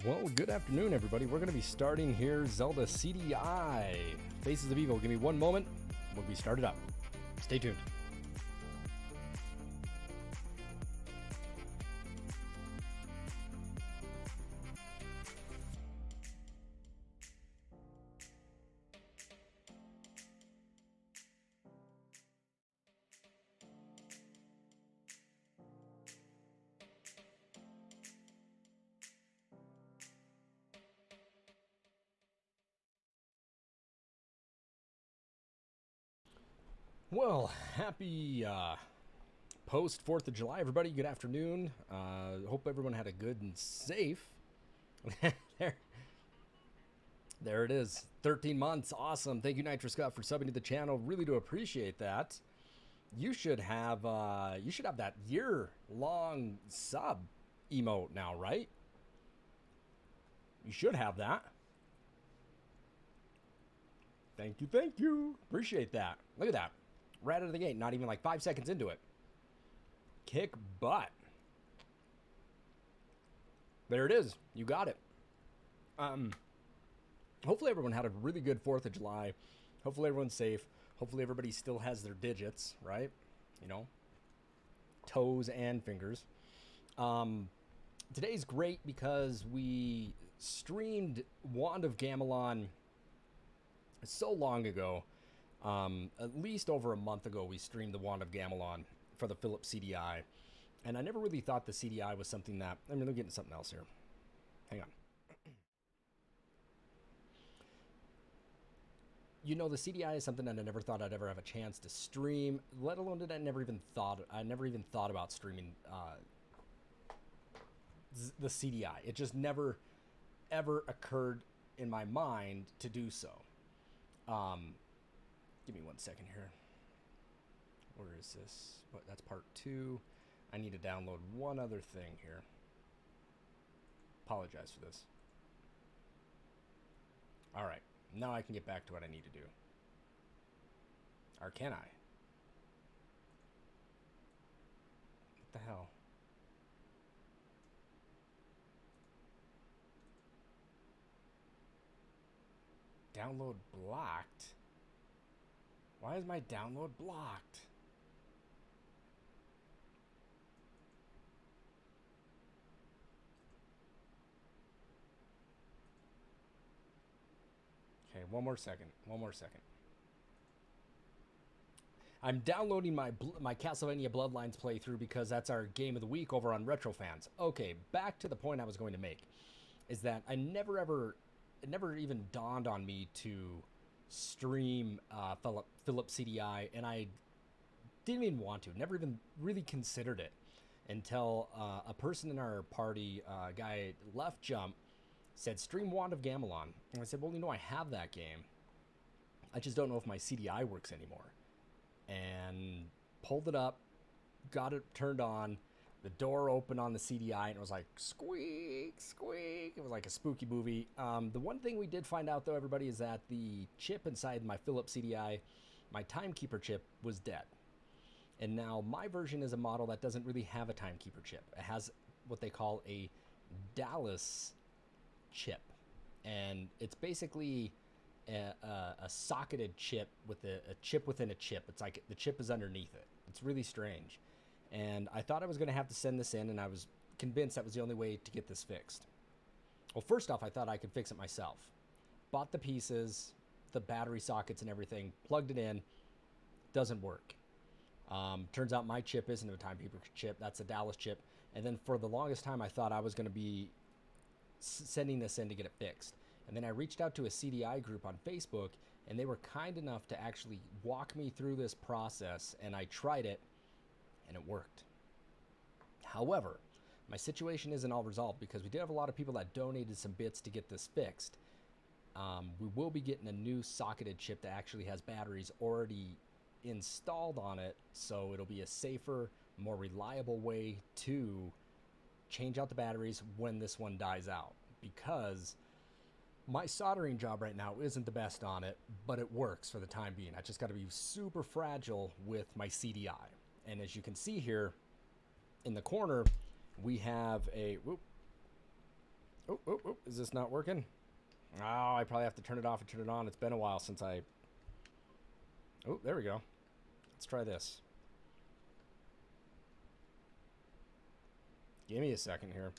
Well, good afternoon, everybody. We're going to be starting here Zelda CDI. Faces of Evil. Give me one moment. We'll be started up. Stay tuned. Well, happy post 4th of July, everybody. Good afternoon. Hope everyone had a good and safe. there it is. 13 months. Awesome. Thank you, Nitro Scott, for subbing to the channel. Really do appreciate that. You should have that year-long sub emote now, right? You should have that. Thank you, thank you. Appreciate that. Look at that. Right out of the gate, not even like 5 seconds into it. Kick butt. There it is. You got it. Hopefully everyone had a really good 4th of July. Hopefully everyone's safe. Hopefully everybody still has their digits, right? You know, toes and fingers. Today's great because we streamed Wand of Gamelon so long ago. At least over a month ago, we streamed the Wand of Gamelon for the Philips CDI. And I never really thought the CDI was something that... I mean, let me get into something else here. Hang on. You know, the CDI is something that I never thought I'd ever have a chance to stream, let alone did I never even thought about streaming the CDI. It just never, ever occurred in my mind to do so. Give me 1 second here. Where is this? That's part 2. I need to download one other thing here. Apologize for this. All right. Now I can get back to what I need to do. Or can I? What the hell? Download blocked? Why is my download blocked? Okay, one more second. I'm downloading my Castlevania Bloodlines playthrough because that's our game of the week over on RetroFans. Okay, back to the point I was going to make. Is that it never even dawned on me to stream Philips CDI, and I didn't even want to, never even really considered it until a person in our party, guy Left Jump, said stream Wand of Gamelon. And I said, well, you know, I have that game. I just don't know if my CDI works anymore. And pulled it up, got it turned on, the door opened on the CDI, and it was like, squeak, squeak. It was like a spooky movie. The one thing we did find out, though, everybody, is that the chip inside my Philips CDI, my Timekeeper chip, was dead. And now my version is a model that doesn't really have a Timekeeper chip. It has what they call a Dallas chip. And it's basically a socketed chip with a chip within a chip. It's like the chip is underneath it. It's really strange. And I thought I was going to have to send this in, and I was convinced that was the only way to get this fixed. Well, first off, I thought I could fix it myself. Bought the pieces, the battery sockets and everything, plugged it in, doesn't work. Turns out my chip isn't a Timekeeper chip, that's a Dallas chip. And then for the longest time, I thought I was going to be sending this in to get it fixed. And then I reached out to a CDI group on Facebook, and they were kind enough to actually walk me through this process, and I tried it, and it worked. However, my situation isn't all resolved because we did have a lot of people that donated some bits to get this fixed. We will be getting a new socketed chip that actually has batteries already installed on it, so it'll be a safer, more reliable way to change out the batteries when this one dies out, because my soldering job right now isn't the best on it, but it works for the time being. I just got to be super fragile with my CDI. And as you can see here in the corner, we have a Oh, oh, oh, is this not working? Oh, I probably have to turn it off and turn it on. It's been a while since I... Oh, there we go. Let's try this. Give me a second here.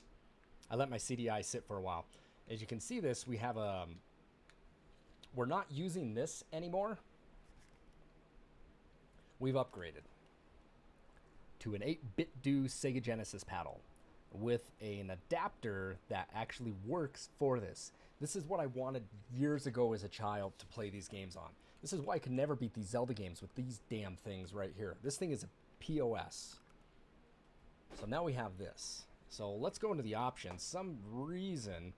I let my CDI sit for a while. As you can see this, we have a... We're not using this anymore. We've upgraded to an 8-bit do Sega Genesis paddle with an adapter that actually works for this. This is what I wanted years ago as a child to play these games on. This is why I could never beat these Zelda games with these damn things right here. This thing is a POS. So now we have this. So let's go into the options. Some reason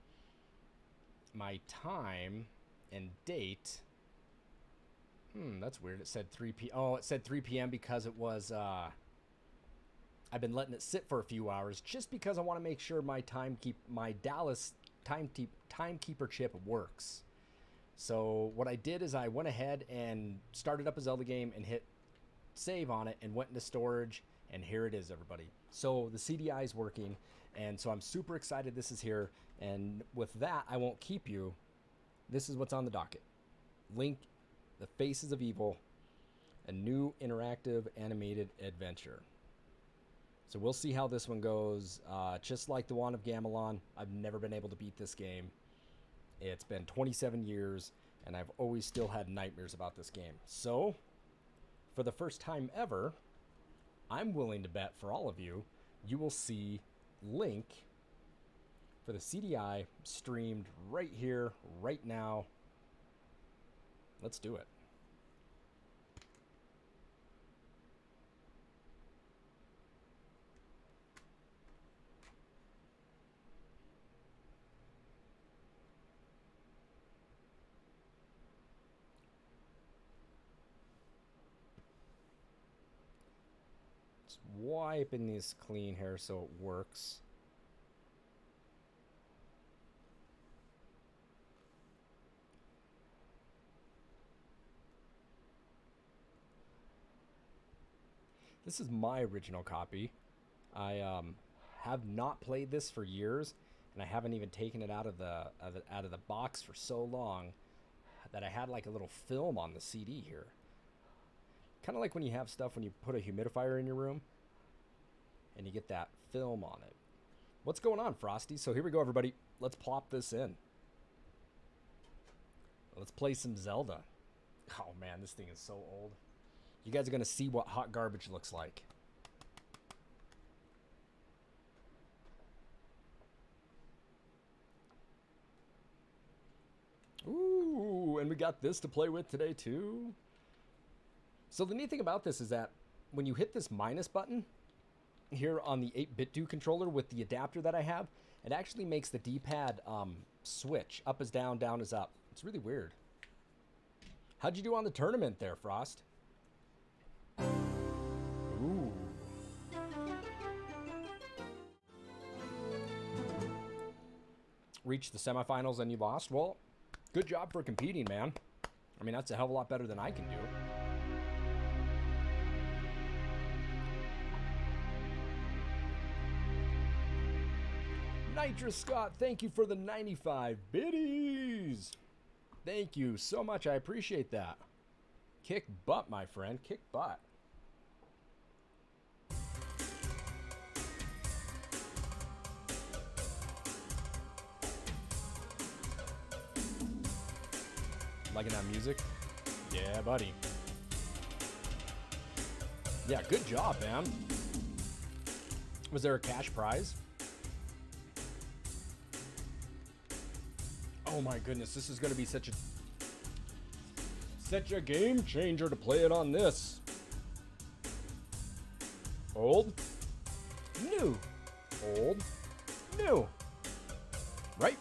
my time and date... that's weird. It said 3 p.m. Oh, it said 3 p.m. because it was... I've been letting it sit for a few hours just because I want to make sure my Dallas timekeeper chip works. So what I did is I went ahead and started up a Zelda game and hit save on it and went into storage, and here it is, everybody. So the CDI is working, and so I'm super excited this is here. And with that, I won't keep you. This is what's on the docket. Link, the Faces of Evil, a new interactive animated adventure. So we'll see how this one goes. Just like the Wand of Gamelon, I've never been able to beat this game. It's been 27 years, and I've always still had nightmares about this game. So, for the first time ever, I'm willing to bet for all of you, you will see Link for the CDI streamed right here, right now. Let's do it. Wiping this clean here so it works. This is my original copy. I have not played this for years, and I haven't even taken it out of the box for so long that I had like a little film on the CD here. Kind of like when you have stuff when you put a humidifier in your room and you get that film on it. What's going on, Frosty? So here we go, everybody. Let's plop this in. Let's play some Zelda. Oh man, this thing is so old. You guys are going to see what hot garbage looks like. Ooh, and we got this to play with today too. So the neat thing about this is that when you hit this minus button here on the 8-bit do controller with the adapter that I have, it actually makes the D-pad switch. Up is down, down is up. It's really weird. How'd you do on the tournament there, Frost? Ooh. Reached the semifinals and you lost? Well, good job for competing, man. I mean, that's a hell of a lot better than I can do. Nitrous Scott, thank you for the 95 biddies. Thank you so much. I appreciate that. Kick butt, my friend. Kick butt. Liking that music? Yeah, buddy. Yeah, good job, man. Was there a cash prize? Oh my goodness, this is going to be such a game changer to play it on this. Old, new, old, new. Right?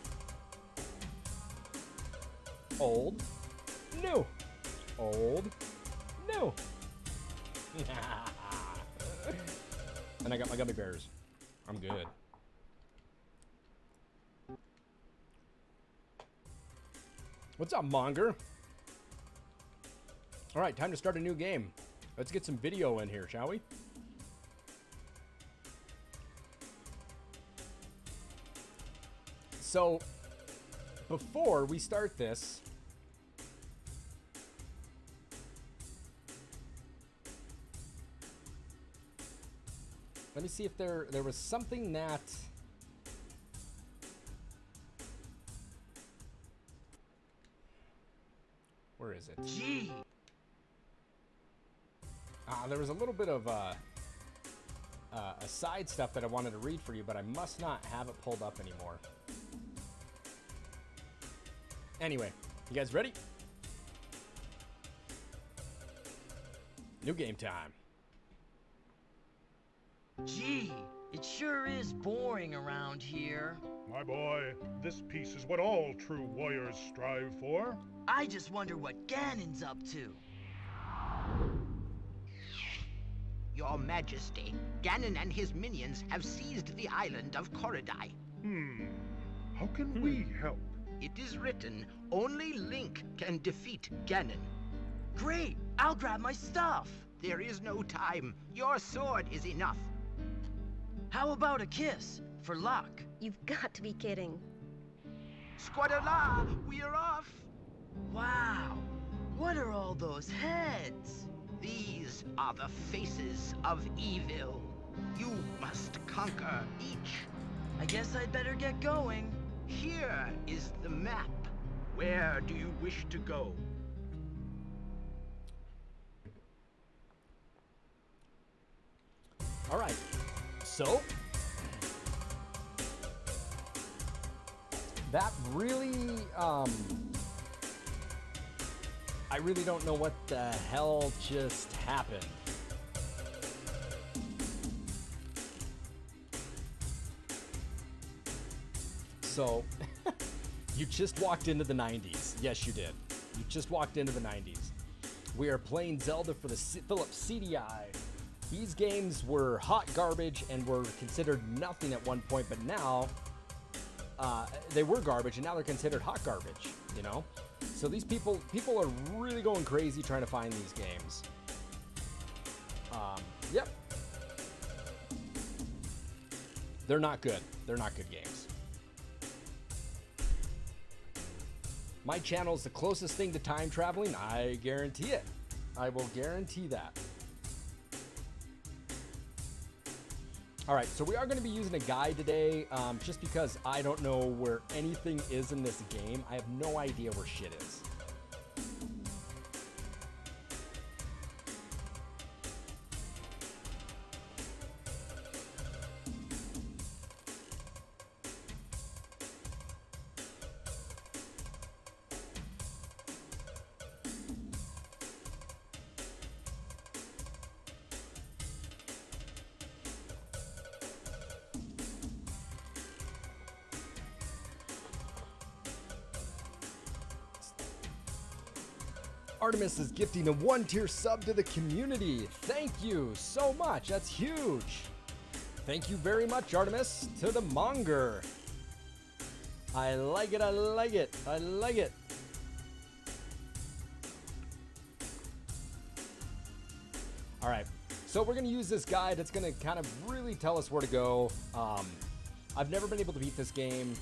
Old, new, old, new. And I got my gummy bears. I'm good. What's up, Monger? All right, time to start a new game. Let's get some video in here, shall we? So, before we start this, let me see if there was something that... Where is it? Gee. There was a little bit of a side stuff that I wanted to read for you, but I must not have it pulled up anymore. Anyway, you guys ready? New game time. Gee, it sure is boring around here. My boy, this peace is what all true warriors strive for. I just wonder what Ganon's up to. Your Majesty, Ganon and his minions have seized the island of Korodai. How can we help? It is written, only Link can defeat Ganon. Great, I'll grab my stuff. There is no time. Your sword is enough. How about a kiss, for luck? You've got to be kidding. Squadala, we're off. Wow, what are all those heads? These are the faces of evil. You must conquer each. I guess I'd better get going. Here is the map. Where do you wish to go? All right. So, that really, I really don't know what the hell just happened. So, you just walked into the 90s. Yes, you did. You just walked into the 90s. We are playing Zelda for the Philips CDI. These games were hot garbage and were considered nothing at one point, but now they were garbage and now they're considered hot garbage, you know? So these people are really going crazy trying to find these games. Yep. They're not good. They're not good games. My channel is the closest thing to time traveling. I guarantee it. I will guarantee that. All right, so we are going to be using a guide today, just because I don't know where anything is in this game. I have no idea where shit is. Artemis is gifting a 1-tier sub to the community. Thank you so much. That's huge. Thank you very much, Artemis, to the monger. I like it. I like it. I like it. All right. So we're going to use this guide. It's going to kind of really tell us where to go. I've never been able to beat this game.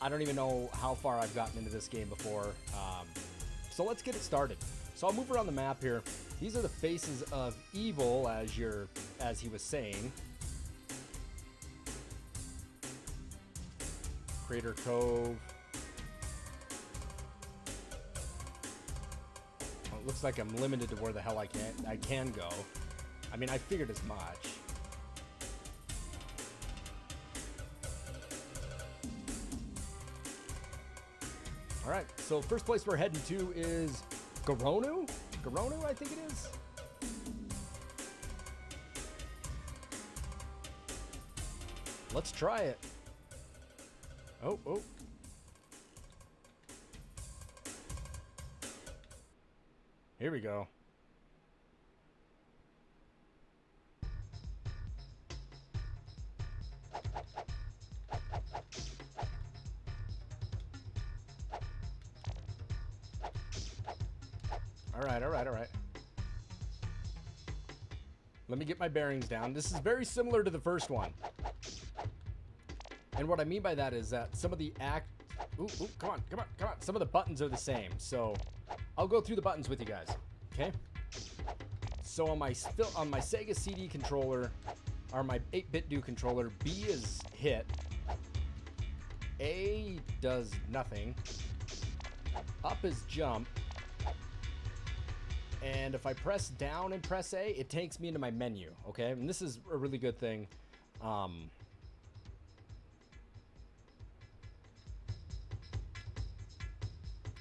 I don't even know how far I've gotten into this game before. So let's get it started. So I'll move around the map here. These are the faces of evil, as he was saying. Crater Cove. Well, it looks like I'm limited to where the hell I can go. I mean, I figured as much. All right, so first place we're heading to is Garonu? Garonu, I think it is. Let's try it. Oh. Here we go. All right. Let me get my bearings down. This is very similar to the first one. And what I mean by that is that some of the Ooh, come on. Some of the buttons are the same. So I'll go through the buttons with you guys. Okay? So on my Sega CD controller, or my 8-bit do controller, B is hit. A does nothing. Up is jump. And if I press down and press A, it takes me into my menu, okay? And this is a really good thing.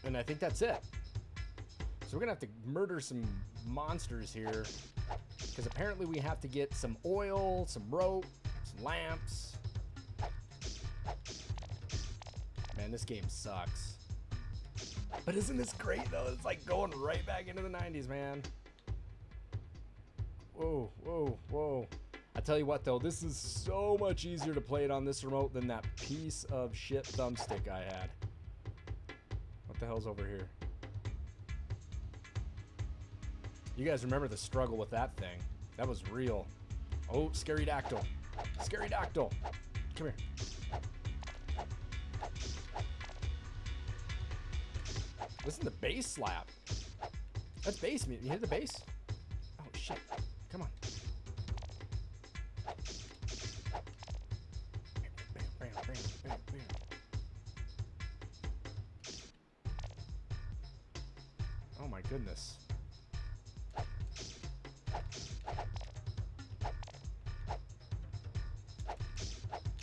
And I think that's it. So we're gonna have to murder some monsters here, because apparently we have to get some oil, some rope, some lamps. Man, this game sucks. But isn't this great though? It's like going right back into the 90s, man. Whoa, whoa, whoa. I tell you what though, this is so much easier to play it on this remote than that piece of shit thumbstick I had. What the hell's over here? You guys remember the struggle with that thing. That was real. Oh, scary dactyl. Scary dactyl. Come here. Listen to the bass slap. That's bass music. You hear the bass? Oh, shit. Come on. Bam, bam, bam, bam, bam. Oh, my goodness.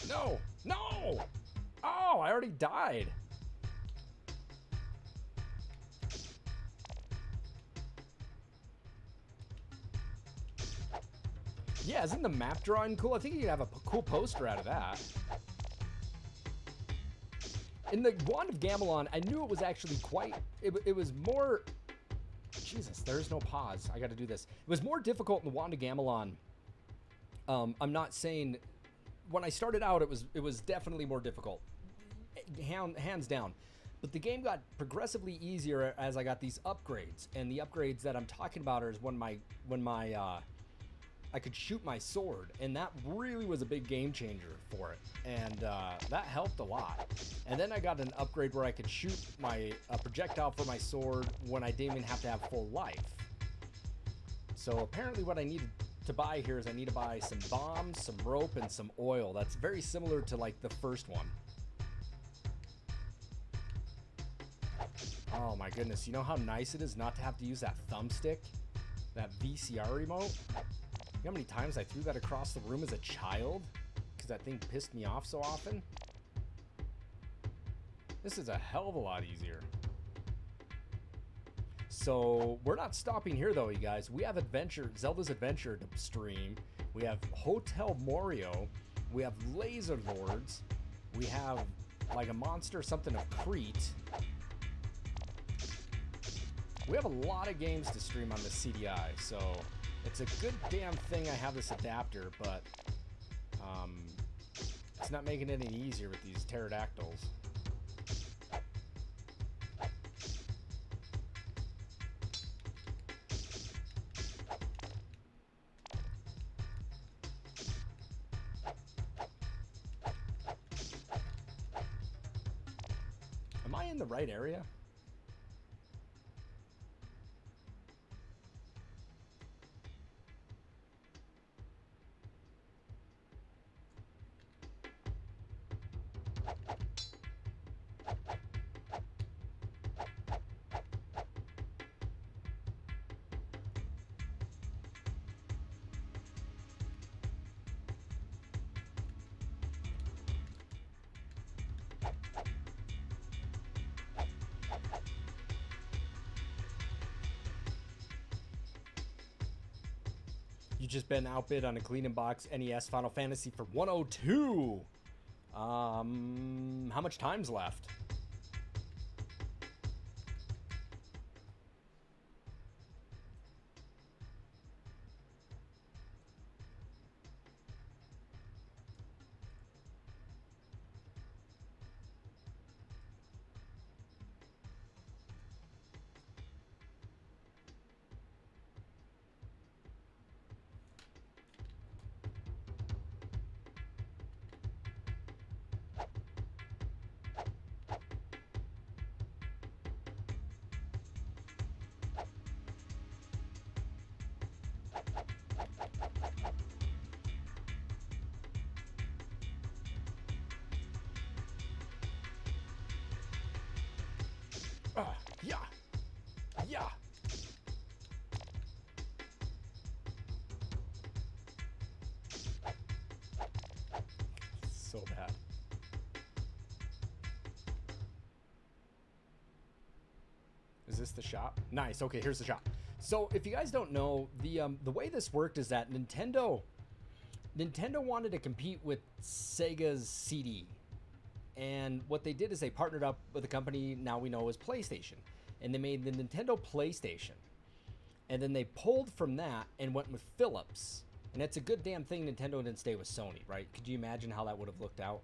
No! No! Oh, I already died. Yeah, isn't the map drawing cool? I think you could have a cool poster out of that. In the Wand of Gamelon, I knew it was actually quite... It was more... Jesus, there's no pause. I gotta do this. It was more difficult in the Wand of Gamelon. I'm not saying... When I started out, it was definitely more difficult. Hands down. But the game got progressively easier as I got these upgrades. And the upgrades that I'm talking about is when I could shoot my sword, and that really was a big game changer for it, and that helped a lot. And then I got an upgrade where I could shoot my projectile for my sword when I didn't even have to have full life. So apparently what I needed to buy here is I need to buy some bombs, some rope, and some oil. That's very similar to like the first one. Oh my goodness, you know how nice it is not to have to use that thumbstick? That VCR remote? You know how many times I threw that across the room as a child? Because that thing pissed me off so often? This is a hell of a lot easier. So, we're not stopping here though, you guys. We have Zelda's Adventure to stream. We have Hotel Morio. We have Laser Lords. We have like a monster, something of Crete. We have a lot of games to stream on the CDI, so it's a good damn thing I have this adapter, but it's not making it any easier with these pterodactyls. Am I in the right area? You just been outbid on a clean and box NES Final Fantasy for 102. How much time's left? Is this the shop? Nice. Okay, here's the shop. So if you guys don't know, the way this worked is that Nintendo wanted to compete with Sega's CD. And what they did is they partnered up with a company now we know as PlayStation. And they made the Nintendo PlayStation. And then they pulled from that and went with Philips. And it's a good damn thing Nintendo didn't stay with Sony, right? Could you imagine how that would have looked out?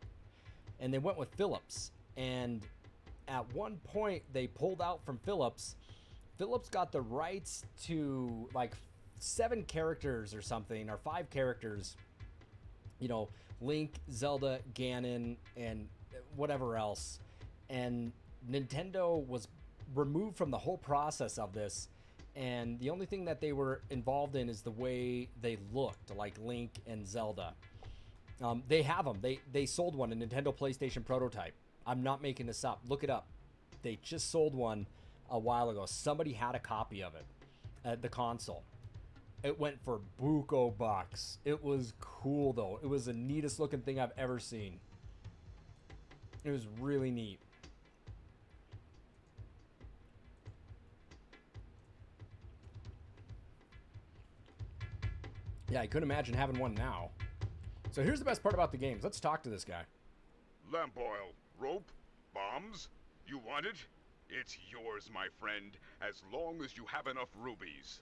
And they went with Philips. And at one point, they pulled out from Philips. Philips got the rights to like 7 characters or something, or 5 characters. You know, Link, Zelda, Ganon, and whatever else. And Nintendo was removed from the whole process of this. And the only thing that they were involved in is the way they looked, like Link and Zelda. They have them. They sold one, a Nintendo PlayStation prototype. I'm not making this up. Look it up. They just sold one a while ago. Somebody had a copy of it at the console. It went for buco bucks. It was cool, though. It was the neatest looking thing I've ever seen. It was really neat. Yeah, I couldn't imagine having one now. So here's the best part about the games. Let's talk to this guy. Lamp oil, rope, bombs. You want it? It's yours, my friend, as long as you have enough rubies.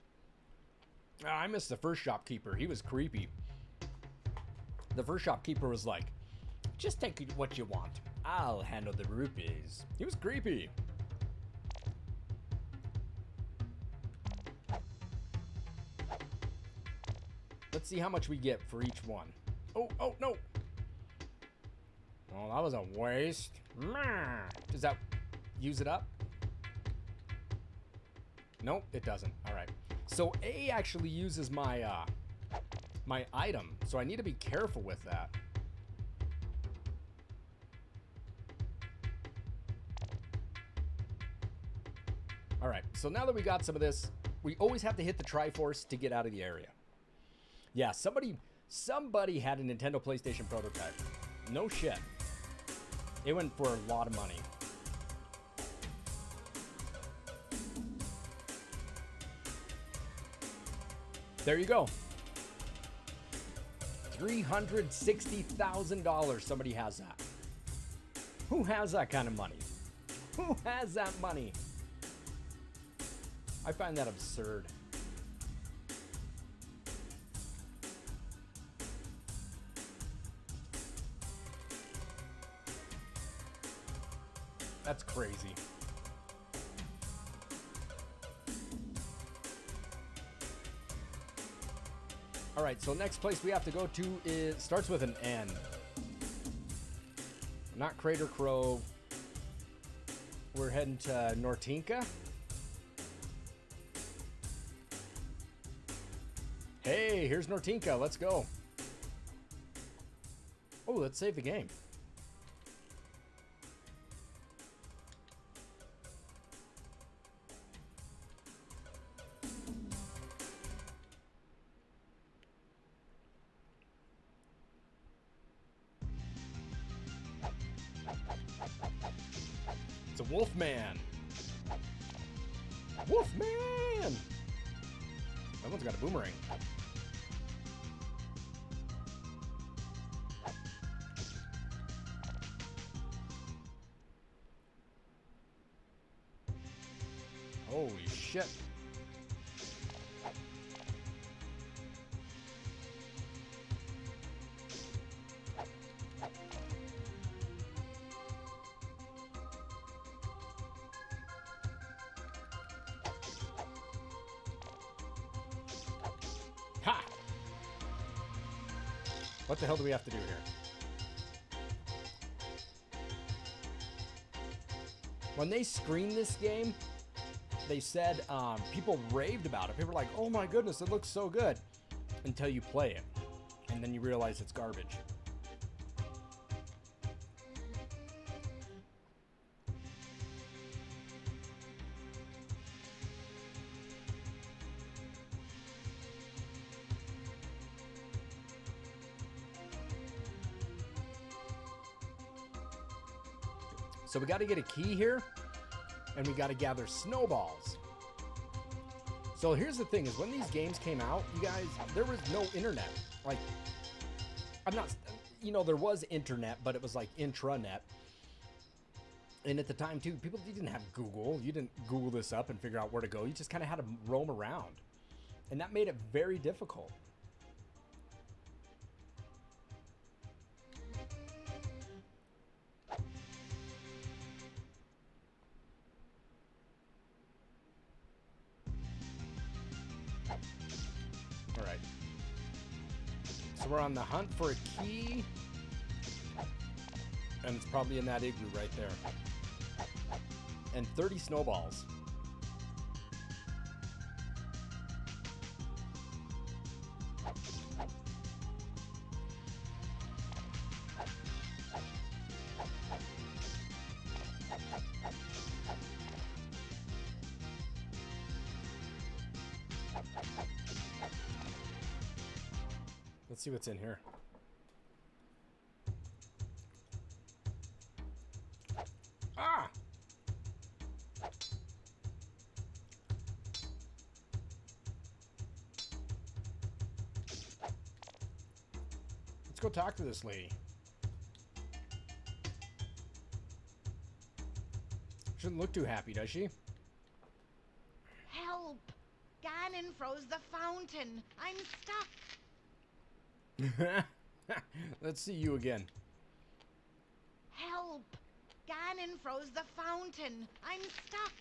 I missed the first shopkeeper. He was creepy. The first shopkeeper was like, just take what you want. I'll handle the rupees. He was creepy. Let's see how much we get for each one. Oh, no. Oh, that was a waste. Does that use it up? Nope, it doesn't. All right. So A actually uses my my item, so I need to be careful with that. All right. So now that we got some of this, we always have to hit the Triforce to get out of the area. Yeah, somebody had a Nintendo PlayStation prototype. No shit. It went for a lot of money. There you go. $360,000. Somebody has that. Who has that kind of money? Who has that money? I find that absurd. That's crazy. All right, so next place we have to go to starts with an N. Not Crater Cove. We're heading to Nortinka. Hey, here's Nortinka. Let's go. Oh, let's save the game. It's a Wolfman. Wolfman! That one's got a boomerang. Holy shit. Ha! What the hell do we have to do here? When they screened this game, they said people raved about it. People were like, oh my goodness, it looks so good. Until you play it. And then you realize it's garbage. So we got to get a key here. and we got to gather snowballs. So here's the thing: is when these games came out, you guys, there was no internet. Like, I'm not, you know, there was internet, but it was like intranet. And at the time, too, people didn't have Google. You didn't Google this up and figure out where to go. You just kind of had to roam around. And that made it very difficult. All right. So we're on the hunt for a key. And it's probably in that igloo right there. And 30 snowballs. Let's see what's in here. Ah! Let's go talk to this lady. Shouldn't look too happy, does she? Help! Ganon froze the fountain. I'm stuck. Let's see you again. Help! Ganon froze the fountain. I'm stuck.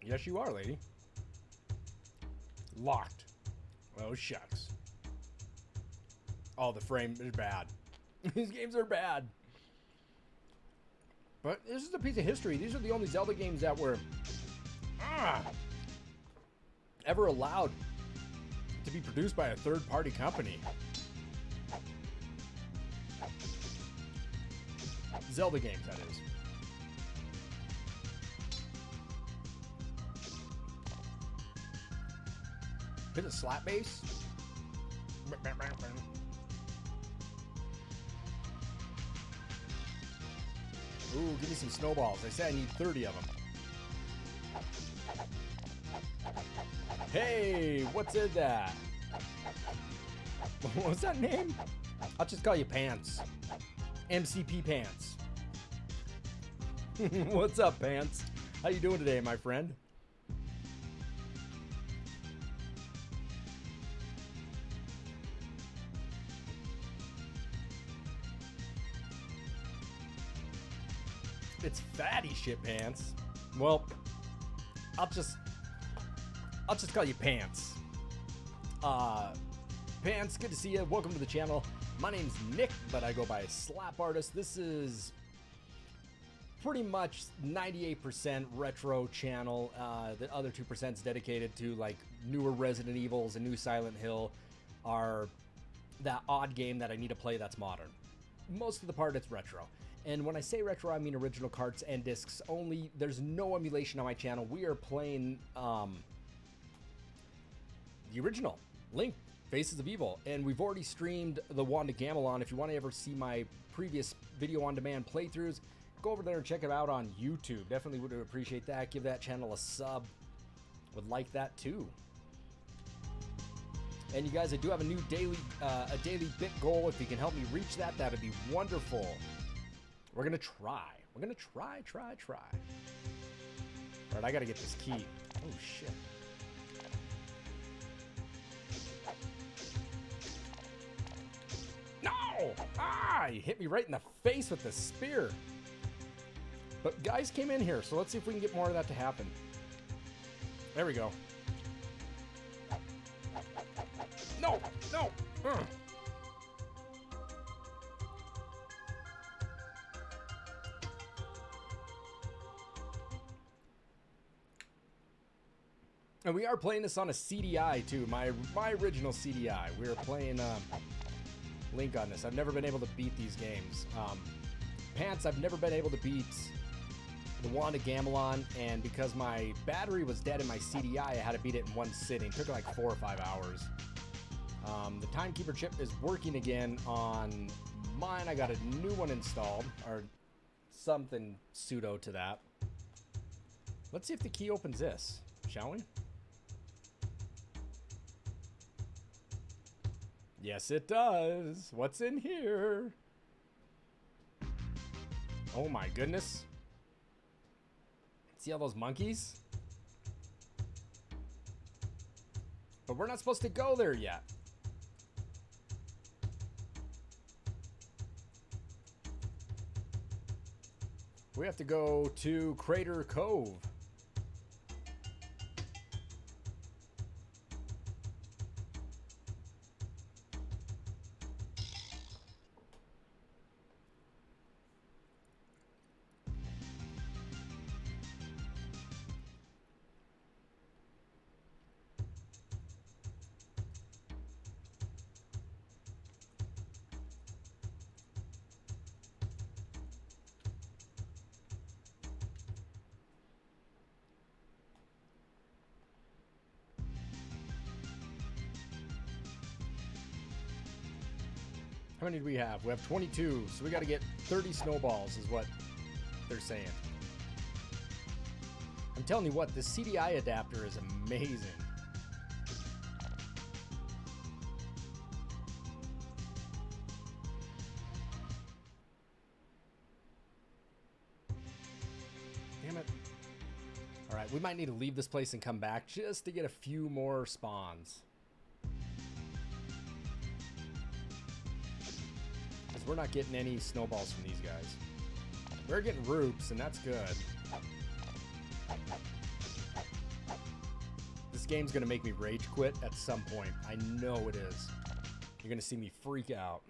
Yes, you are, lady. Locked. Oh, shucks. Oh, the frame is bad. These games are bad. But this is a piece of history. These are the only Zelda games that were ever allowed to be produced by a third-party company. Zelda games, that is. Hit a slap bass. Ooh, give me some snowballs. I said I need 30 of them. Hey, what's in that? What's that name? I'll just call you Pants. MCP Pants. What's up, Pants? How you doing today, my friend? It's fatty shit pants. Well, I'll just call you Pants. Pants, good to see you. Welcome to the channel. My name's Nick, but I go by slapartist. This is pretty much 98% retro channel. The other 2% is dedicated to like newer Resident Evils and new Silent Hill, are that odd game that I need to play that's modern. Most of the part it's retro. And when I say retro, I mean original carts and discs only. There's no emulation on my channel. We are playing the original Link, Faces of Evil. And we've already streamed the Wand of Gamelon. If you want to ever see my previous video on demand playthroughs, go over there and check it out on YouTube. Definitely would appreciate that. Give that channel a sub. Would like that too. And you guys, I do have a new daily bit goal. If you can help me reach that, that'd be wonderful. We're gonna try. We're gonna try. All right, I gotta get this key. Oh shit. No! Ah! You hit me right in the face with the spear. But guys came in here, so let's see if we can get more of that to happen. There we go. No! No! And we are playing this on a CDI too, my original CDI. We are playing Link on this. I've never been able to beat these games. Pants, I've never been able to beat the Wand of Gamelon, and because my battery was dead in my CDI, I had to beat it in one sitting. It took like 4 or 5 hours. The timekeeper chip is working again on mine. I got a new one installed, or something pseudo to that. Let's see if the key opens this, shall we? Yes, it does. What's in here? Oh my goodness. See all those monkeys? But we're not supposed to go there yet. We have to go to Crater Cove. How many do we have? We have 22, so we got to get 30 snowballs is what they're saying. I'm telling you what, this CDI adapter is amazing. Damn it. All right, we might need to leave this place and come back just to get a few more spawns. We're not getting any snowballs from these guys. We're getting roops, and that's good. This game's gonna make me rage quit at some point. I know it is. You're gonna see me freak out.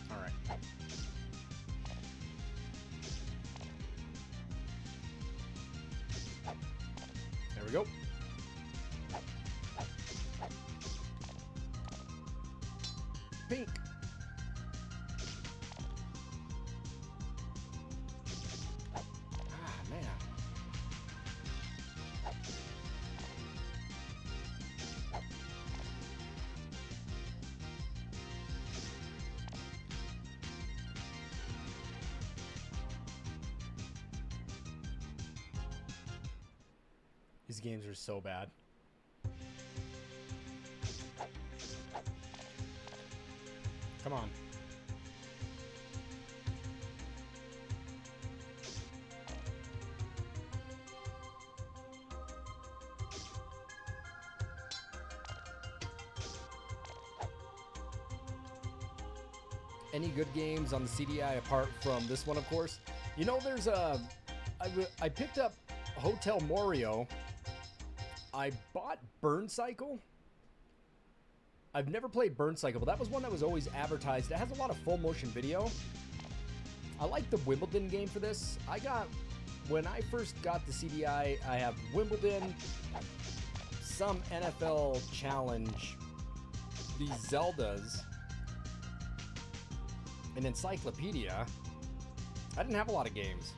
All right. There we go. Pink. Ah, man. These games are so bad. Come on. Any good games on the CDI apart from this one, of course? You know, there's a... I picked up Hotel Morio. I bought Burn Cycle. I've never played Burn Cycle, but that was one that was always advertised. It has a lot of full motion video. I like the Wimbledon game for this. When I first got the CDI, I have Wimbledon, some NFL challenge, these Zeldas, an encyclopedia. I didn't have a lot of games.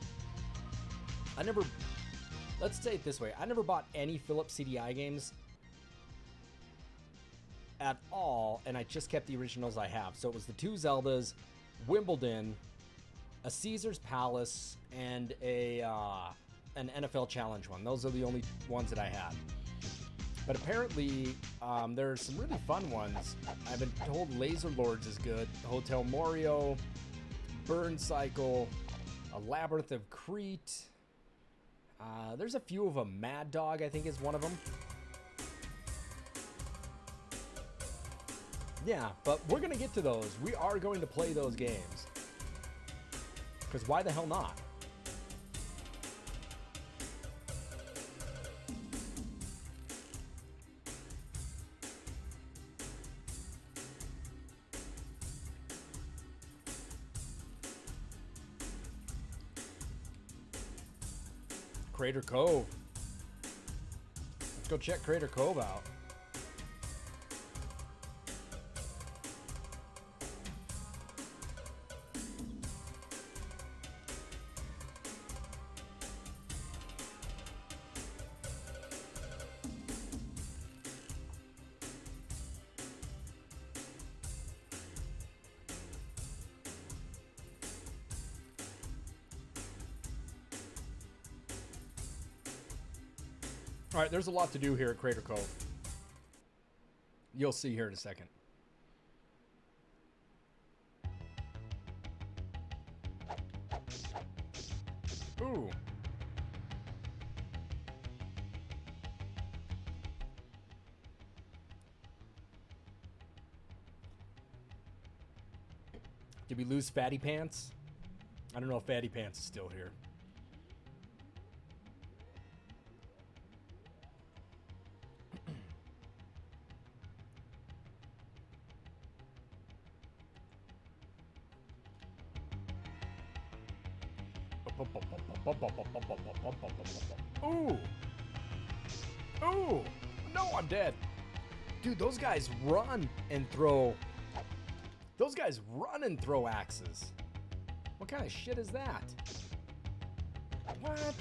Let's say it this way. I never bought any Philips CDI games at all, and I just kept the originals I have. So it was the two Zeldas, Wimbledon, a Caesar's Palace, and an NFL Challenge one. Those are the only ones that I had. But apparently, there are some really fun ones. I've been told Laser Lords is good, Hotel Morio, Burn Cycle, a Labyrinth of Crete. There's a few of them. Mad Dog, I think, is one of them. Yeah, but we're going to get to those. We are going to play those games. Because why the hell not? Crater Cove. Let's go check Crater Cove out. All right, there's a lot to do here at Crater Cove. You'll see here in a second. Ooh. Did we lose Fatty Pants? I don't know if Fatty Pants is still here. Ooh. Ooh. No, I'm dead. Dude, those guys run and throw. Those guys run and throw axes. What kind of shit is that? What?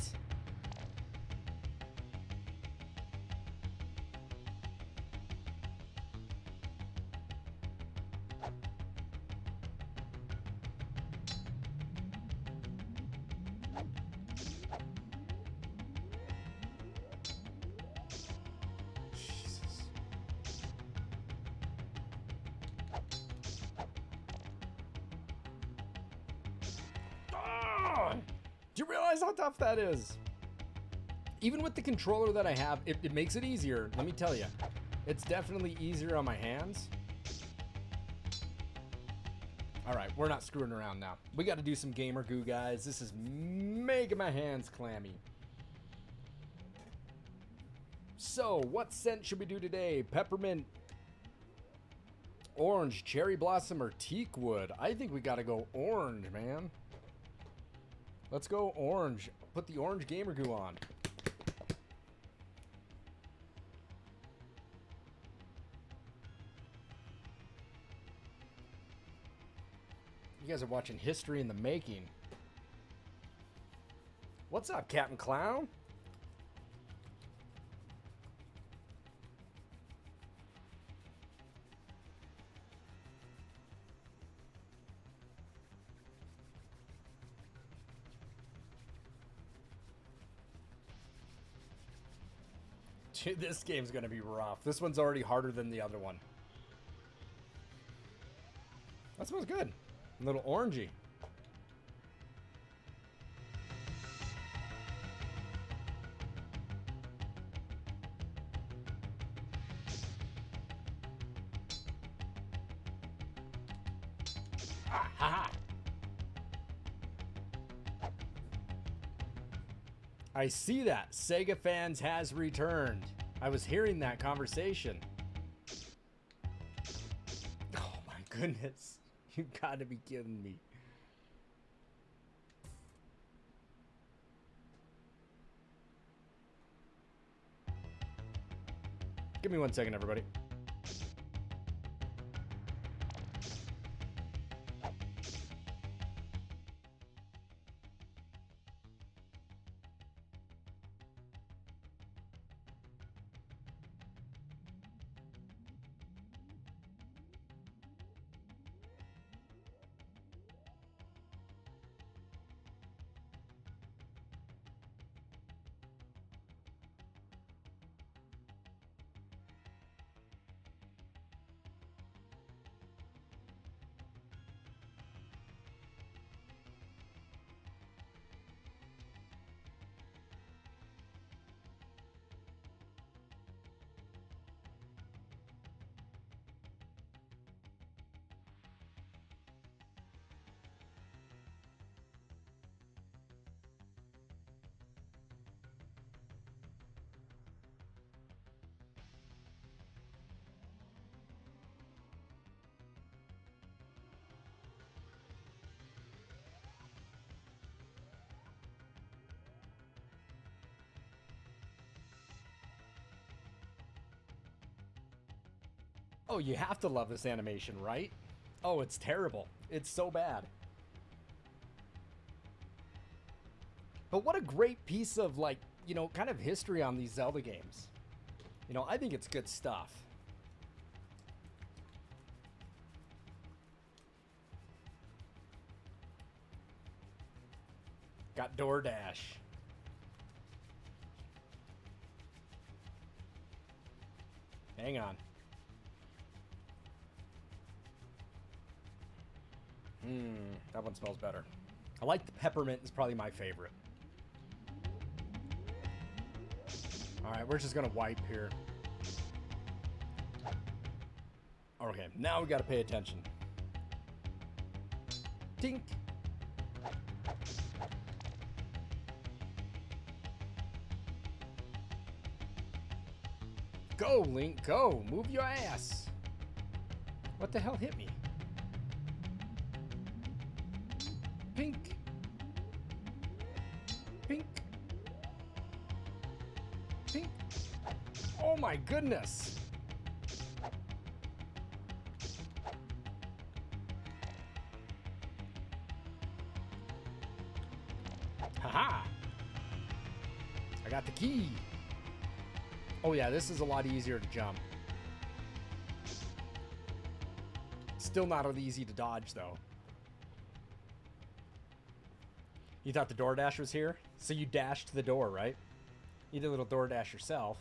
Jesus. Ah! Do you realize how tough that is? Even with the controller that I have, it makes it easier. Let me tell you, it's definitely easier on my hands. All right, we're not screwing around now. We got to do some gamer goo, guys. This is making my hands clammy. So, what scent should we do today? Peppermint, orange, cherry blossom, or teak wood? I think we got to go orange, man. Let's go orange. Put the orange gamer goo on. You guys are watching history in the making. What's up, Captain Clown? Dude, this game's gonna be rough. This one's already harder than the other one. That smells good. A little orangey. Ah, ha, ha. I see that. Sega Fans has returned. I was hearing that conversation. Oh my goodness. You gotta be kidding me. Give me 1 second, everybody. Oh, you have to love this animation, right? Oh, it's terrible. It's so bad. But what a great piece of, like, you know, kind of history on these Zelda games. You know, I think it's good stuff. Got DoorDash. Hang on. That one smells better. I like the peppermint. Is probably my favorite. All right, we're just gonna wipe here. Okay, now we gotta pay attention. Tink. Go, Link, go. Move your ass. What the hell hit me? Pink. Pink. Pink. Oh my goodness. Haha. I got the key. Oh yeah, this is a lot easier to jump. Still not easy to dodge though. You thought the DoorDash was here? So you dashed to the door, right? You did a little DoorDash yourself.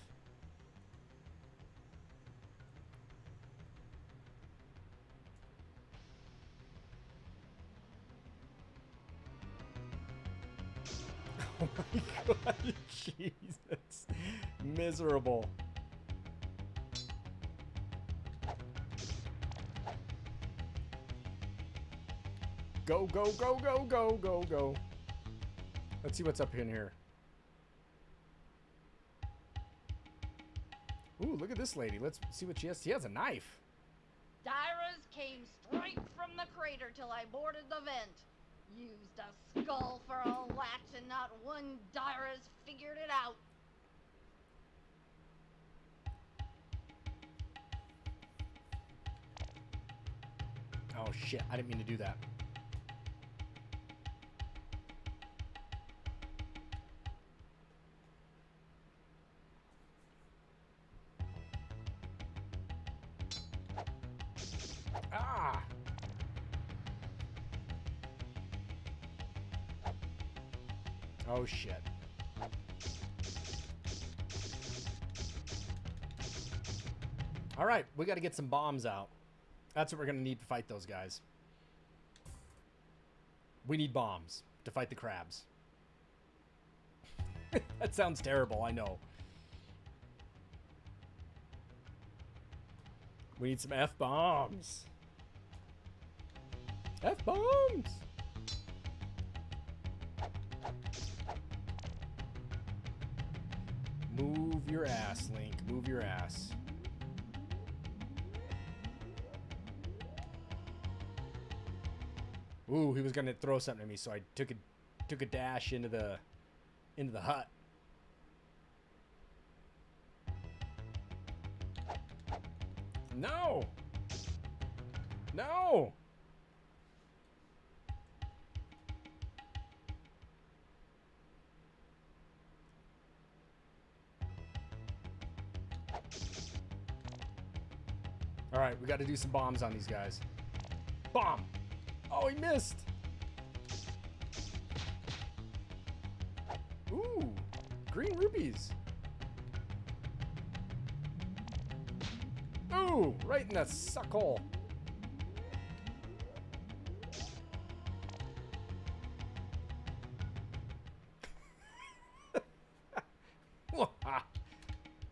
Oh my god, Jesus. Miserable. Go, go, go, go, go, go, go. Let's see what's up in here. Ooh, look at this lady. Let's see what she has. She has a knife. Dyras came straight from the crater till I boarded the vent. Used a skull for a latch and not one Dyras figured it out. Oh shit, I didn't mean to do that. Ah! Oh shit. All right, we got to get some bombs out. That's what we're going to need to fight those guys. We need bombs to fight the crabs. That sounds terrible, I know. We need some F-bombs. F-bombs! Move your ass, Link. Move your ass. Ooh, he was gonna throw something at me, so I took a dash into the hut. No! No! All right, we got to do some bombs on these guys. Bomb! Oh, he missed! Ooh, green rubies. Ooh, right in the suck hole.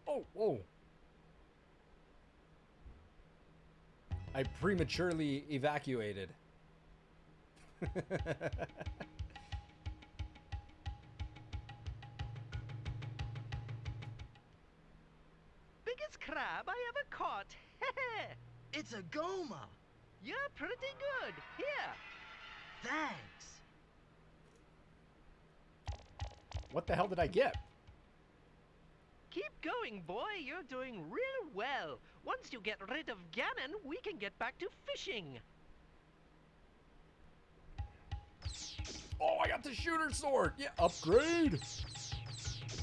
Oh, whoa. I prematurely evacuated. Biggest crab I ever caught. It's a goma. You're pretty good. Here. Thanks. What the hell did I get? Keep going, boy. You're doing real well. Once you get rid of Ganon, we can get back to fishing. Oh, I got the shooter sword. Yeah, upgrade.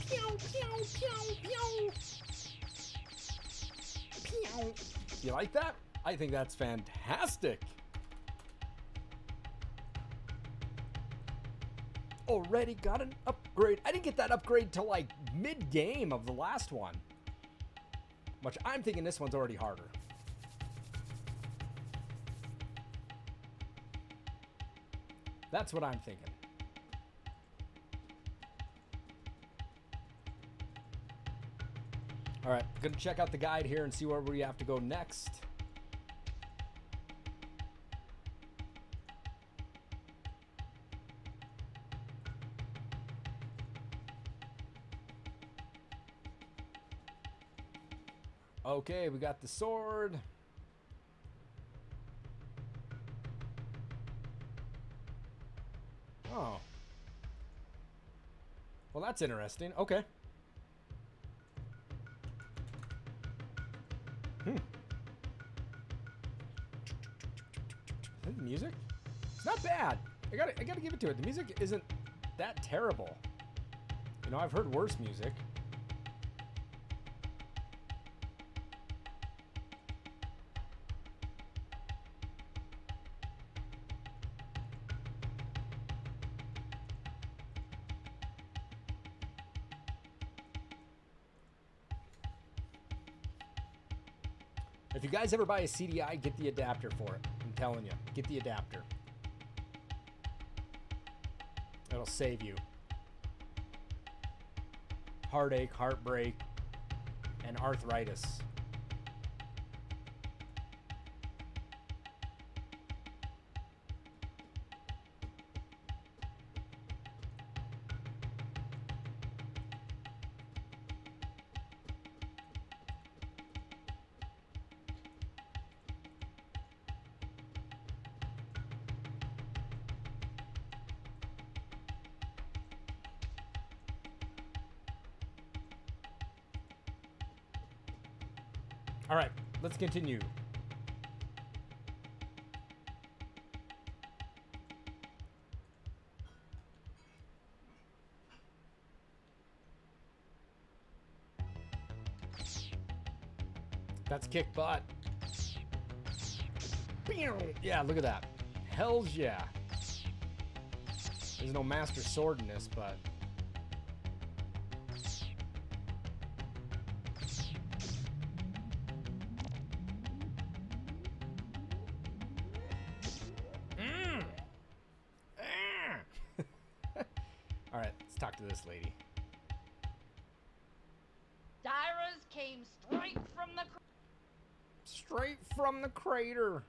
Pew, pew, pew, pew. Pew. You like that? I think that's fantastic. Already got an upgrade. I didn't get that upgrade till like mid-game of the last one. Which I'm thinking this one's already harder. That's what I'm thinking. All right, gonna check out the guide here and see where we have to go next. Okay, we got the sword. Oh. Well, that's interesting. Okay. The music? It's not bad. I gotta give it to it. The music isn't that terrible. You know, I've heard worse music. If you guys ever buy a CDI, get the adapter for it. I'm telling you, get the adapter. It'll save you heartache, heartbreak, and arthritis. All right, let's continue. That's kick butt. Yeah, look at that. Hells yeah. There's no master sword in this, but... All right, let's talk to this lady. Dyras came straight from the crater.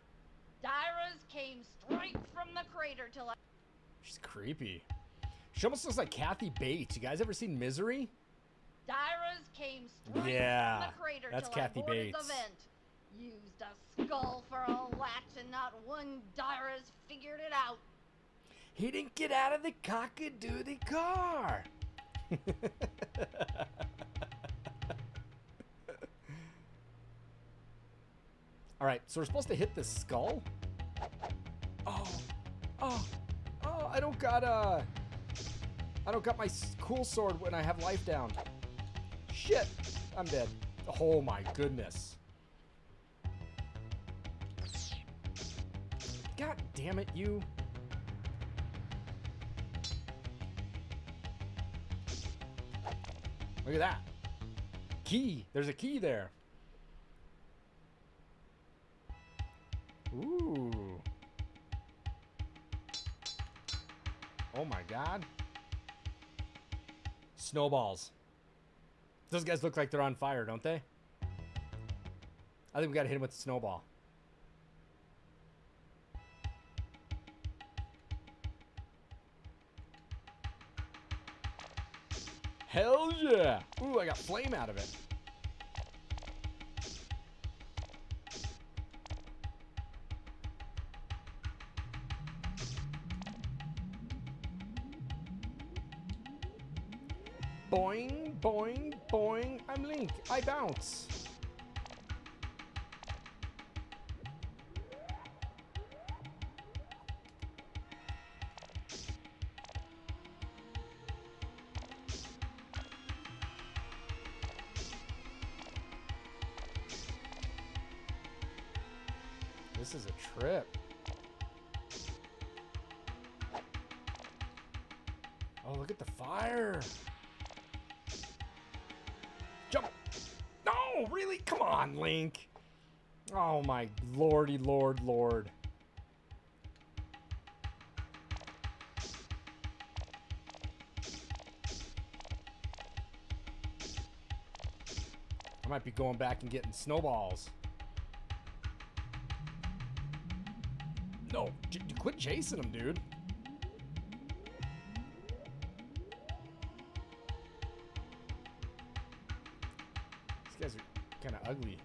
Dyras came straight from the crater till I... She's creepy. She almost looks like Kathy Bates. You guys ever seen Misery? Dyras came straight Yeah, from the crater that's till Kathy I boarded Bates. the vent. Used a skull for a latch and not one Dyras figured it out. He didn't get out of the cock-a-doodle car. All right, so we're supposed to hit the skull? Oh, I don't got my cool sword when I have life down. Shit, I'm dead. Oh my goodness. God damn it, you. Look at that. Key. There's a key there. Ooh. Oh my god. Snowballs. Those guys look like they're on fire, don't they? I think we gotta hit him with the snowball. Hell yeah! Ooh, I got flame out of it. Boing, boing, boing. I'm Link. I bounce. This is a trip. Oh, look at the fire. Jump. No! No, really? Come on, Link. Oh my lordy lord. I might be going back and getting snowballs. No, quit chasing them, dude. These guys are kind of ugly.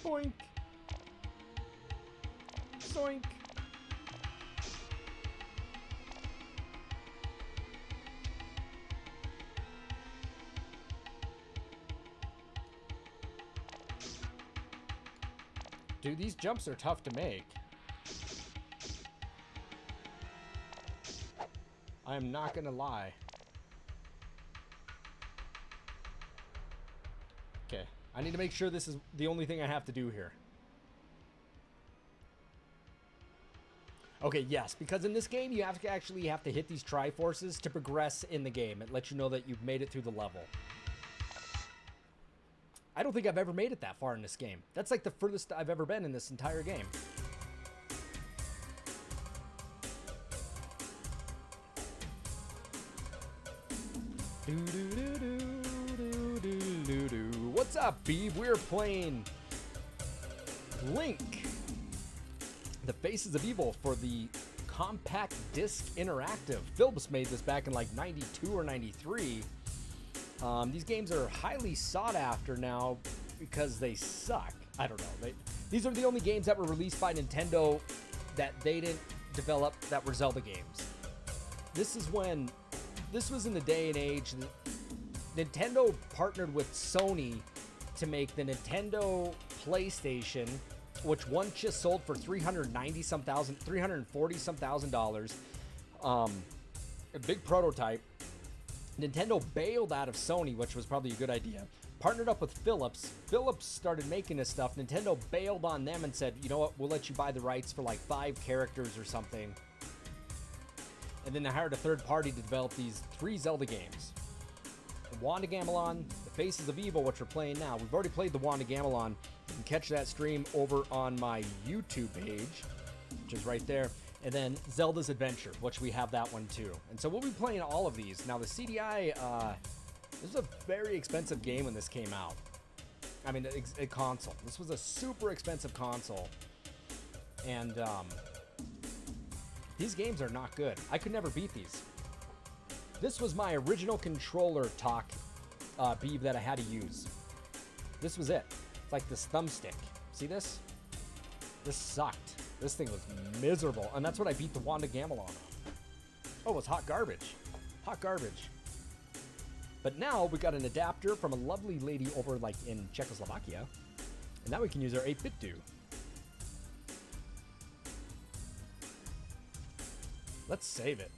Boink. Zoink. Dude, these jumps are tough to make. I'm not gonna lie. Okay, I need to make sure this is the only thing I have to do here. Okay, yes, because in this game you have to actually have to hit these Triforces to progress in the game. It lets you know that you've made it through the level. I don't think I've ever made it that far in this game. That's like the furthest I've ever been in this entire game. What's up, Beeb? We're playing Link, The Faces of Evil for the Compact Disc Interactive. Philips made this back in like 92 or 93. These games are highly sought after now because they suck. I don't know. These are the only games that were released by Nintendo that they didn't develop that were Zelda games. This was in the day and age that Nintendo partnered with Sony to make the Nintendo PlayStation, which once just sold for $340,000. A big prototype. Nintendo bailed out of Sony, which was probably a good idea. Partnered up with Philips. Philips started making this stuff. Nintendo bailed on them and said, you know what, we'll let you buy the rights for like 5 characters or something. And then they hired a third party to develop these 3 Zelda games. The Wand of Gamelon, The Faces of Evil, which we're playing now. We've already played the Wand of Gamelon. You can catch that stream over on my YouTube page, which is right there. And then Zelda's Adventure, which we have that one too. And so we'll be playing all of these. Now the CDI, this was a very expensive game when this came out. I mean, a console. This was a super expensive console. And these games are not good. I could never beat these. This was my original controller talk Beeb that I had to use. This was it. It's like this thumbstick. See this? This sucked. This thing was miserable, and that's what I beat the Wand of Gamelon on. Oh, it's hot garbage. Hot garbage. But now we got an adapter from a lovely lady over like in Czechoslovakia, and now we can use our 8-bit do. Let's save it.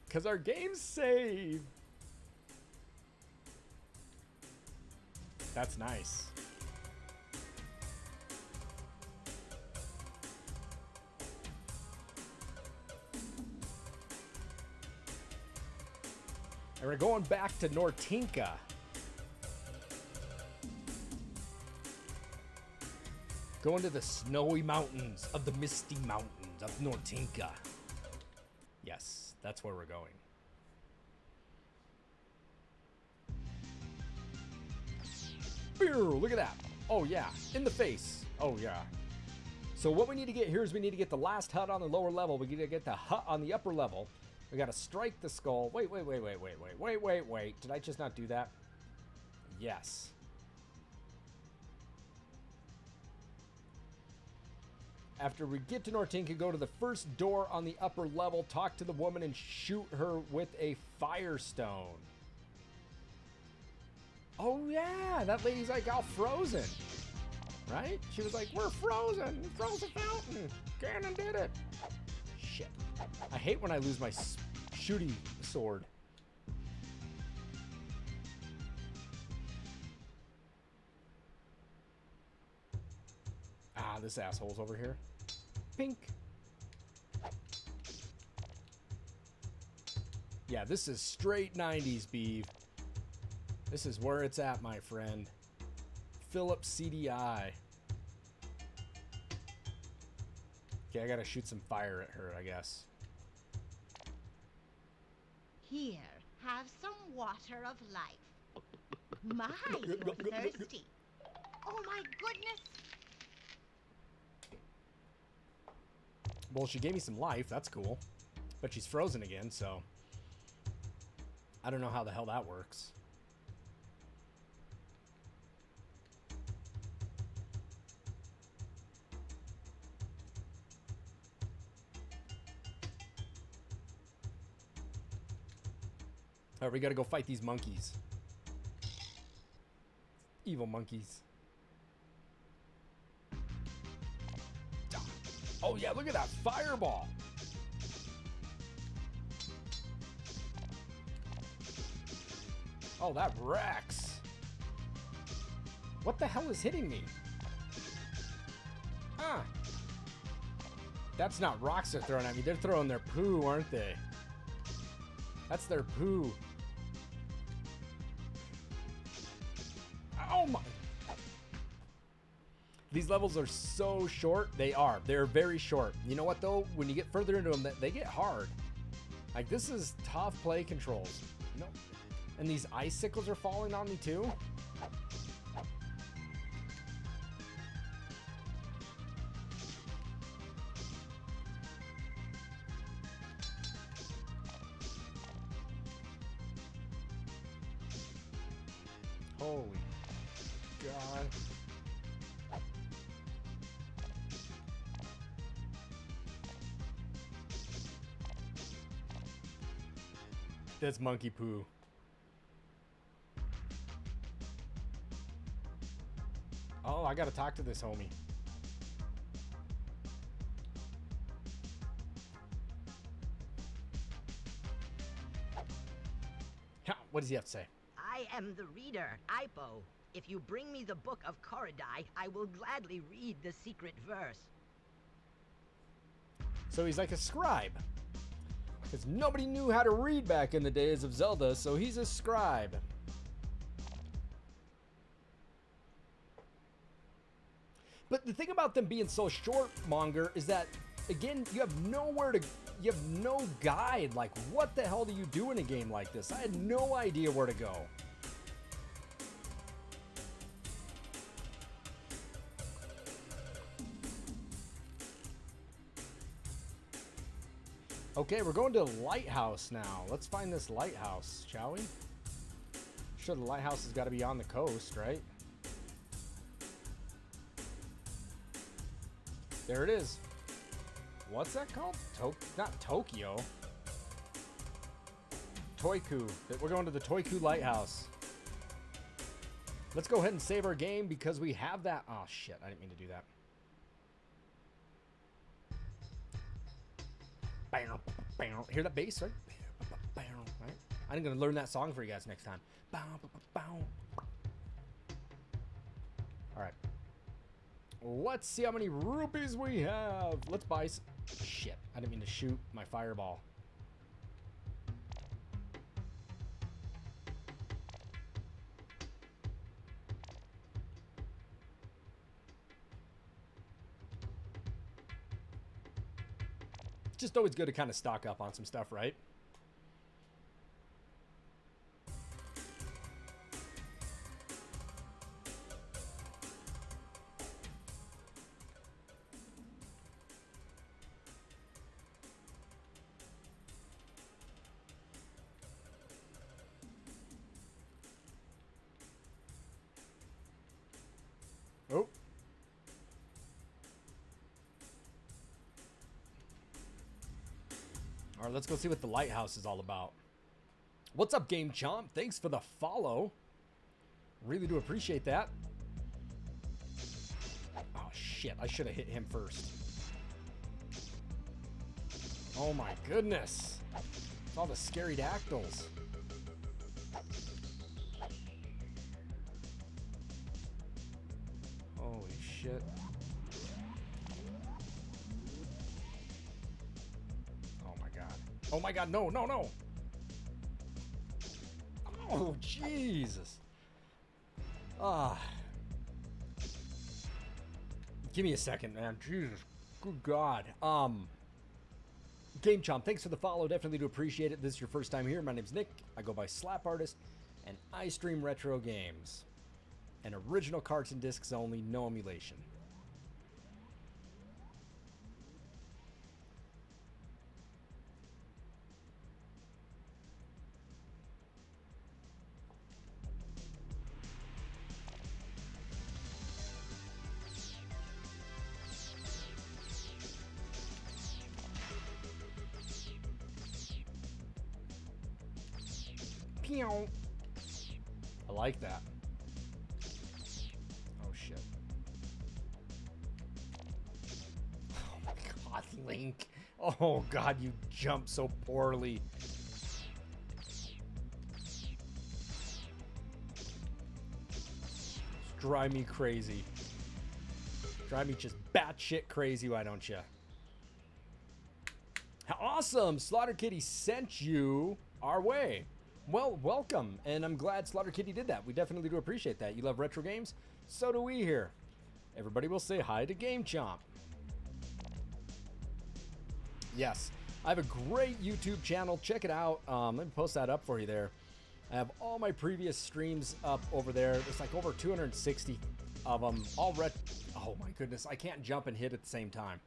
Because our game's saved. That's nice. And we're going back to Nortinka. Going to the snowy mountains of the misty mountains of Nortinka. Yes, that's where we're going. Look at that. Oh, yeah. In the face. Oh, yeah. So what we need to get here is we need to get the last hut on the lower level. We need to get the hut on the upper level. We got to strike the skull. Wait. Did I just not do that? Yes. After we get to Nortinka, go to the first door on the upper level, talk to the woman, and shoot her with a firestone. Oh, yeah, that lady's like all frozen, right? She was like, we're frozen. We froze a fountain. Ganon did it. Shit. I hate when I lose my shooty sword. Ah, Ah, this asshole's over here. Pink. Yeah, this is straight 90s, Beeve. This is where it's at, my friend. Philips CDI. Okay, I gotta shoot some fire at her, I guess. Here, have some water of life. My, you're thirsty. Oh my goodness. Well, she gave me some life. That's cool. But she's frozen again, so... I don't know how the hell that works. Alright, we gotta go fight these monkeys. Evil monkeys. Oh yeah, look at that fireball. Oh, that wrecks. What the hell is hitting me? Huh. That's not rocks they're throwing at me. They're throwing their poo, aren't they? That's their poo. Oh my. These levels are so short. They are. They're very short. You know what, though? When you get further into them, they get hard. Like, this is tough play controls. No. And these icicles are falling on me, too? Holy God. That's monkey poo. Oh, I gotta talk to this homie. What does he have to say? I am the reader, Ipo. If you bring me the book of Korodai, I will gladly read the secret verse. So he's like a scribe. Because nobody knew how to read back in the days of Zelda, so he's a scribe. But the thing about them being so short, Monger, is that, again, you have nowhere to... You have no guide. Like, what the hell do you do in a game like this? I had no idea where to go. Okay, we're going to the lighthouse now. Let's find this lighthouse, shall we? Sure, the lighthouse has got to be on the coast, right? There it is. What's that called? Not Tokyo. Toiku. We're going to the Toiku Lighthouse. Let's go ahead and save our game because we have that. Oh, shit. I didn't mean to do that. Hear that bass, right? I'm going to learn that song for you guys next time. All right. Let's see how many rupees we have. Let's buy some... Shit. I didn't mean to shoot my fireball. Just always good to kind of stock up on some stuff, right? Oh. All right, let's go see what the lighthouse is all about. What's up, Game Chomp? Thanks for the follow. Really do appreciate that. Oh, shit. I should have hit him first. Oh, my goodness. It's all the scary dactyls. Holy shit. Oh my god, no, no, no. Oh, Jesus. Ah. Give me a second, man. Jesus. Good God. Game Chomp, thanks for the follow. Definitely do appreciate it. This is your first time here. My name's Nick. I go by slapartist, and I stream retro games. And original carts and discs only, no emulation. Pew. I like that. Oh shit. Oh my god, Link. Oh god, you jump so poorly. Drive me crazy. Drive me just batshit crazy, why don't you? Awesome! Slaughter Kitty sent you our way. Well, welcome, and I'm glad Slaughter Kitty did that. We definitely do appreciate that. You love retro games? So do we here. Everybody will say hi to Game Chomp. Yes, I have a great YouTube channel. Check it out. Let me post that up for you there. I have all my previous streams up over there. There's like over 260 of them. All oh my goodness, I can't jump and hit at the same time.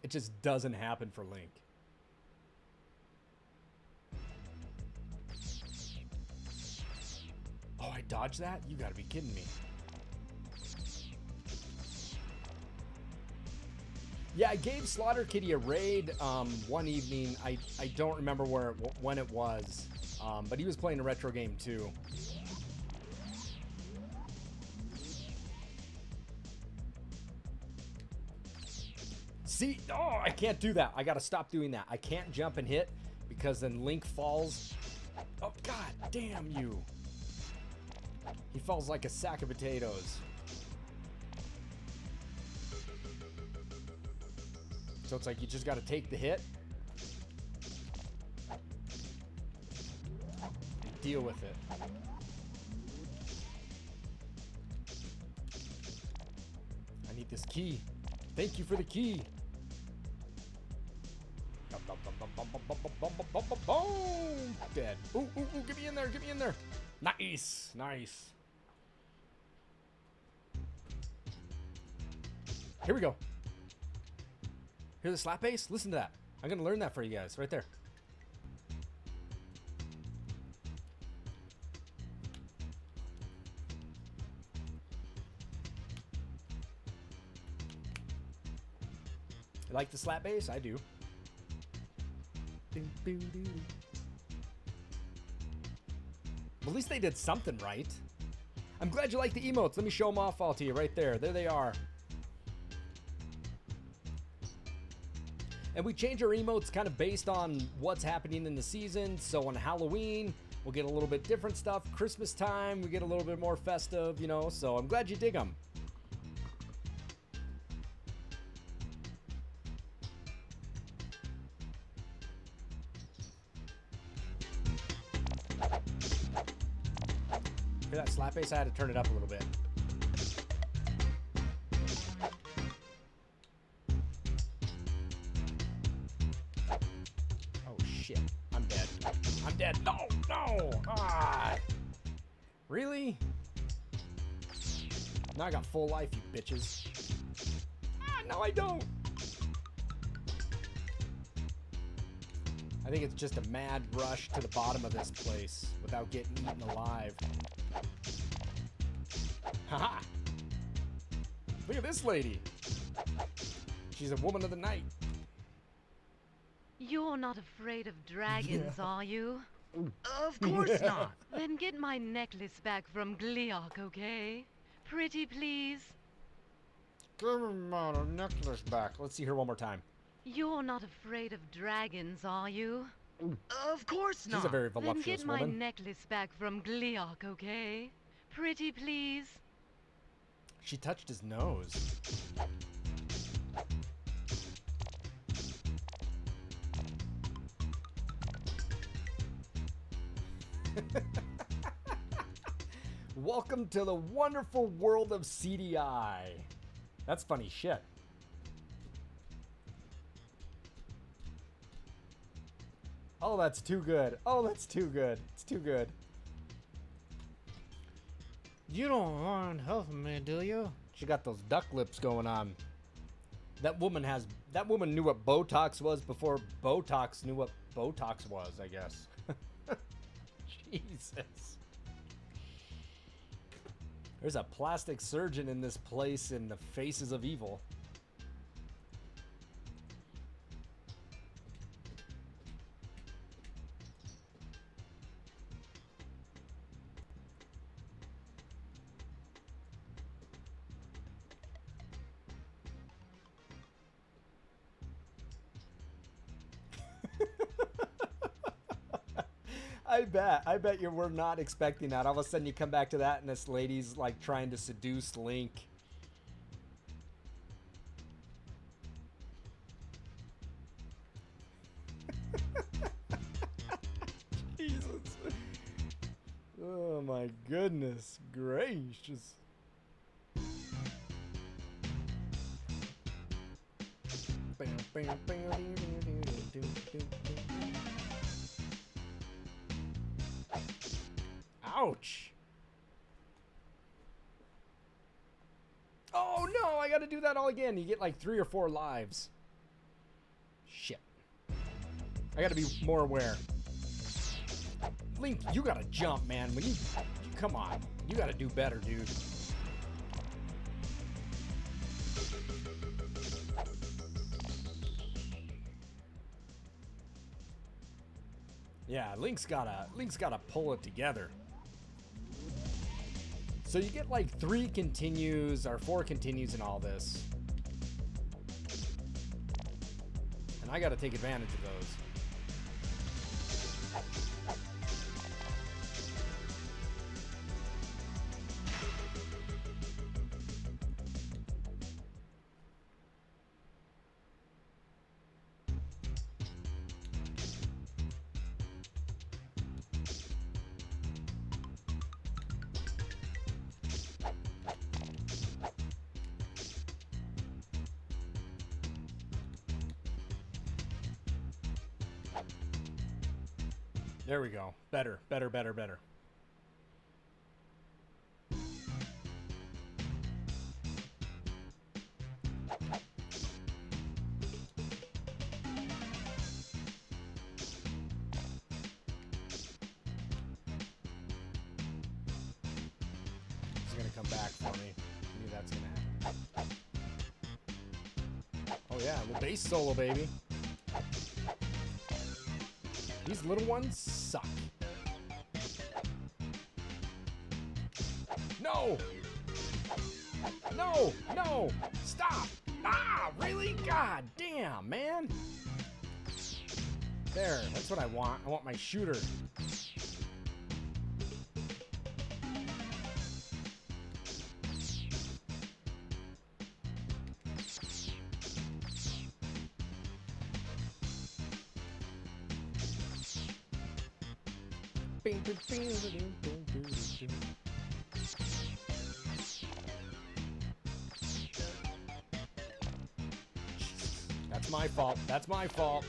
It just doesn't happen for Link. Oh, I dodged that? You gotta be kidding me. Yeah, I gave Slaughter Kitty a raid one evening. I don't remember when it was, but he was playing a retro game too. See? Oh, I can't do that. I gotta stop doing that. I can't jump and hit because then Link falls. Oh, god damn you. He falls like a sack of potatoes. So it's like you just got to take the hit and deal with it. I need this key. Thank you for the key. Boom! Dead. Ooh, ooh, ooh, get me in there, get me in there. Nice, nice. Here we go. Hear the slap bass? Listen to that. I'm gonna learn that for you guys right there. You like the slap bass? I do. Well, at least they did something right. I'm glad you like the emotes. Let me show them off all to you right there. There they are. And we change our emotes kind of based on what's happening in the season. So on Halloween, we'll get a little bit different stuff. Christmas time, we get a little bit more festive, you know. So I'm glad you dig them. Hear that slap bass? I had to turn it up a little bit. Shit, I'm dead. I'm dead. No, no. Ah. Really? Now I got full life, you bitches. Ah, no, I don't. I think it's just a mad rush to the bottom of this place without getting eaten alive. Haha. Look at this lady. She's a woman of the night. You're not afraid of dragons, are you? Of course not. Then get my necklace back from Gliok, okay? Pretty please. Give me my necklace back. Let's see her one more time. You're not afraid of dragons, are you? Of course not. She's a very Then voluptuous get my woman. necklace back from Gliok, okay? Pretty please. She touched his nose. Welcome to the wonderful world of CDI. That's funny shit. Oh, that's too good. Oh, that's too good. It's too good. You don't mind helping me, do you? She got those duck lips going on. That woman knew what Botox was before Botox knew what Botox was, I guess. Jesus. There's a plastic surgeon in this place in the faces of evil. I bet you were not expecting that. All of a sudden you come back to that and this lady's like trying to seduce Link. Jesus. Oh my goodness gracious. Ouch. Oh no, I gotta do that all again. You get like 3 or 4 lives. Shit. I gotta be more aware. Link, you gotta jump, man. When you come on. You gotta do better, dude. Yeah, Link's gotta pull it together. So you get like 3 continues or 4 continues in all this. And I gotta take advantage of those. There we go. Better, better, better, better. It's gonna come back for me. I knew that's gonna happen. Oh yeah, the bass solo, baby. These little ones suck. No! No! No! Stop! Ah! Really? God damn, man! There, that's what I want. I want my shooter. That's my fault. That's my fault.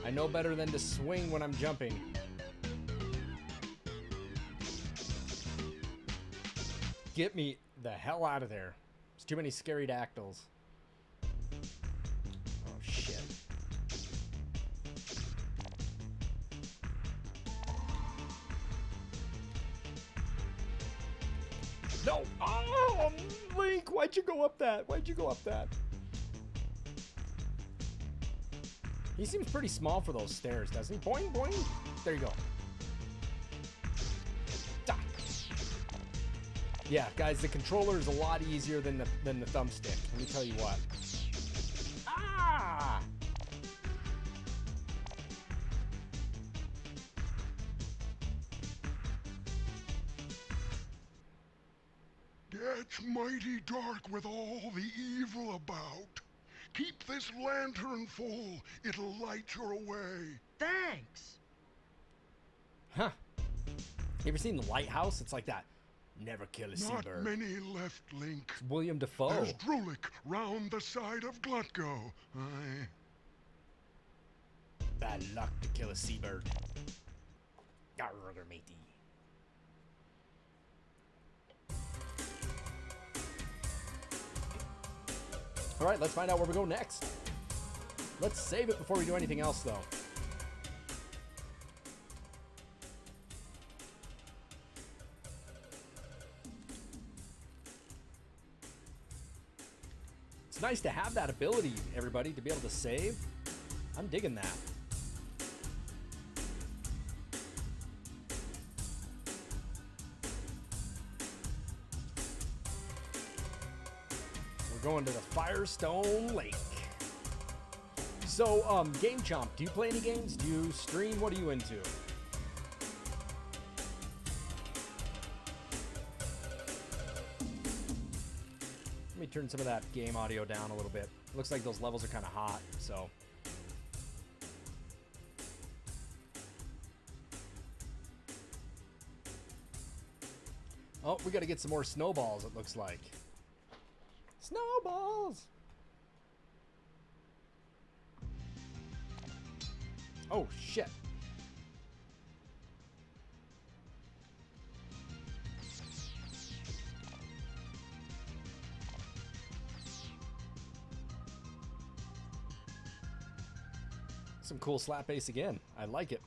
I know better than to swing when I'm jumping. Get me the hell out of there. There's too many scary dactyls. Oh shit. No! Oh, Link, why'd you go up that? Why'd you go up that? He seems pretty small for those stairs, doesn't he? Boing, boing. There you go. Ah. Yeah, guys, the controller is a lot easier than the thumbstick. Let me tell you what. Ah! It's mighty dark with all the evil about. Keep this lantern full. It'll light your way. Thanks. Huh. You ever seen The Lighthouse? It's like that. Never kill a Not seabird. many left, Link. It's William Dafoe. There's Drulik round the side of Glutgo. Aye. Bad luck to kill a seabird. Arr, matey. Alright, let's find out where we go next. Let's save it before we do anything else, though. It's nice to have that ability, everybody, to be able to save. I'm digging that. We're going to the Firestone Lake. So, Game Chomp, do you play any games? Do you stream? What are you into? Let me turn some of that game audio down a little bit. Looks like those levels are kind of hot, so. Oh, we got to get some more snowballs, it looks like. Snowballs! Oh, shit. Some cool slap bass again. I like it.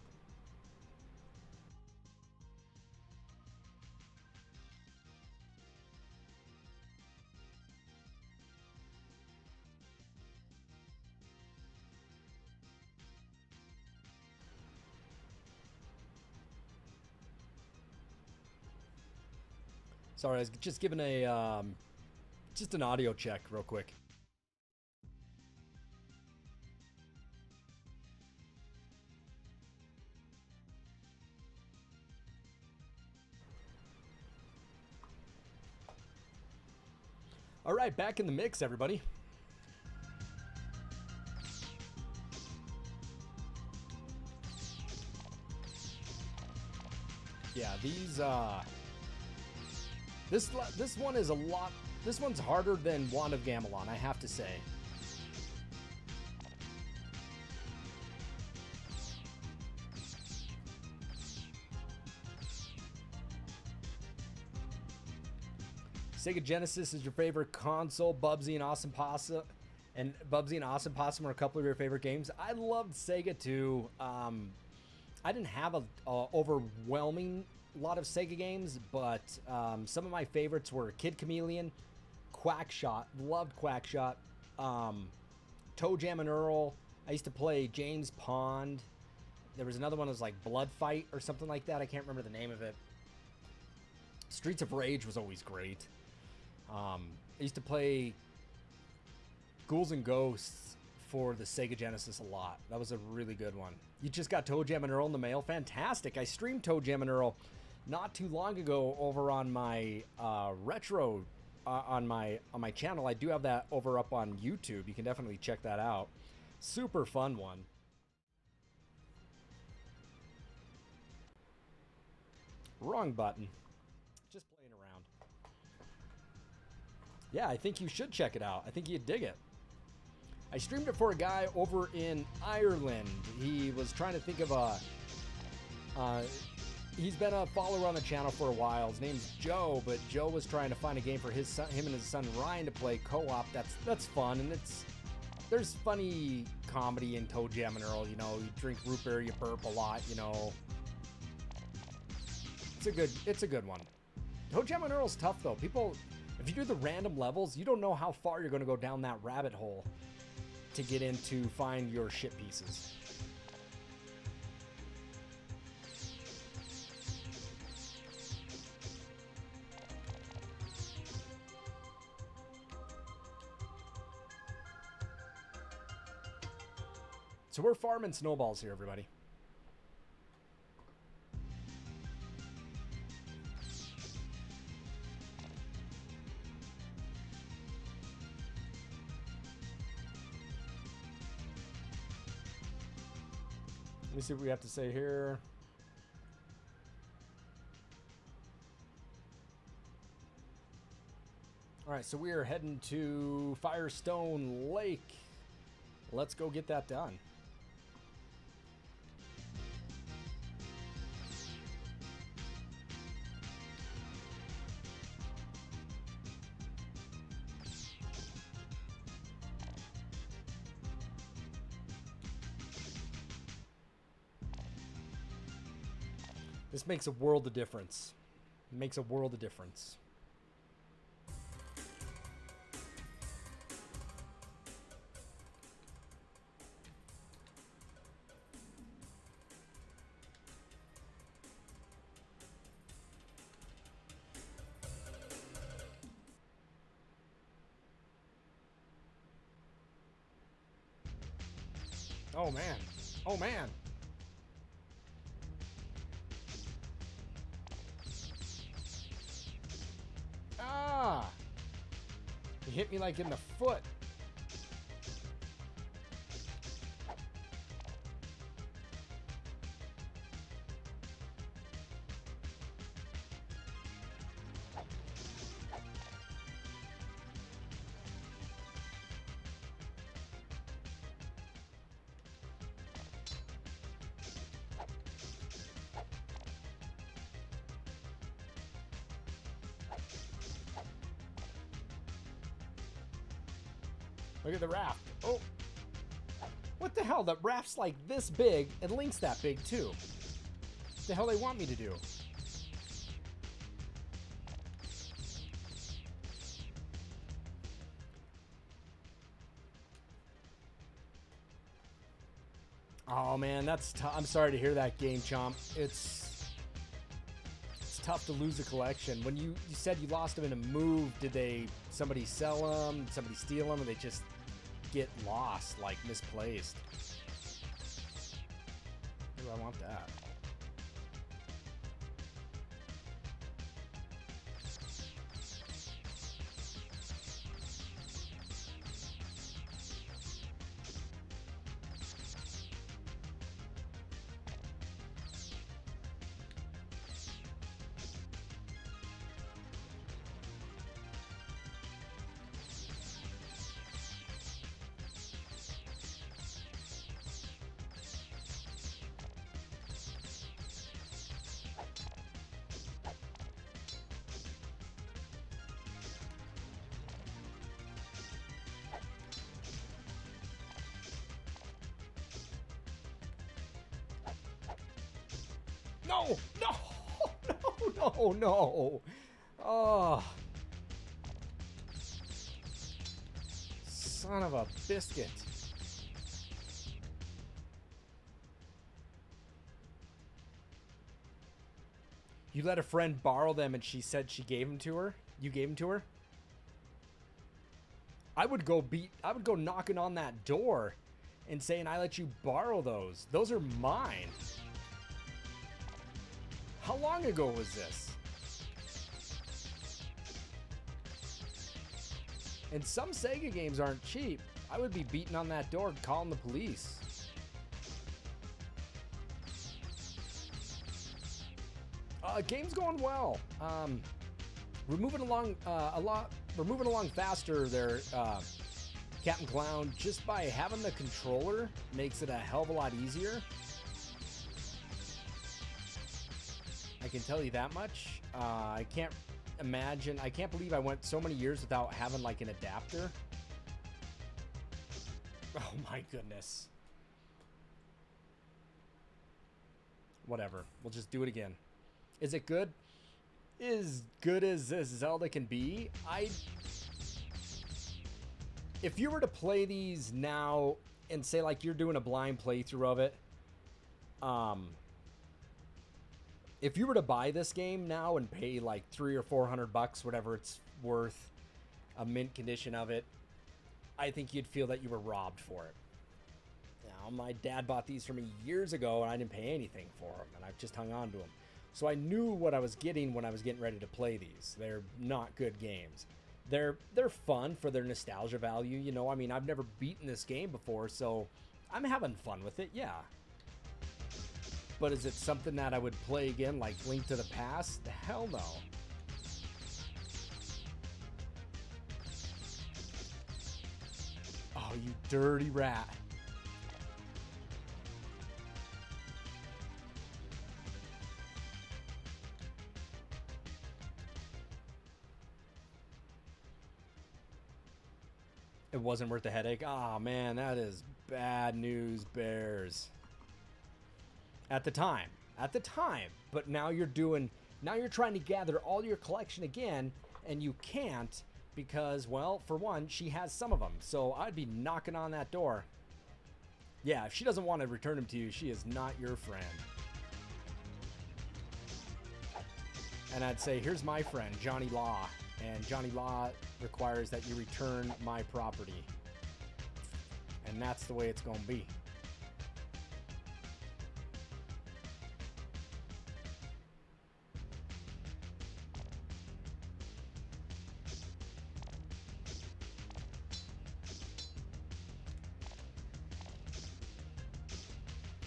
Sorry, I was just giving a just an audio check real quick. All right, back in the mix, everybody. Yeah, these this one is a lot. This one's harder than Wand of Gamelon, I have to say. Sega Genesis is your favorite console. Bubsy and Awesome Possum are a couple of your favorite games. I loved Sega too. I didn't have a overwhelming lot of Sega games, but some of my favorites were Kid Chameleon, Quackshot. Loved Quackshot. Toe Jam and Earl. I used to play James Pond. There was another one that was like Blood Fight or something like that. I can't remember the name of it. Streets of Rage was always great. I used to play Ghouls and Ghosts for the Sega Genesis a lot. That was a really good one. You just got Toe Jam and Earl in the mail. Fantastic. I streamed Toe Jam and Earl not too long ago over on my retro on my channel. I do have that over up on YouTube. You can definitely check that out. Super fun one. Wrong button. Just playing around. Yeah, I think you should check it out. I think you'd dig it. I streamed it for a guy over in Ireland. He was trying to think of a... he's been a follower on the channel for a while. His name's Joe, but Joe was trying to find a game for his son, him and his son Ryan to play co-op. That's fun, and there's funny comedy in Toe Jam and Earl. You know, you drink root beer, you burp a lot. You know, it's a good one. Toe Jam and Earl's tough though. People, if you do the random levels, you don't know how far you're going to go down that rabbit hole to get in to find your shit pieces. So we're farming snowballs here, everybody. Let me see what we have to say here. All right, so we are heading to Firestone Lake. Let's go get that done. This makes a world of difference. It makes a world of difference. Oh man. Oh man. Ah! He hit me like in the foot. Look at the raft. Oh. What the hell? The raft's like this big and Link's that big too. What the hell they want me to do? Oh man, that's tough. I'm sorry to hear that, Game Chomp. It's tough to lose a collection. When you said you lost them in a move, did somebody sell them? Did somebody steal them? Or they just get lost, like misplaced? Ooh, I want that. No! No! No! No! No! Oh. Son of a biscuit. You let a friend borrow them and she said she gave them to her? You gave them to her? I would go knocking on that door and saying, I let you borrow those. Those are mine. How long ago was this? And some Sega games aren't cheap. I would be beating on that door and calling the police. Game's going well. We're moving along We're moving along faster there, Captain Clown. Just by having the controller makes it a hell of a lot easier. I can tell you that much. I can't believe I went so many years without having like an adapter. Oh my goodness. Whatever. We'll just do it again. Is it good? As good as this Zelda can be. If you were to play these now and say like you're doing a blind playthrough of it, if you were to buy this game now and pay like $300 or $400, whatever it's worth, a mint condition of it, I think you'd feel that you were robbed for it. Now, my dad bought these for me years ago and I didn't pay anything for them, and I've just hung on to them. So I knew what I was getting when I was getting ready to play these. They're not good games. They're fun for their nostalgia value, you know. I mean, I've never beaten this game before, so I'm having fun with it, yeah. But is it something that I would play again, like Link to the Past? Hell no. you dirty rat. It wasn't worth the headache. Oh man, that is bad news, Bears. At the time. At the time. But now you're trying to gather all your collection again, and you can't because, well, for one, she has some of them. So I'd be knocking on that door. Yeah, if she doesn't want to return them to you, she is not your friend. And I'd say, here's my friend, Johnny Law. And Johnny Law requires that you return my property. And that's the way it's going to be.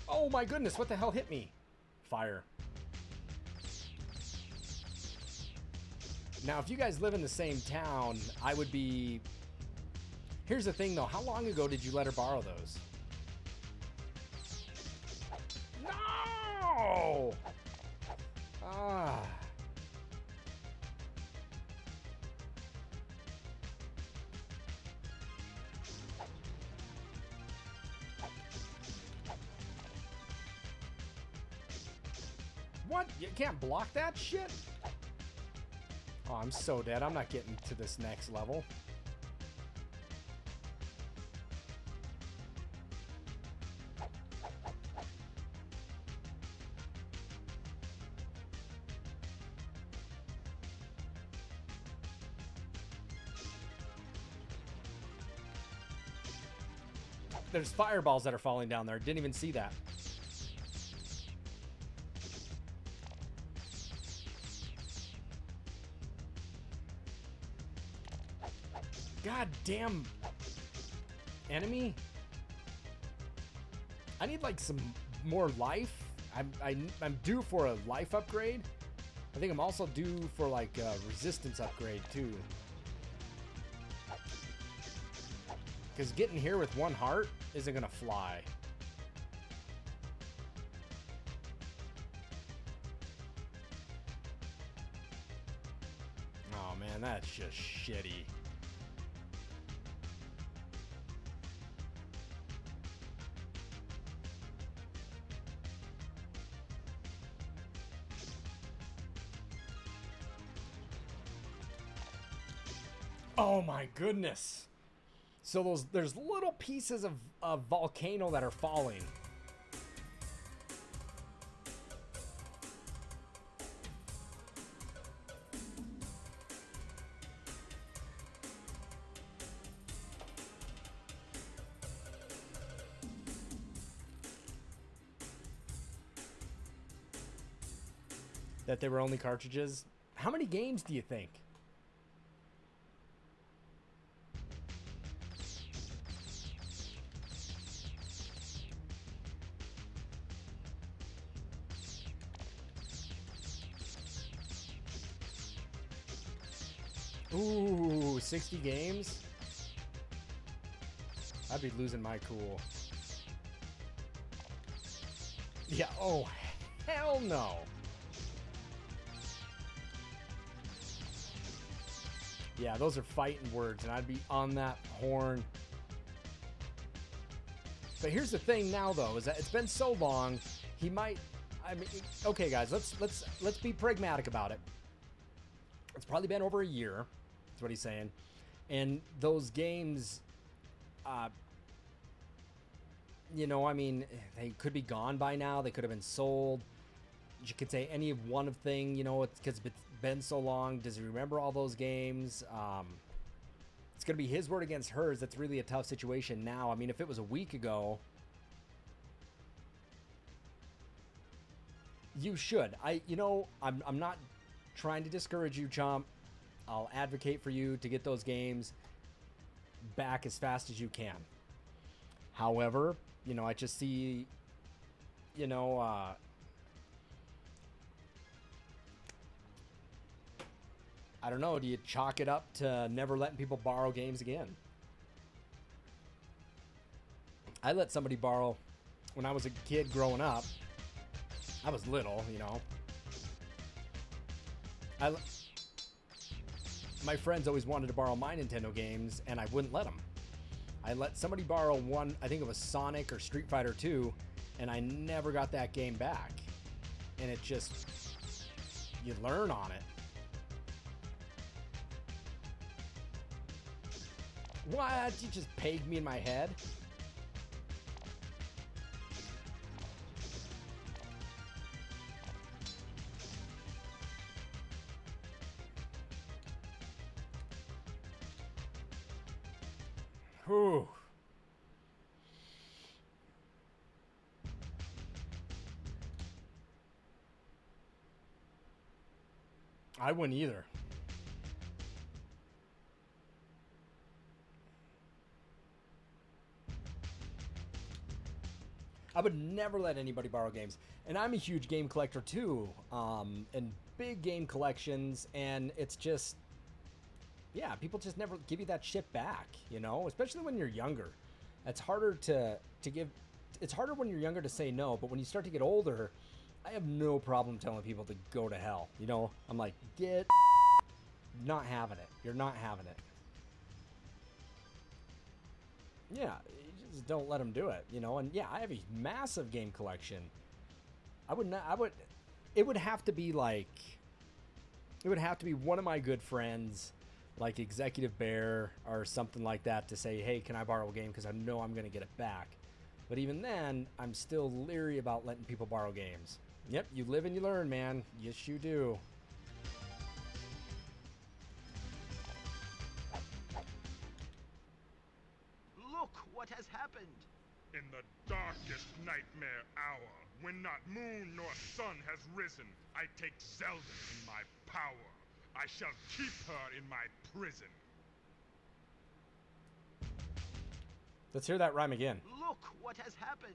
Oh my goodness, what the hell hit me? Fire. Now, if you guys live in the same town, I would be... Here's the thing, though. How long ago did you let her borrow those? No! Ah. What? You can't block that shit? Oh, I'm so dead. I'm not getting to this next level. There's fireballs that are falling down there. Didn't even see that. God damn enemy. I need like some more life. I'm due for a life upgrade. I think I'm also due for like a resistance upgrade too. Because getting here with one heart isn't gonna fly. Oh man, that's just shitty. Oh my goodness. So there's little pieces of volcano that are falling. That they were only cartridges. How many games do you think? Ooh, 60 games? I'd be losing my cool. Yeah, oh, hell no. Yeah, those are fighting words, and I'd be on that horn. But here's the thing now, though, is that it's been so long, he might... I mean, okay, guys, let's be pragmatic about it. It's probably been over a year. That's what he's saying. And those games, you know, I mean, they could be gone by now. They could have been sold. You could say any one of thing, you know, it's because it's been so long. Does he remember all those games? It's going to be his word against hers. That's really a tough situation now. I mean, if it was a week ago, you should. I'm not trying to discourage you, Chomp. I'll advocate for you to get those games back as fast as you can. However, you know, I just see, you know, I don't know, do you chalk it up to never letting people borrow games again? I let somebody borrow when I was a kid growing up. I was little, you know. My friends always wanted to borrow my Nintendo games, and I wouldn't let them. I let somebody borrow one, I think it was Sonic or Street Fighter 2, and I never got that game back. And it just, you learn on it. What? You just pegged me in my head? Whew. I wouldn't either. I would never let anybody borrow games. And I'm a huge game collector too. And big game collections, and it's just, yeah, people just never give you that shit back, you know, especially when you're younger. It's harder to give, it's harder when you're younger to say no, but when you start to get older, I have no problem telling people to go to hell. You know, I'm like, get not having it. You're not having it. Yeah, you just don't let them do it, you know. And yeah, I have a massive game collection. It would have to be like, it would have to be one of my good friends, like Executive Bear or something like that, to say, hey, can I borrow a game? Because I know I'm going to get it back. But even then, I'm still leery about letting people borrow games. Yep, you live and you learn, man. Yes, you do. Look what has happened. In the darkest nightmare hour, when not moon nor sun has risen, I take Zelda in my power. I shall keep her in my prison. Let's hear that rhyme again. Look what has happened.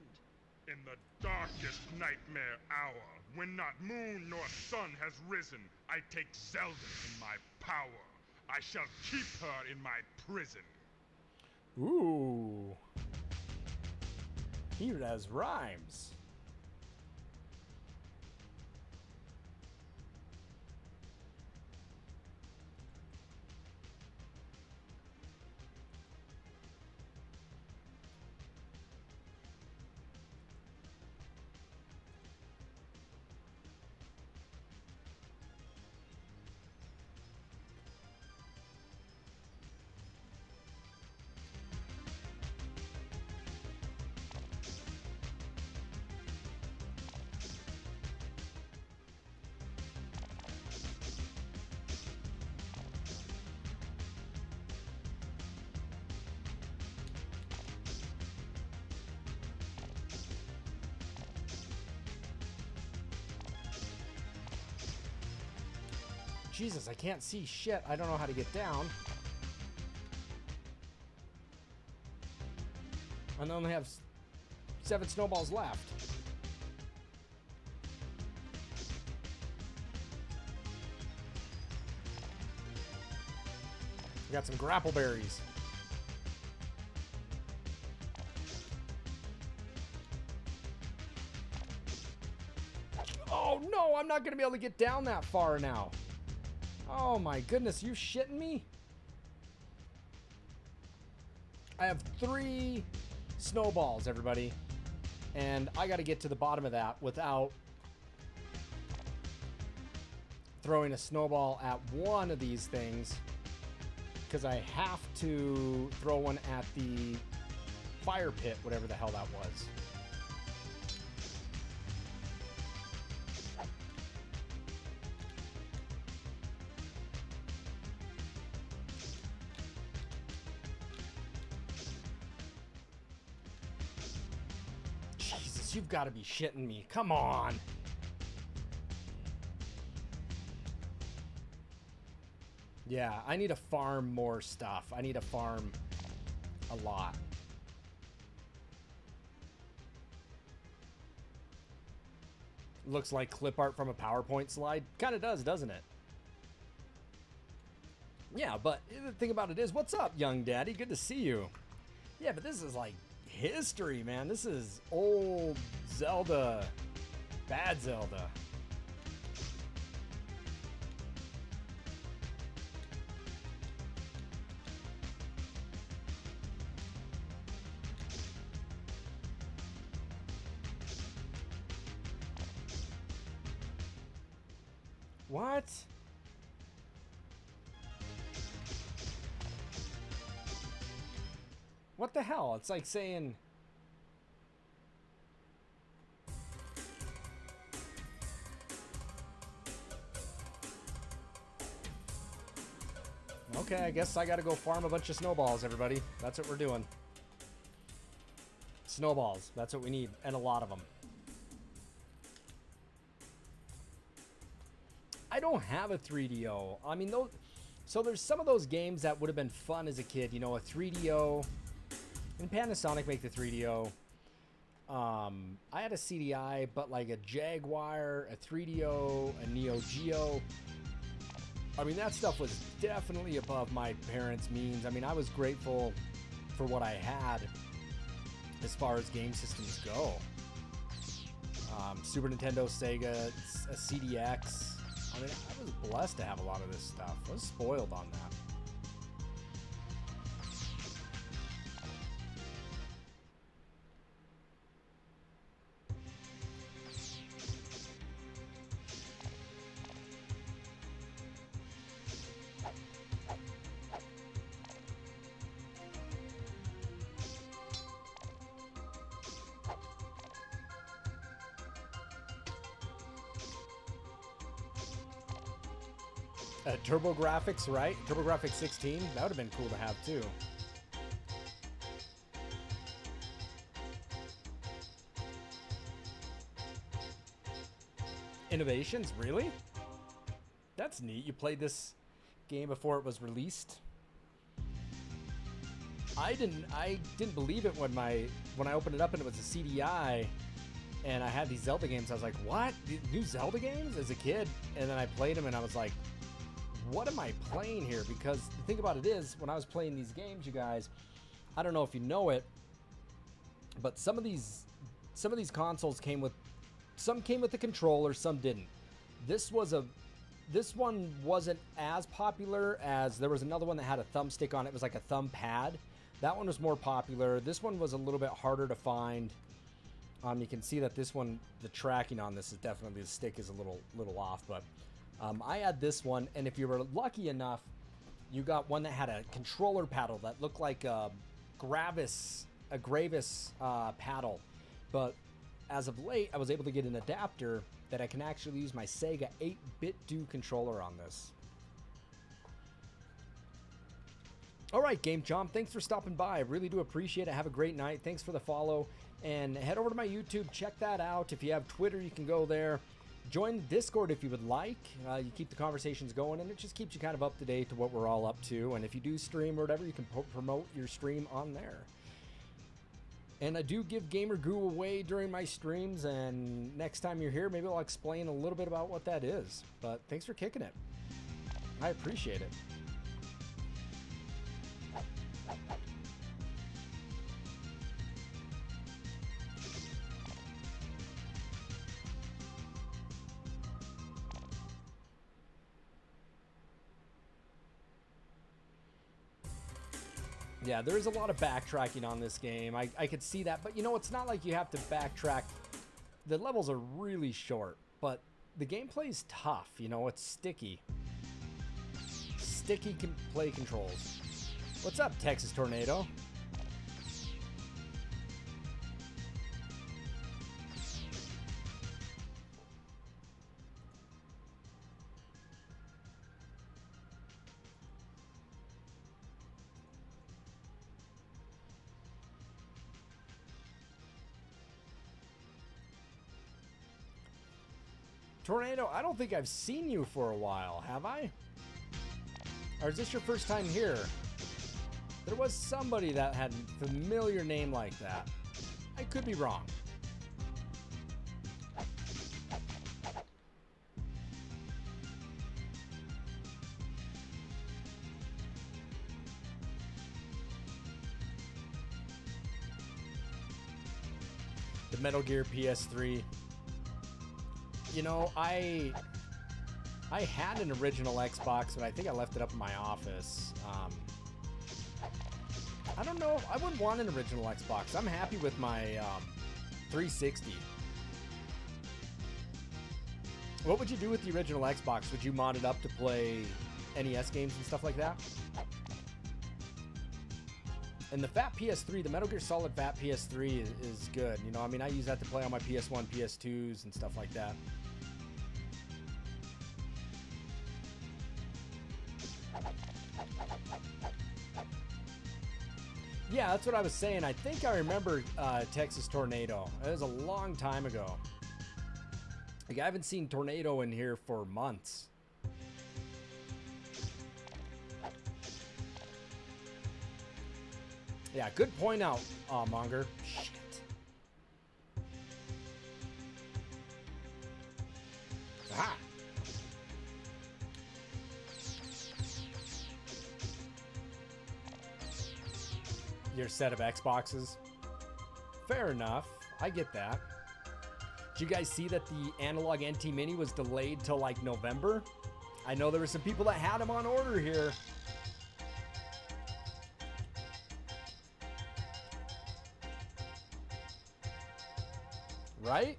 In the darkest nightmare hour, when not moon nor sun has risen, I take Zelda in my power. I shall keep her in my prison. Ooh. He has rhymes. Jesus, I can't see shit. I don't know how to get down. And I only have 7 snowballs left. I got some grapple berries. Oh no, I'm not gonna be able to get down that far now. Oh my goodness, you shitting me? I have 3 snowballs, everybody. And I gotta get to the bottom of that without throwing a snowball at one of these things. Because I have to throw one at the fire pit, whatever the hell that was. Jesus, you've got to be shitting me. Come on. Yeah, I need to farm more stuff. I need to farm a lot. Looks like clip art from a PowerPoint slide. Kind of does, doesn't it? Yeah, but the thing about it is, what's up, young daddy? Good to see you. Yeah, but this is like history, man. This is old Zelda. Bad Zelda. What? What the hell? It's like saying... Okay, I guess I gotta go farm a bunch of snowballs, everybody. That's what we're doing. Snowballs. That's what we need, and a lot of them. I don't have a 3DO. I mean, those... So there's some of those games that would have been fun as a kid. You know, a 3DO... And Panasonic make the 3DO. I had a CDI, but like a Jaguar, a 3DO, a Neo Geo. I mean, that stuff was definitely above my parents' means. I mean, I was grateful for what I had as far as game systems go. Super Nintendo, Sega, a CDX. I mean, I was blessed to have a lot of this stuff. I was spoiled on that. TurboGrafx, right? TurboGrafx 16. That would have been cool to have too. Innovations, really? That's neat. You played this game before it was released. I didn't believe it when I opened it up and it was a CDI and I had these Zelda games. I was like, what? New Zelda games as a kid? And then I played them and I was like, what am I playing here? Because the thing about it is, when I was playing these games, you guys, I don't know if you know it, but some of these consoles came with the controller, some didn't. This one wasn't as popular as there was another one that had a thumbstick on it. It was like a thumb pad. That one was more popular. This one was a little bit harder to find. You can see that this one, the tracking on this is definitely, the stick is a little off, but I had this one, and if you were lucky enough, you got one that had a controller paddle that looked like a Gravis paddle. But as of late, I was able to get an adapter that I can actually use my Sega 8-bit do controller on this. All right, Game Chomp, thanks for stopping by. I really do appreciate it. Have a great night. Thanks for the follow. And head over to my YouTube. Check that out. If you have Twitter, you can go there. Join the Discord if you would like. You keep the conversations going, and it just keeps you kind of up to date to what we're all up to. And if you do stream or whatever, you can promote your stream on there. And I do give Gamer Goo away during my streams, and next time you're here, maybe I'll explain a little bit about what that is. But thanks for kicking it. I appreciate it. Yeah, there is a lot of backtracking on this game. I could see that, but you know, it's not like you have to backtrack. The levels are really short, but the gameplay is tough. You know, it's sticky. Sticky play controls. What's up, Texas Tornado? Tornado, I don't think I've seen you for a while, have I? Or is this your first time here? There was somebody that had a familiar name like that. I could be wrong. The Metal Gear PS3. You know, I had an original Xbox, but I think I left it up in my office. I don't know. I wouldn't want an original Xbox. I'm happy with my 360. What would you do with the original Xbox? Would you mod it up to play NES games and stuff like that? And the Fat PS3, the Metal Gear Solid Fat PS3 is good. You know, I mean, I use that to play on my PS1, PS2s, and stuff like that. Yeah, that's what I was saying. I think I remember Texas Tornado. It was a long time ago. Like, I haven't seen Tornado in here for months. Yeah, good point out, Monger. Shit. Aha! Your set of Xboxes. Fair enough. I get that. Did you guys see that the Analog NT Mini was delayed till like November? I know there were some people that had them on order here. Right?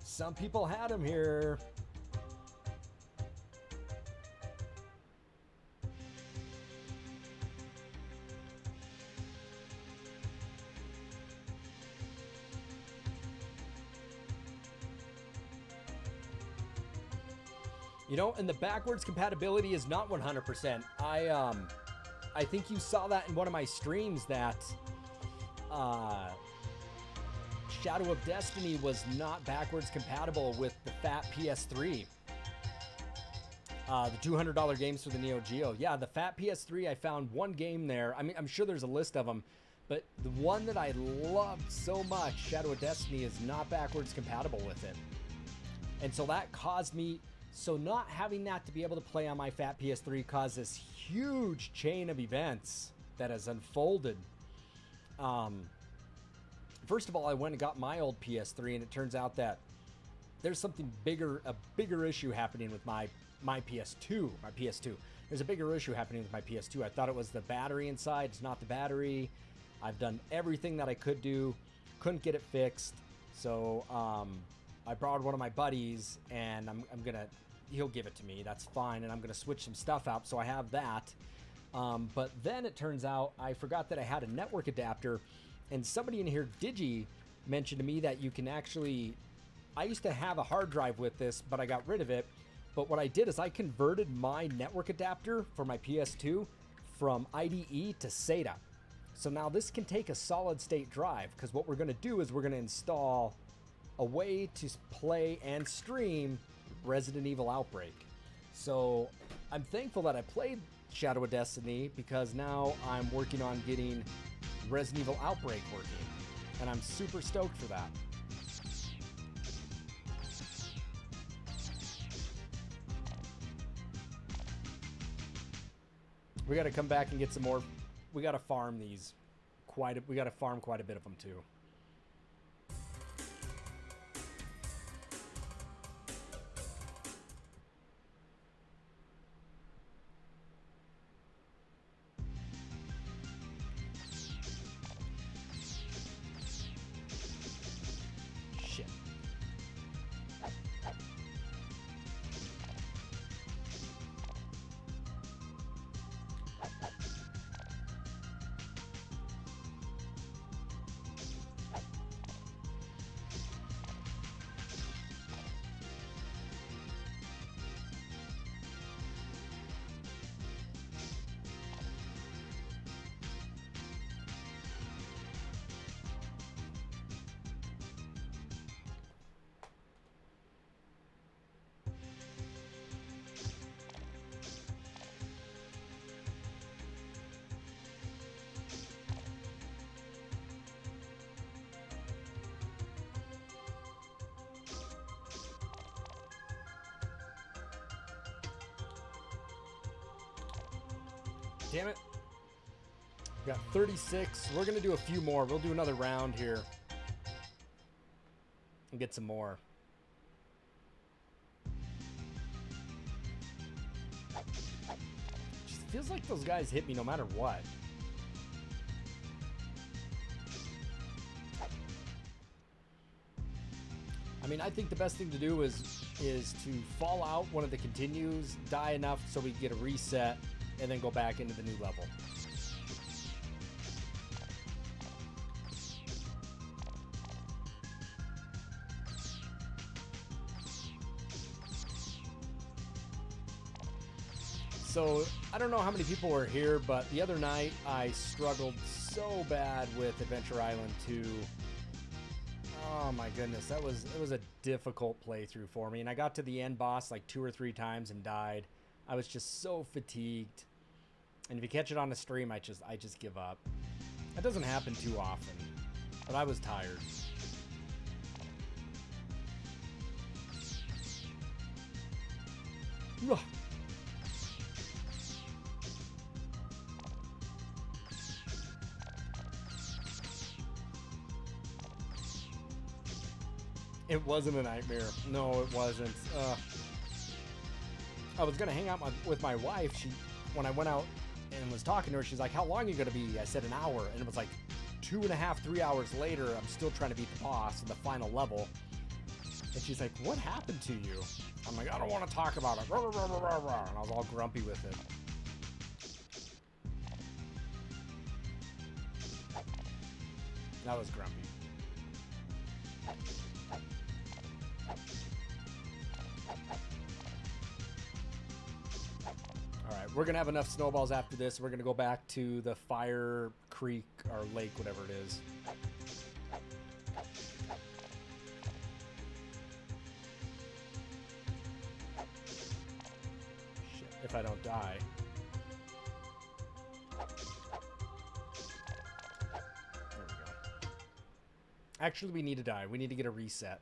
Some people had them here. You know, and the backwards compatibility is not 100%. I think you saw that in one of my streams that Shadow of Destiny was not backwards compatible with the Fat PS3. The $200 games for the Neo Geo. Yeah, the Fat PS3, I found one game there. I mean, I'm sure there's a list of them, but the one that I loved so much, Shadow of Destiny, is not backwards compatible with it. And so that caused me... So not having that to be able to play on my Fat PS3 caused this huge chain of events that has unfolded. First of all, I went and got my old PS3, and it turns out that there's something bigger, a bigger issue happening with my PS2. My PS2. There's a bigger issue happening with my PS2. I thought it was the battery inside. It's not the battery. I've done everything that I could do. Couldn't get it fixed. So I borrowed one of my buddies, and I'm gonna... He'll give it to me. That's fine. And I'm going to switch some stuff out. So I have that. But then it turns out I forgot that I had a network adapter. And somebody in here, Digi, mentioned to me that you can actually... I used to have a hard drive with this, but I got rid of it. But what I did is I converted my network adapter for my PS2 from IDE to SATA. So now this can take a solid state drive. Because what we're going to do is we're going to install a way to play and stream Resident Evil Outbreak. So I'm thankful that I played Shadow of Destiny, because now I'm working on getting Resident Evil Outbreak working, and I'm super stoked for that. We got to come back and get some more. We got to farm these we got to farm quite a bit of them too. Damn it. Got 36. We're going to do a few more. We'll do another round here. And get some more. Just feels like those guys hit me no matter what. I mean, I think the best thing to do is to fall out one of the continues, die enough so we get a reset, and then go back into the new level. So, I don't know how many people were here, but the other night I struggled so bad with Adventure Island 2. Oh my goodness, it was a difficult playthrough for me, and I got to the end boss like 2 or 3 times and died. I was just so fatigued, and if you catch it on the stream, I just give up. That doesn't happen too often, but I was tired. Ugh. It wasn't a nightmare. No, it wasn't. I was gonna hang out with my wife. When I went out and was talking to her, she's like, "How long are you gonna be?" I said an hour, and it was like 2.5, 3 hours later. I'm still trying to beat the boss in the final level, and she's like, "What happened to you?" I'm like, "I don't want to talk about it." And I was all grumpy with it. That was grumpy. Alright, we're going to have enough snowballs after this. We're going to go back to the Fire Creek or Lake, whatever it is. Shit, if I don't die. There we go. Actually, we need to die. We need to get a reset.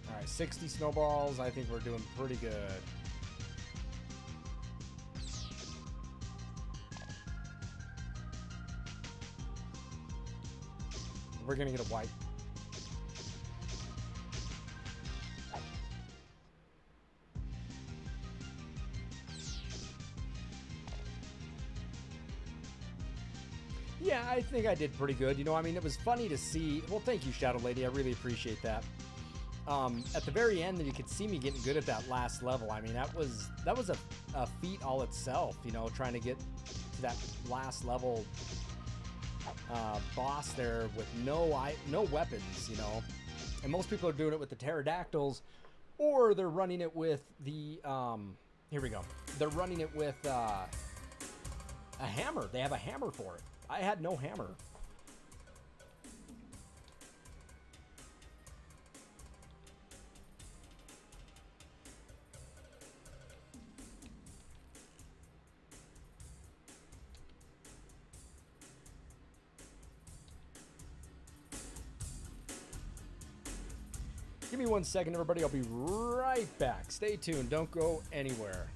Alright, 60 snowballs. I think we're doing pretty good. We're gonna get a white. Yeah, I think I did pretty good. You know, I mean, it was funny to see. Well, thank you, Shadow Lady. I really appreciate that. At the very end, you could see me getting good at that last level. I mean, that was a feat all itself. You know, trying to get to that last level boss there with no weapons. You know, and most people are doing it with the pterodactyls, or they're running it with the here we go. They're running it with a hammer. They have a hammer for it. I had no hammer. Give me 1 second, everybody. I'll be right back. Stay tuned. Don't go anywhere.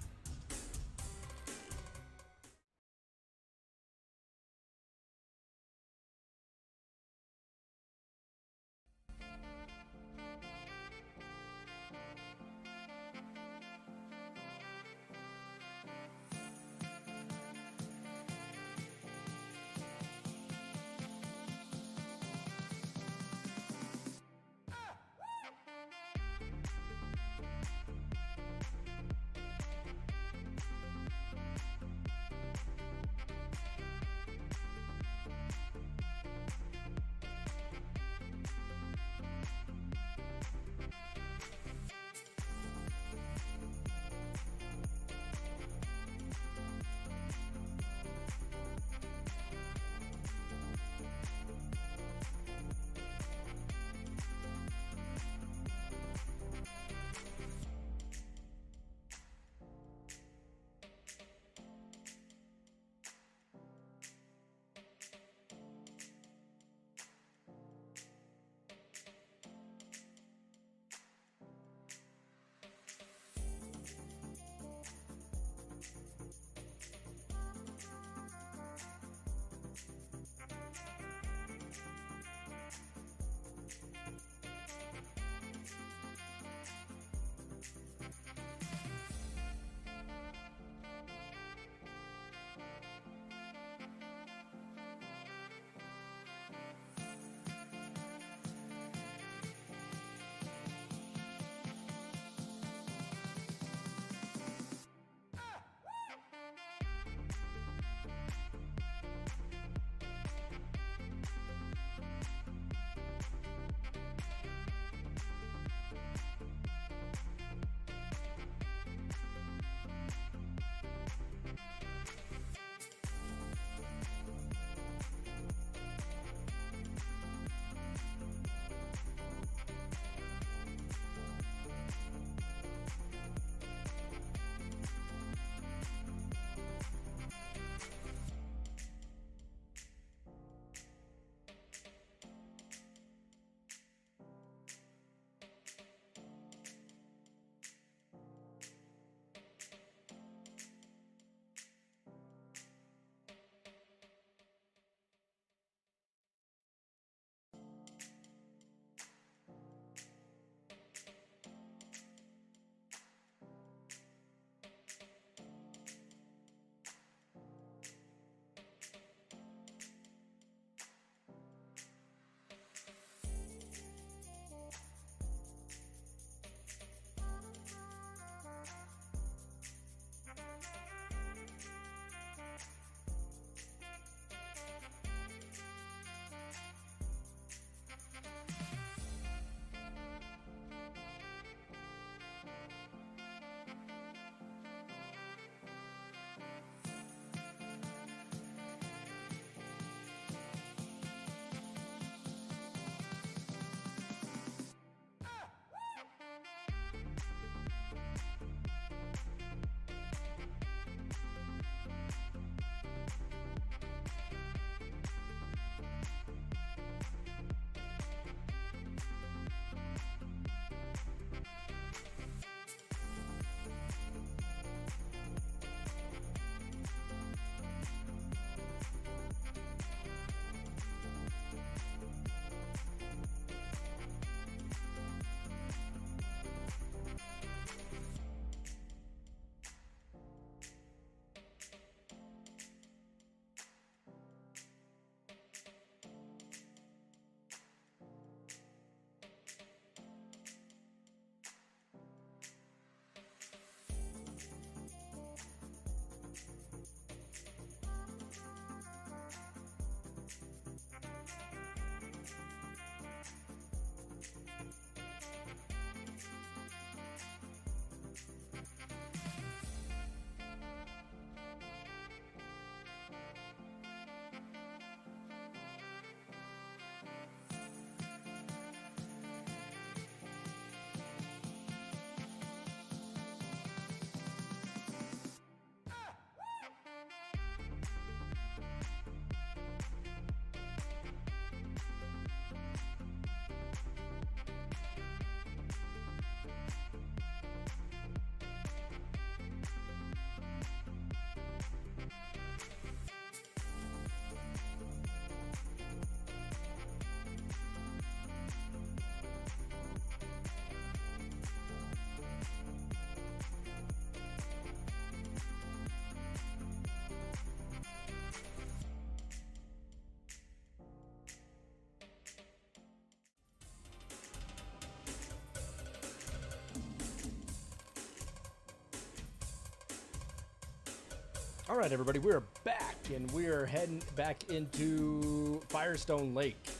All right, everybody, we're back, and we're heading back into Firestone Lake. This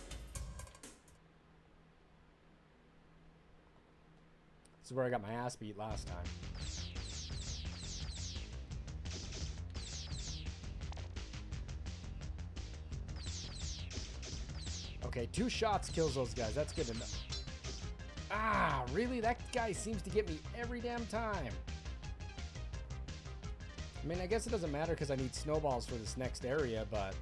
is where I got my ass beat last time. Okay, 2 shots kills those guys. That's good enough. Ah, really? That guy seems to get me every damn time. I mean, I guess it doesn't matter because I need snowballs for this next area, but...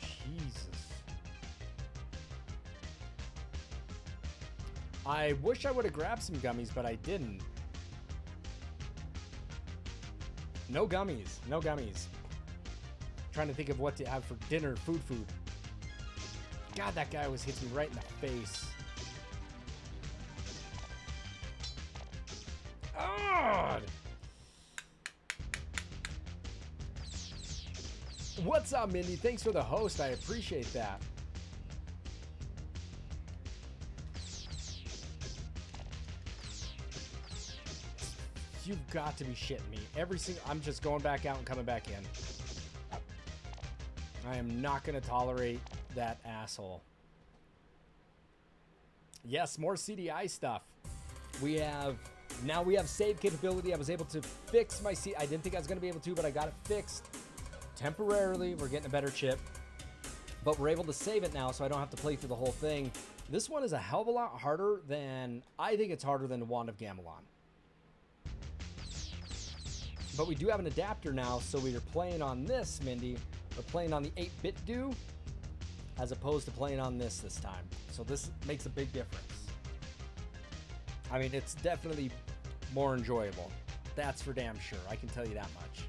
Jesus. I wish I would have grabbed some gummies, but I didn't. No gummies. No gummies. Trying to think of what to have for dinner. Food. God, that guy always hits me right in the face. God! What's up, Mindy? Thanks for the host. I appreciate that. You've got to be shitting me. Every single... I'm just going back out and coming back in. I am not going to tolerate that asshole. Yes, more CDI stuff. Now we have save capability. I was able to fix my I didn't think I was going to be able to, but I got it fixed temporarily. We're getting a better chip, but we're able to save it now, so I don't have to play through the whole thing. This one is a hell of a lot harder than... I think it's harder than Wand of Gamelon. But we do have an adapter now, so we are playing on this, Mindy. We're playing on the 8-bit do, as opposed to playing on this time. So this makes a big difference. I mean, it's definitely more enjoyable. That's for damn sure. I can tell you that much.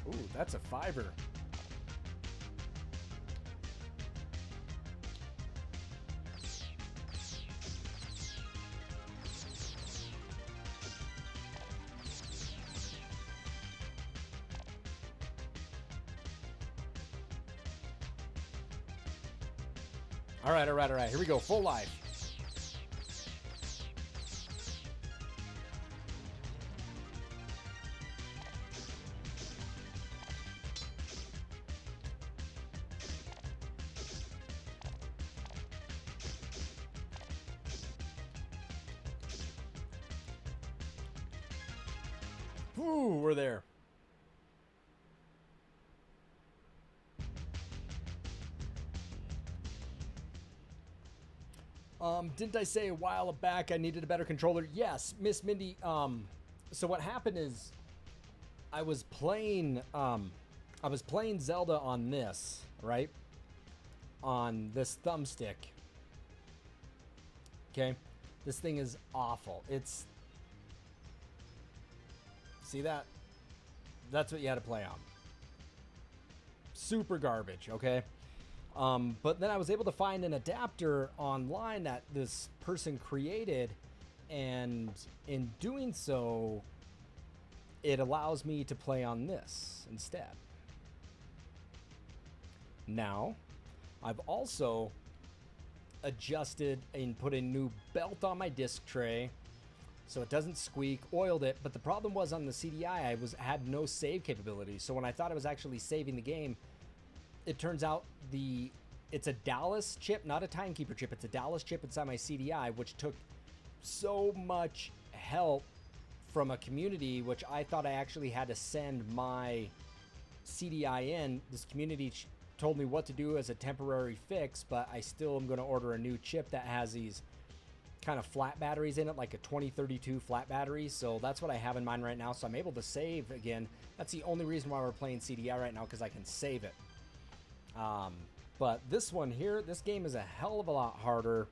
Ooh, that's a 5er. All right. Here we go. Full life. Ooh, we're there. Didn't I say a while back I needed a better controller? Yes, Miss Mindy. So what happened is I was playing Zelda on this, right? On this thumbstick. Okay? This thing is awful. See that? That's what you had to play on. Super garbage, okay? But then I was able to find an adapter online that this person created, and in doing so, it allows me to play on this instead. Now, I've also adjusted and put a new belt on my disc tray so it doesn't squeak, oiled it, but the problem was on the CDI, I had no save capability. So when I thought I was actually saving the game, it turns out it's a Dallas chip, not a timekeeper chip. It's a Dallas chip inside my CDI, which took so much help from a community, which I thought I actually had to send my CDI in. This community told me what to do as a temporary fix, but I still am going to order a new chip that has these kind of flat batteries in it, like a 2032 flat battery. So that's what I have in mind right now. So I'm able to save again. That's the only reason why we're playing CDI right now, because I can save it. But this one here, this game is a hell of a lot harder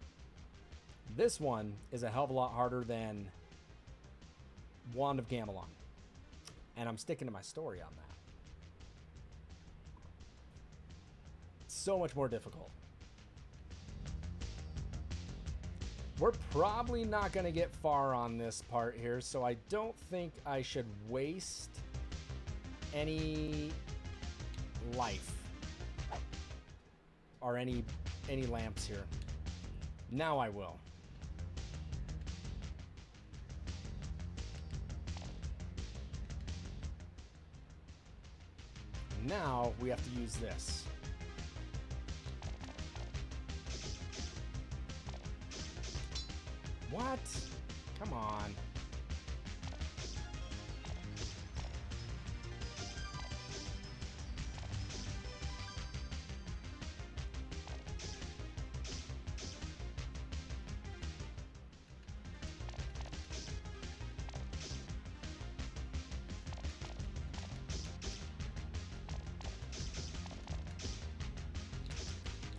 This one is a hell of a lot harder than Wand of Gamelon. And I'm sticking to my story on that. It's so much more difficult. We're probably not going to get far on this part here, so I don't think I should waste any life or any lamps here. Now I will. Now we have to use this. What? Come on.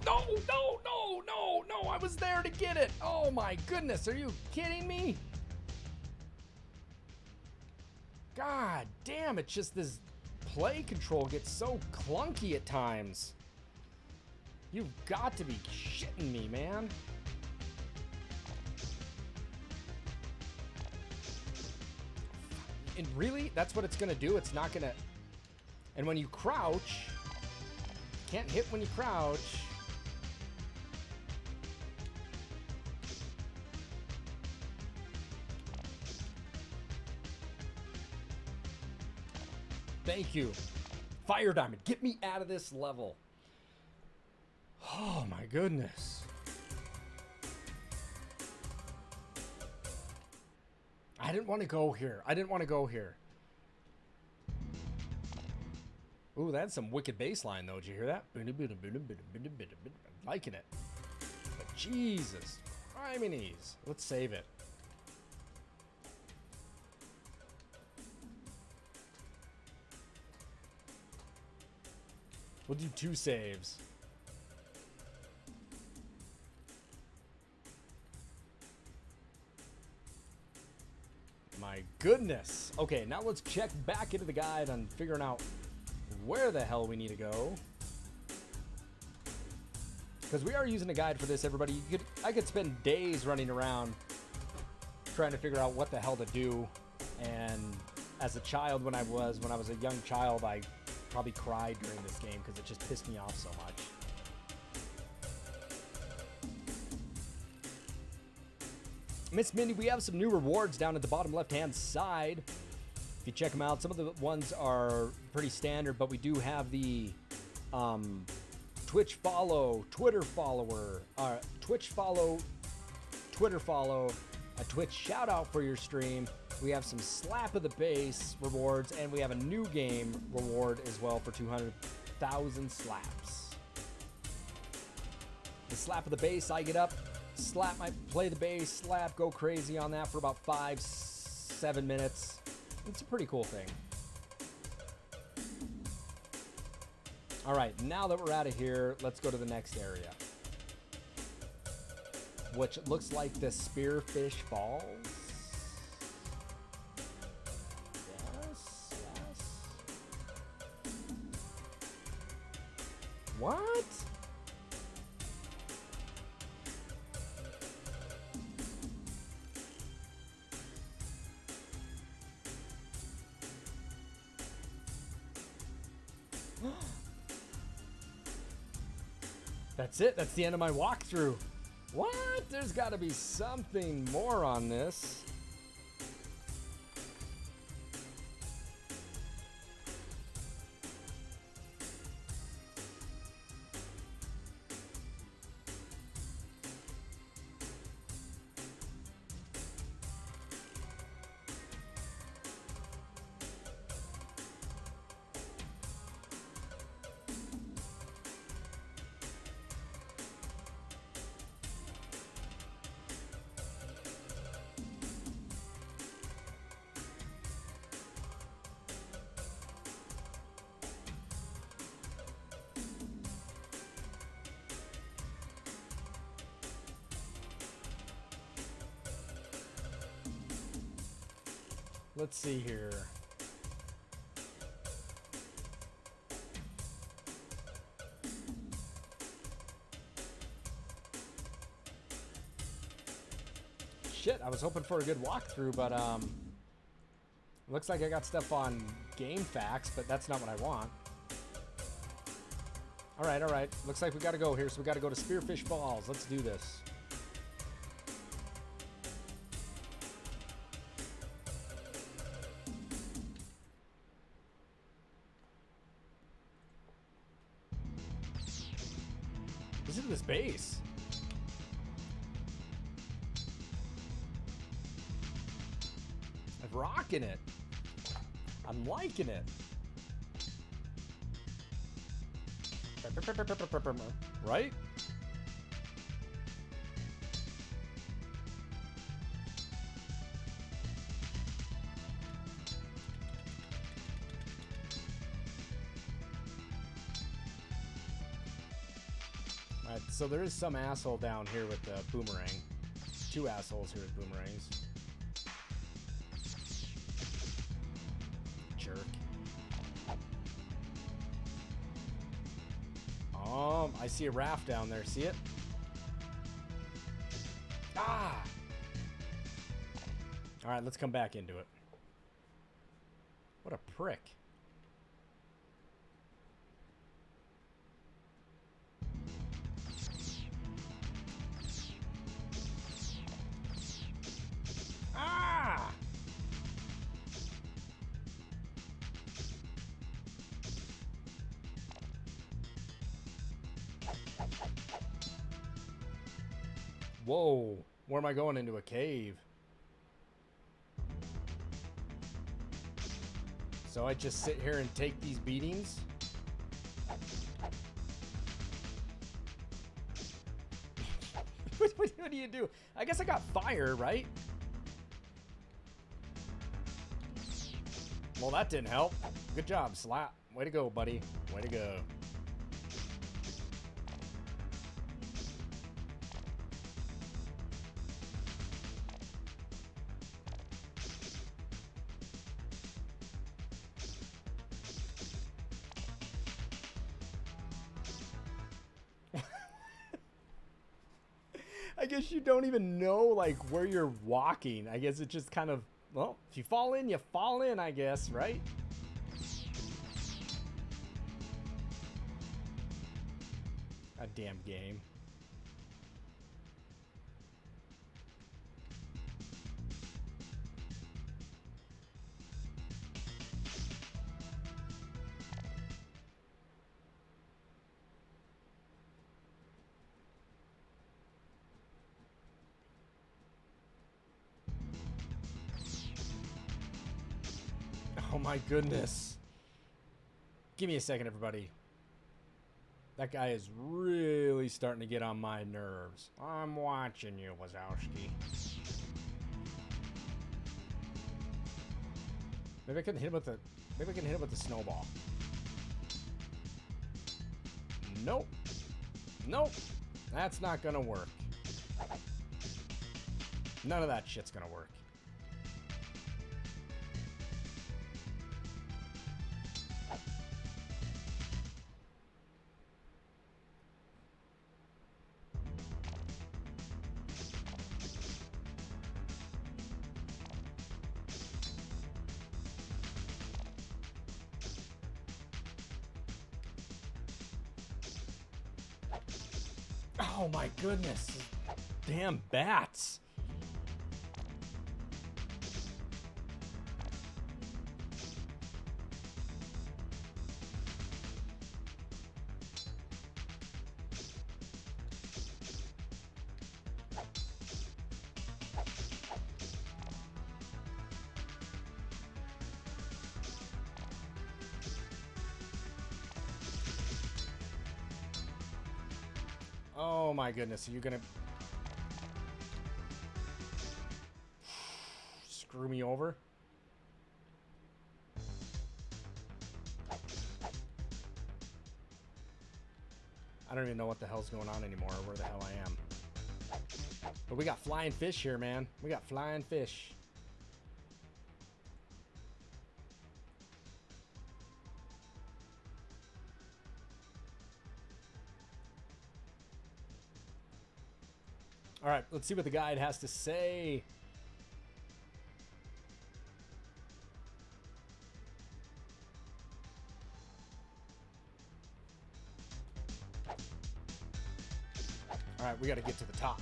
No, no, no, no, no, I was there to get it. Oh my goodness, are you kidding me? God damn, it's just this play control gets so clunky at times. You've got to be shitting me, man. And really, that's what it's gonna do? It's not gonna... And when you crouch, can't hit when you crouch. Thank you. Fire Diamond, get me out of this level. Oh my goodness. I didn't want to go here. I didn't want to go here. Ooh, that's some wicked bass line though. Did you hear that? Liking it. But Jesus. Criminies. Let's save it. We'll do 2 saves. My goodness. Okay, now let's check back into the guide on figuring out where the hell we need to go. Because we are using a guide for this, everybody. I could spend days running around trying to figure out what the hell to do. And as a child, when I was a young child, I probably cried during this game because it just pissed me off so much. Miss Mindy, we have some new rewards down at the bottom left-hand side. If you check them out, some of the ones are pretty standard, but we do have the Twitch follow, Twitter follower, Twitch follow, Twitter follow, a Twitch shout-out for your stream. We have some Slap of the Bass rewards, and we have a new game reward as well for 200,000 slaps. The Slap of the Bass, I get up, slap play the bass, slap, go crazy on that for about 5-7 minutes. It's a pretty cool thing. All right, now that we're out of here, let's go to the next area, which looks like the Spearfish Falls. What? That's it. That's the end of my walkthrough. What? There's got to be something more on this. Let's see here. Shit, I was hoping for a good walkthrough, but looks like I got stuff on game facts, but that's not what I want. All right. Looks like we got to go here, so we got to go to Spearfish Falls. Let's do this. Listen to this bass. I'm rocking it. I'm liking it. Right? Alright, so there is some asshole down here with the boomerang. Two assholes here with boomerangs. Jerk. I see a raft down there. See it? Ah! Alright, let's come back into it. What a prick. Ah! Whoa, where am I going? Into a cave? So I just sit here and take these beatings? What do you do? I guess I got fire, right? Well, that didn't help. Good job, Slap. Way to go, buddy. Way to go. I guess you don't even know, like, where you're walking. I guess it just kind of, well, if you fall in, you fall in, I guess, right? A damn game. Oh my goodness. Give me a second, everybody. That guy is really starting to get on my nerves. I'm watching you, Wazowski. Maybe I can hit him with the. Maybe I can hit him with the snowball. Nope. Nope. That's not gonna work. None of that shit's gonna work. Oh my goodness. Damn bats. Oh my goodness, are you gonna screw me over? I don't even know what the hell's going on anymore, or where the hell I am. But we got flying fish here, man. We got flying fish. All right, let's see what the guide has to say. All right, we got to get to the top.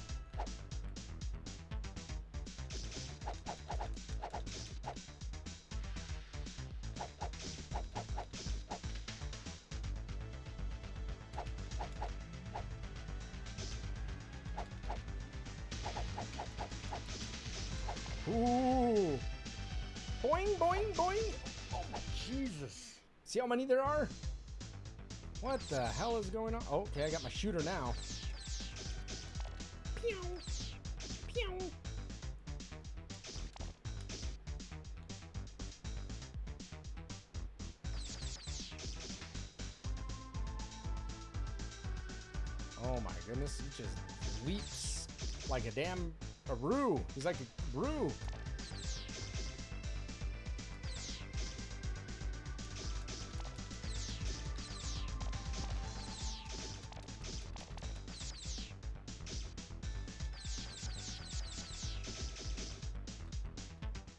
Ooh. Boing, boing, boing. Oh, Jesus. See how many there are? What the hell is going on? Oh, okay, I got my shooter now. Pew. Pew. Oh my goodness, he just leaps like a brew. He's like a brew.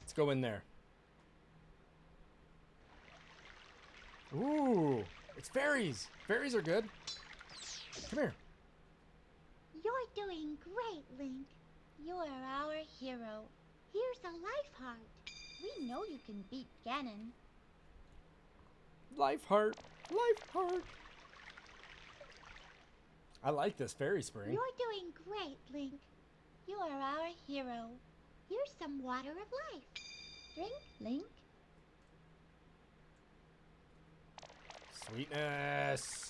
Let's go in there. Ooh, it's fairies. Fairies are good. Come here. You're doing great, Link. You are our hero. Here's a life heart. We know you can beat Ganon. Life heart. Life heart. I like this fairy spring. You're doing great, Link. You are our hero. Here's some water of life. Drink, Link. Sweetness.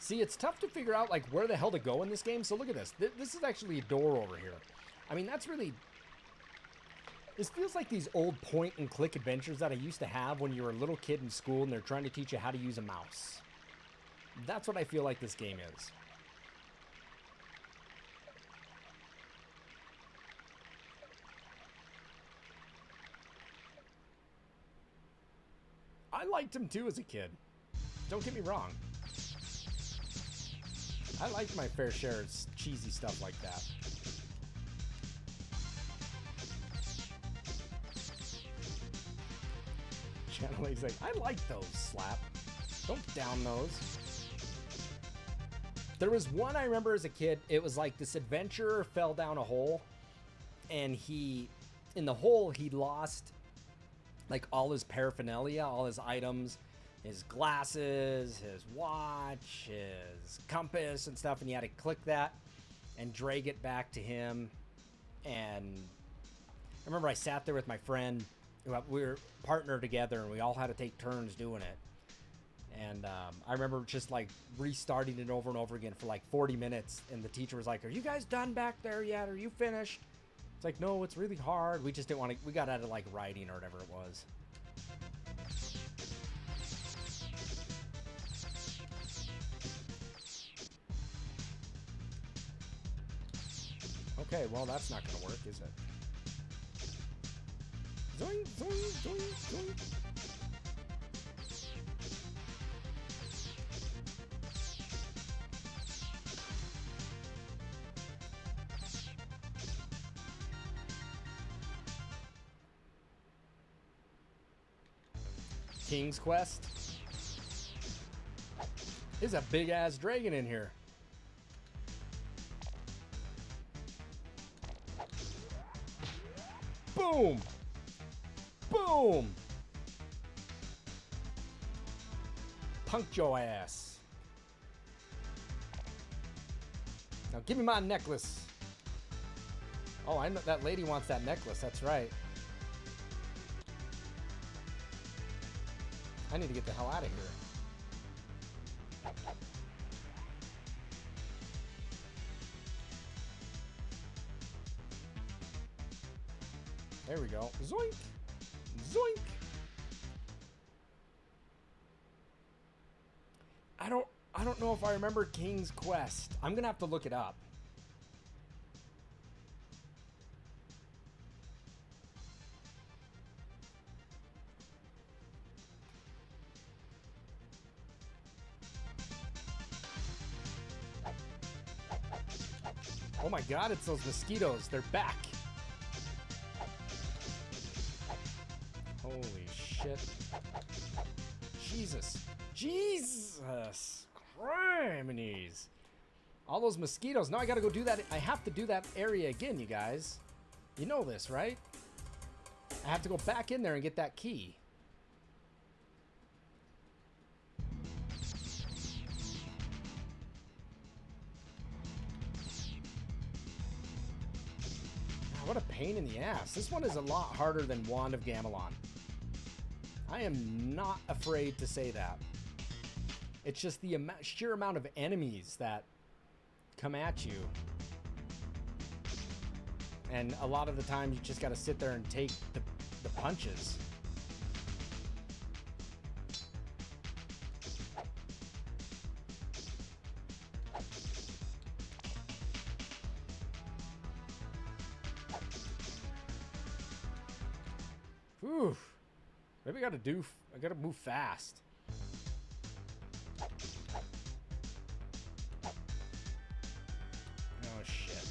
See, it's tough to figure out, like, where the hell to go in this game. So look at this. This is actually a door over here. I mean, that's really... This feels like these old point-and-click adventures that I used to have when you were a little kid in school and they're trying to teach you how to use a mouse. That's what I feel like this game is. I liked him, too, as a kid. Don't get me wrong. I liked my fair share of cheesy stuff like that. Channel A's like, I like those, Slap. Don't down those. There was one I remember as a kid. It was like this adventurer fell down a hole. And in the hole, he lost like all his paraphernalia, all his items. His glasses, his watch, his compass and stuff, and you had to click that and drag it back to him. And I remember I sat there with my friend. We were partnered together, and we all had to take turns doing it. And I remember just like restarting it over and over again for like 40 minutes, and the teacher was like, "Are you guys done back there yet? Are you finished?" It's like, "No, it's really hard. We just didn't want to." We got out of like writing or whatever it was. Okay, well, that's not going to work, is it? Zoink, zoink, zoink, zoink. King's Quest. There's a big-ass dragon in here. Boom! Boom! Punked your ass. Now give me my necklace. Oh, I know that lady wants that necklace. That's right. I need to get the hell out of here. There we go. Zoink! Zoink! I don't know if I remember King's Quest. I'm gonna have to look it up. Oh my god, it's those mosquitoes. They're back. Holy shit. Jesus. Jesus. Criminies. All those mosquitoes. Now I gotta go do that. I have to do that area again, you guys. You know this, right? I have to go back in there and get that key. What a pain in the ass. This one is a lot harder than Wand of Gamelon. I am not afraid to say that. It's just the sheer amount of enemies that come at you. And a lot of the time you just got to sit there and take the punches. Whew. Maybe I gotta move fast. Oh shit.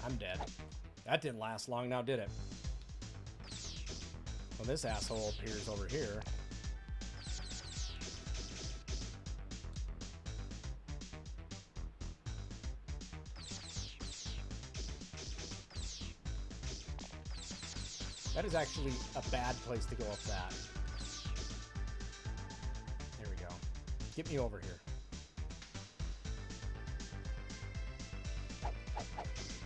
I'm dead. That didn't last long now, did it? Well, this asshole appears over here. That is actually a bad place to go up that. There we go. Get me over here.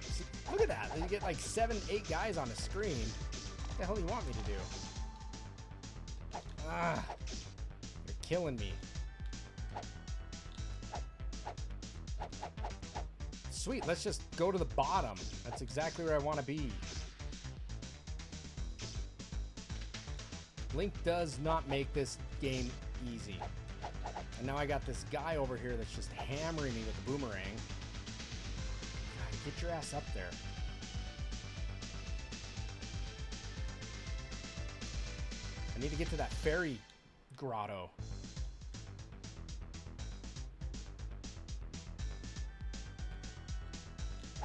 See, look at that. You get like 7, 8 guys on a screen. What the hell do you want me to do? Ah, you're killing me. Sweet, let's just go to the bottom. That's exactly where I want to be. Link does not make this game easy. And now I got this guy over here that's just hammering me with the boomerang. God, get your ass up there. I need to get to that fairy grotto.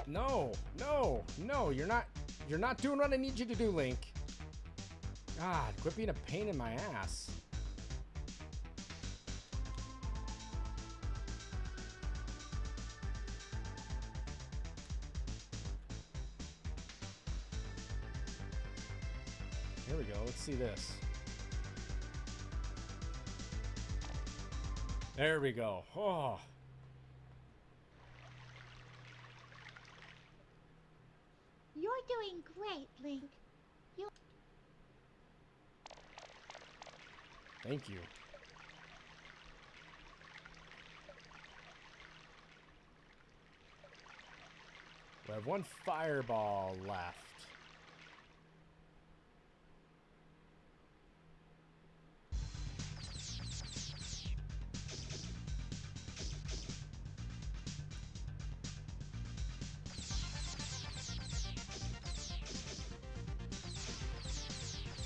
No, no, no, you're not doing what I need you to do, Link. God, quit being a pain in my ass. Here we go. Let's see this. There we go. Oh. You're doing great, Link. Thank you. We have 1 fireball left.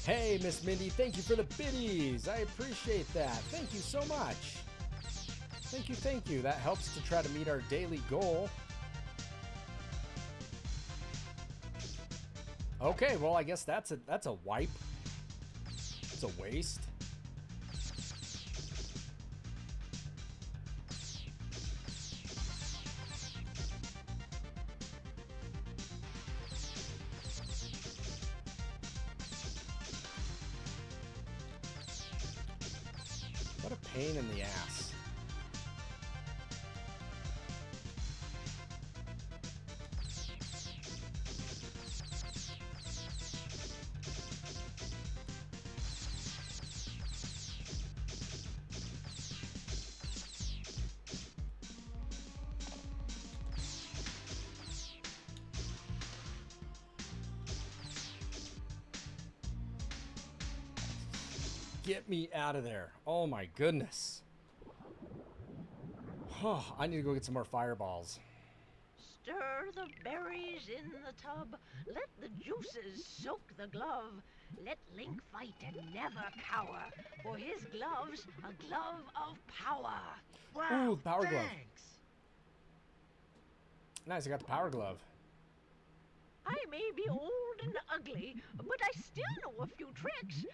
Hey, Miss Mindy, thank you for the biddies. I appreciate that. Thank you so much. Thank you, thank you. That helps to try to meet our daily goal. Okay, well, I guess that's a wipe. It's a waste. What a pain in the ass. Get me out of there. Oh my goodness. Oh, I need to go get some more fireballs. Stir the berries in the tub. Let the juices soak the glove. Let Link fight and never cower. For his glove's a glove of power. Wow, Ooh, power glove. thanks. Nice, I got the power glove. I may be old and ugly, but I still know a few tricks.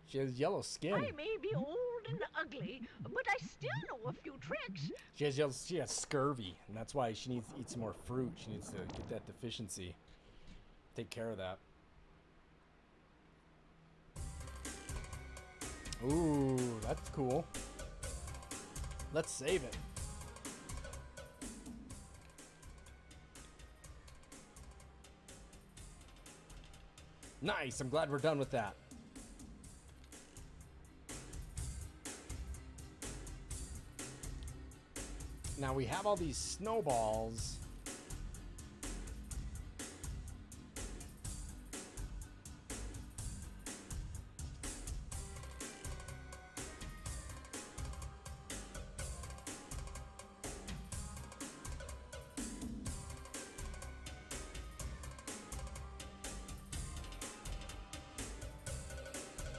She has yellow skin. I may be old and ugly, but I still know a few tricks. She has scurvy, and that's why she needs to eat some more fruit. She needs to get that deficiency. Take care of that. Ooh, that's cool. Let's save it. Nice, I'm glad we're done with that. Now we have all these snowballs.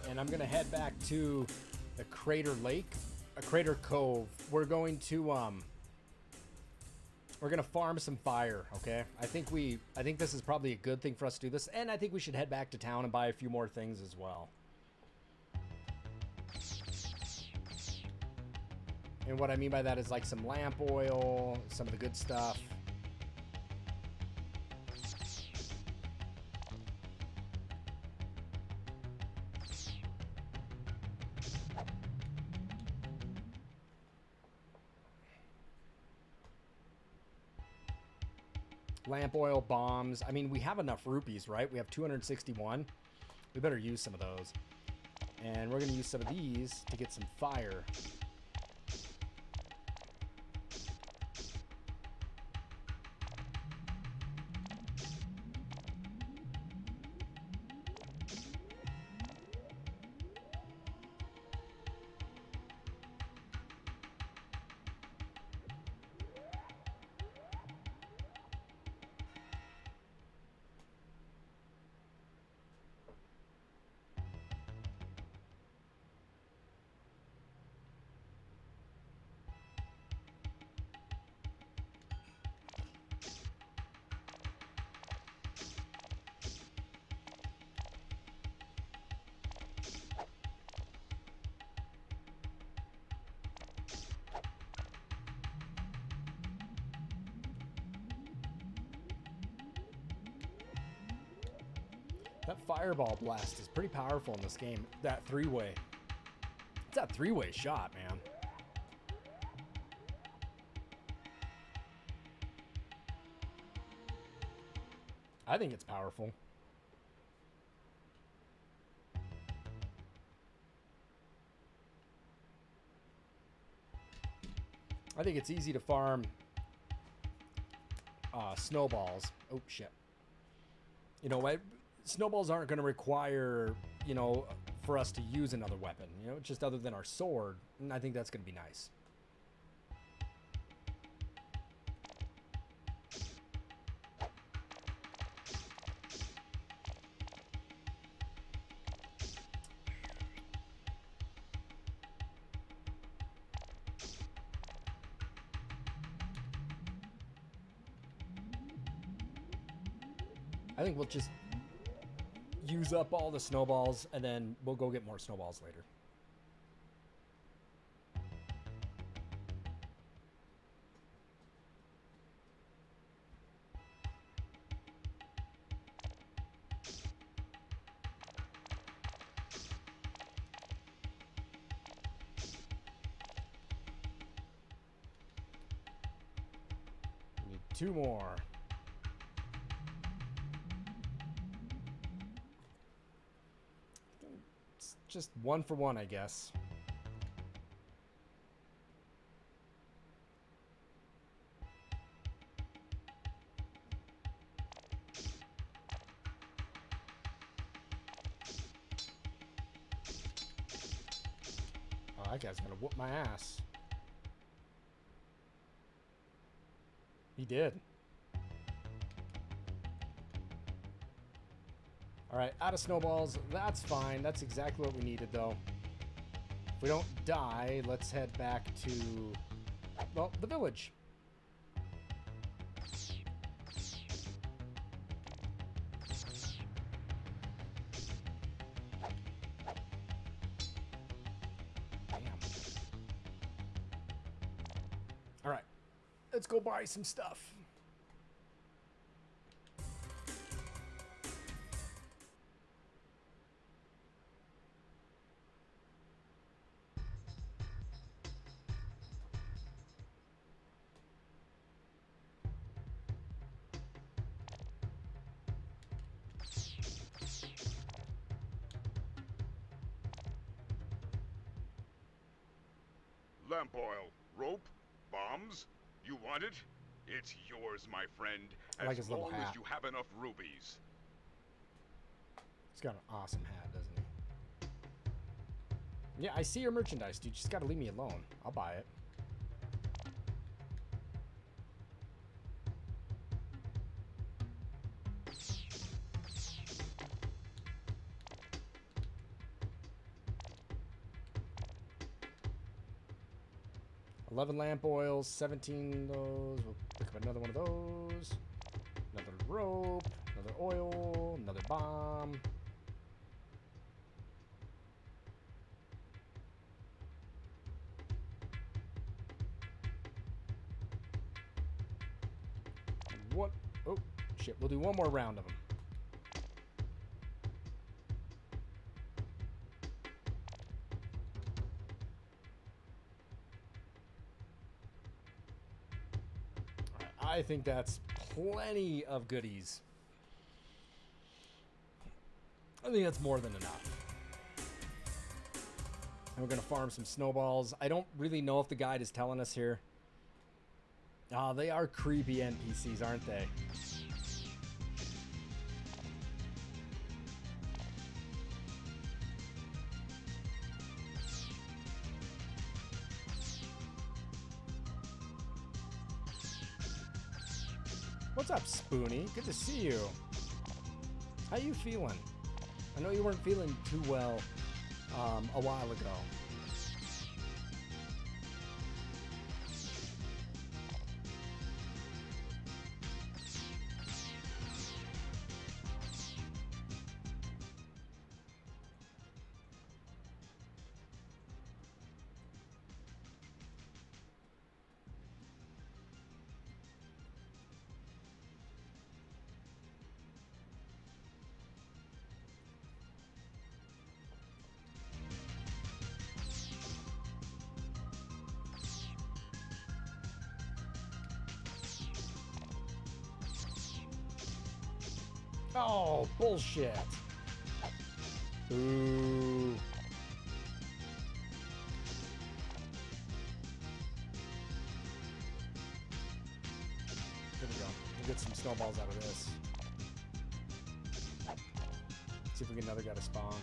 And I'm gonna head back to the Crater Lake, a Crater Cove. We're going to we're gonna farm some fire, okay? I think this is probably a good thing for us to do this, and I think we should head back to town and buy a few more things as well. And what I mean by that is like some lamp oil, some of the good stuff. Lamp oil, bombs. I mean, we have enough rupees, right? We have 261. We better use some of those. And we're going to use some of these to get some fire. That fireball blast is pretty powerful in this game. That three-way. It's that three-way shot, man. I think it's powerful. I think it's easy to farm snowballs. Oh, shit. You know what? Snowballs aren't going to require, you know, for us to use another weapon, you know, just other than our sword. And I think that's going to be nice. I think we'll just use up all the snowballs, and then we'll go get more snowballs later. We need 2 more. Just 1 for 1, I guess. that guy's gonna whoop my ass. He did. Alright, out of snowballs. That's fine. That's exactly what we needed, though. If we don't die, let's head back to, well, the village. Alright, let's go buy some stuff. Lamp oil, rope, bombs. You want it? It's yours, my friend, I like his as little long hat. as you have enough rubies. He's got an awesome hat, doesn't he? Yeah, I see your merchandise, dude. You just gotta leave me alone. I'll buy it. $11 lamp oils, 17 those. We'll pick up another one of those. Another rope, another oil, another bomb. What? Oh, shit. We'll do one more round of them. I think that's plenty of goodies. I think that's more than enough. And we're going to farm some snowballs. I don't really know if the guide is telling us here. Oh, they are creepy NPCs, aren't they? What's up, Spoonie? Good to see you. How you feeling? I know you weren't feeling too well a while ago. Oh, bullshit. Ooh. There we go. We'll get some snowballs out of this. See if we get another guy to spawn.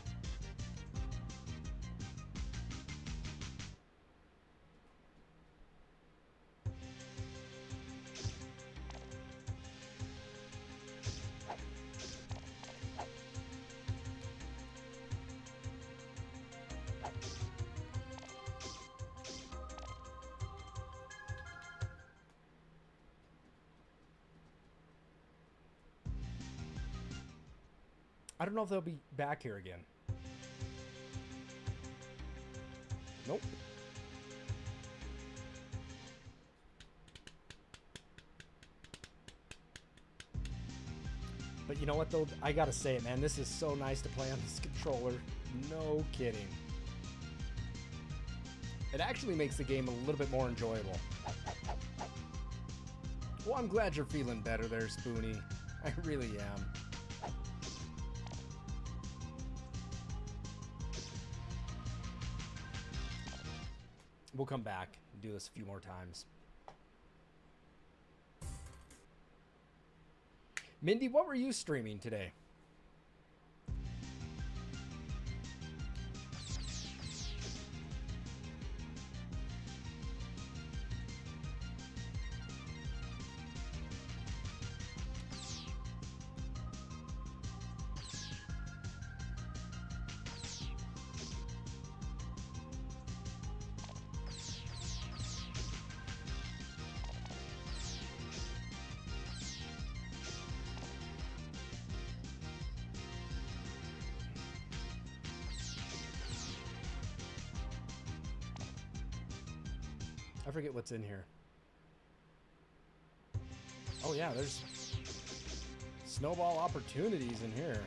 I don't know if they'll be back here again. Nope. But you know what, though? I gotta say it, man. This is so nice to play on this controller. No kidding. It actually makes the game a little bit more enjoyable. Well, I'm glad you're feeling better there, Spoonie. I really am. We'll come back and do this a few more times. Mindy, what were you streaming today? I forget what's in here. Oh yeah, there's snowball opportunities in here.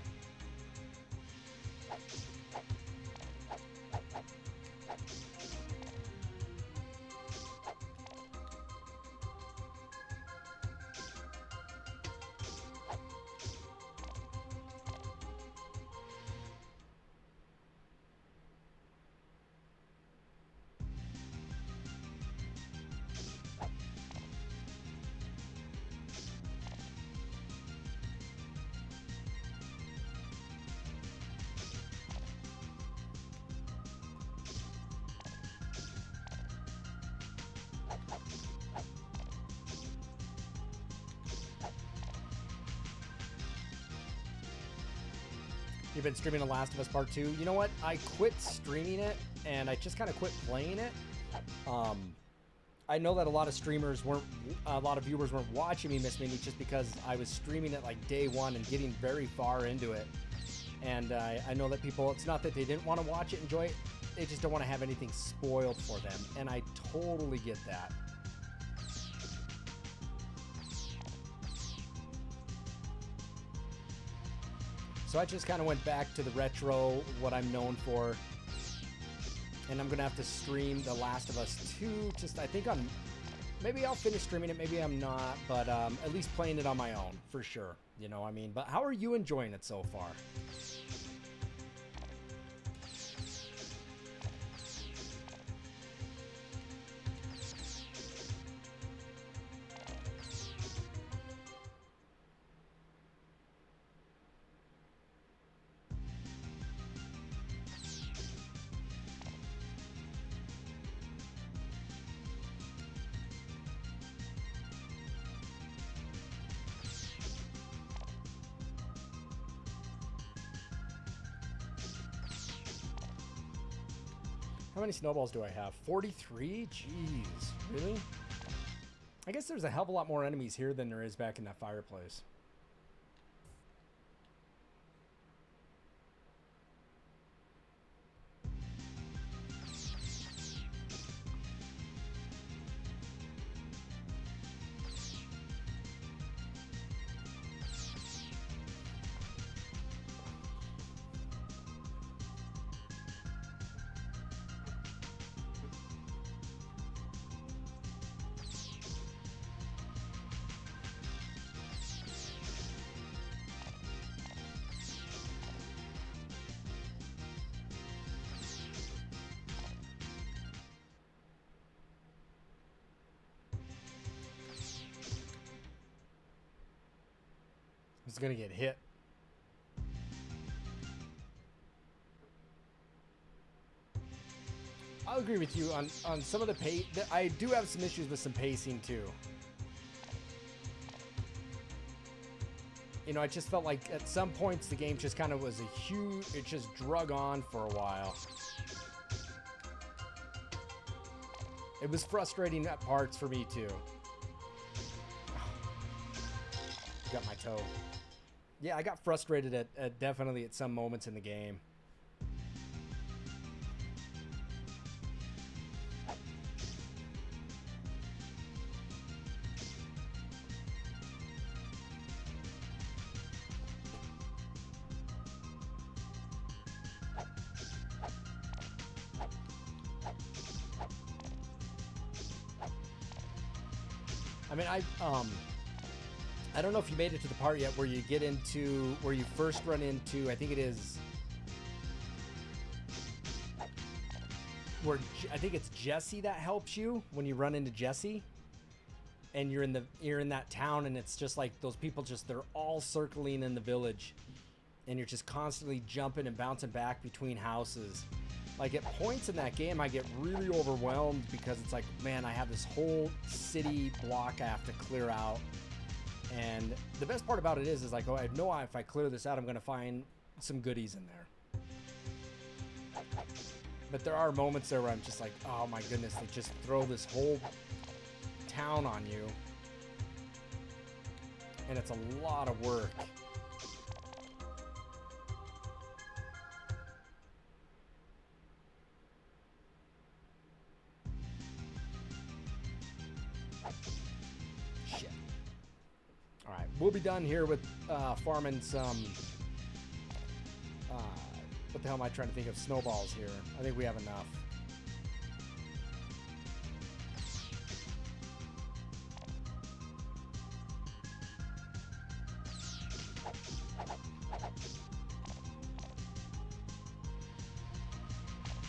You've been streaming The Last of Us Part 2. You know what? I quit streaming it, and I just kind of quit playing it. I know that a lot of streamers weren't, a lot of viewers weren't watching me Miss Minnie just because I was streaming it like day one and getting very far into it. And I know that people, it's not that they didn't want to watch it, enjoy it, they just don't want to have anything spoiled for them. And I totally get that. So I just kind of went back to the retro, what I'm known for. And I'm going to have to stream The Last of Us 2. Just, I think maybe I'll finish streaming it, maybe I'm not. But at least playing it on my own, for sure. You know what I mean? But how are you enjoying it so far? How many snowballs do I have? 43? Jeez, really? I guess there's a hell of a lot more enemies here than there is back in that fireplace. It's gonna get hit. I'll agree with you on some of the pace. I do have some issues with some pacing too. You know, I just felt like at some points the game just kind of was a huge, it just drug on for a while. It was frustrating at parts for me too. Got my toe. Yeah, I got frustrated at definitely at some moments in the game. I mean, I don't know if you made it to the part yet where you get into, where you first run into, I think it is, where I think it's Jesse that helps you when you run into Jesse, and you're in that town, and it's just like those people they're all circling in the village, and you're just constantly jumping and bouncing back between houses. Like at points in that game, I get really overwhelmed because it's like, man, I have this whole city block I have to clear out. And the best part about it is like, oh, I know if I clear this out, I'm going to find some goodies in there. But there are moments there where I'm just like, oh my goodness, they just throw this whole town on you. And it's a lot of work. we'll be done here with farming some. What the hell am I trying to think of? Snowballs here. I think we have enough.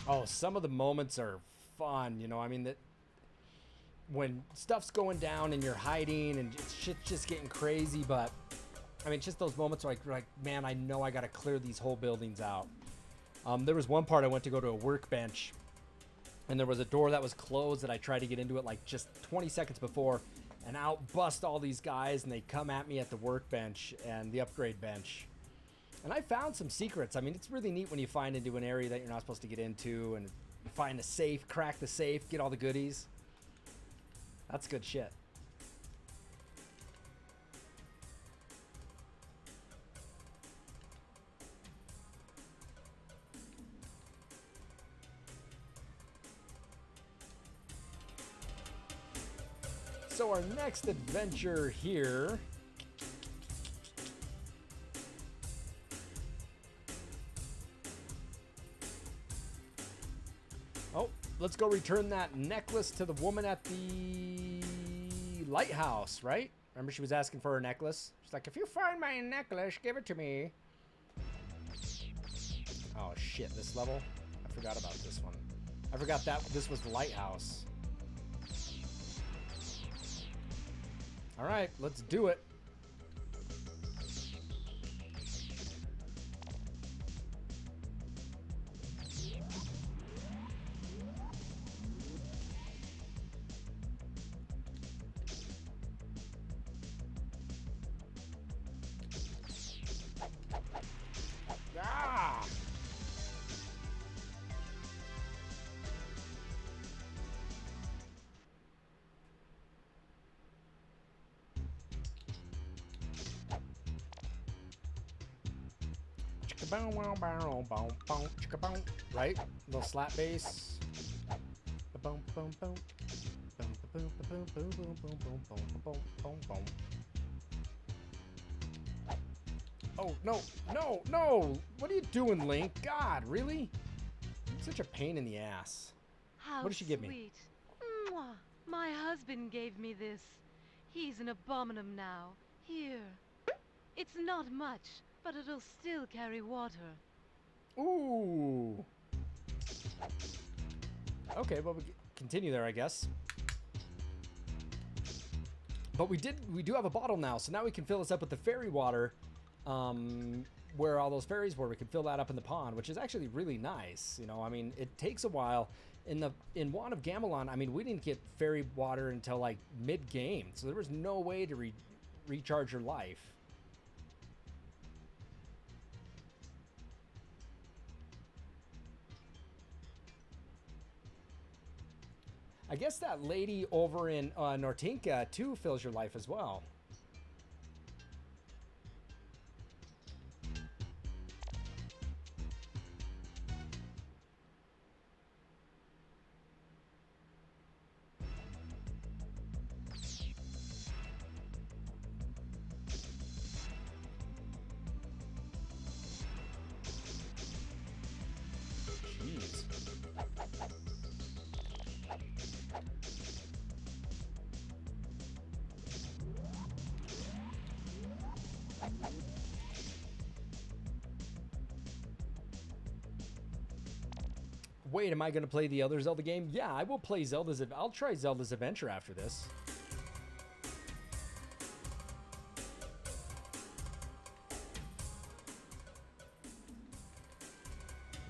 Oh, some of the moments are fun, you know. I mean, that when stuff's going down and you're hiding and shit's just getting crazy, but I mean, just those moments where like, man, I know I gotta clear these whole buildings out. There was one part I went to go to a workbench, and there was a door that was closed that I tried to get into it like just 20 seconds before, and out bust all these guys, and they come at me at the workbench and the upgrade bench. And I found some secrets. I mean, it's really neat when you find into an area that you're not supposed to get into, and you find a safe, crack the safe, get all the goodies. That's good shit. So our next adventure here let's go return that necklace to the woman at the lighthouse, right? Remember she was asking for her necklace? She's like, if you find my necklace, give it to me. Oh shit, this level? I forgot about this one. I forgot that this was the lighthouse. All right, let's do it. Right? Little slap bass. Oh, no, no, no! What are you doing, Link? God, really? You're such a pain in the ass. How what did she give me? Sweet. Mwah. My husband gave me this. He's an abominum now. Here. It's not much, but it'll still carry water. Ooh. Okay, well, we continue there, I guess. But we do have a bottle now, so now we can fill this up with the fairy water, where all those fairies were. We can fill that up in the pond, which is actually really nice. You know, I mean, it takes a while. In Wand of Gamelon, I mean, we didn't get fairy water until like mid-game, so there was no way to recharge your life. I guess that lady over in Nortinka too fills your life as well. Wait, am I going to play the other Zelda game? Yeah, I will play Zelda's... I'll try Zelda's Adventure after this.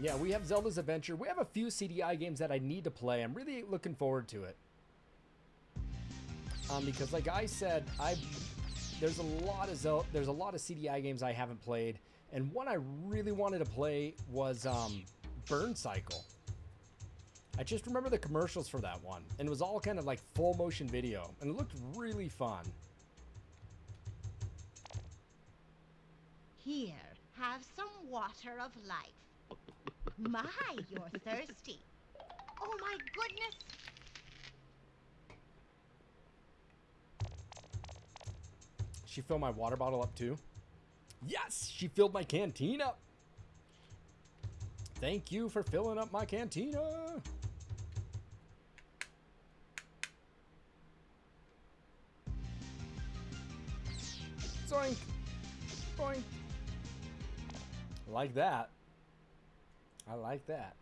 Yeah, we have Zelda's Adventure. We have a few CDI games that I need to play. I'm really looking forward to it. Because like I said, there's a lot of CDI games I haven't played, and one I really wanted to play was Burn Cycle. I just remember the commercials for that one, and it was all kind of like full motion video, and it looked really fun. Here, have some water of life. My, you're thirsty. Oh my goodness. She filled my water bottle up too. Yes, she filled my canteen up. Thank you for filling up my cantina. Zoink. Boink. Like that. I like that.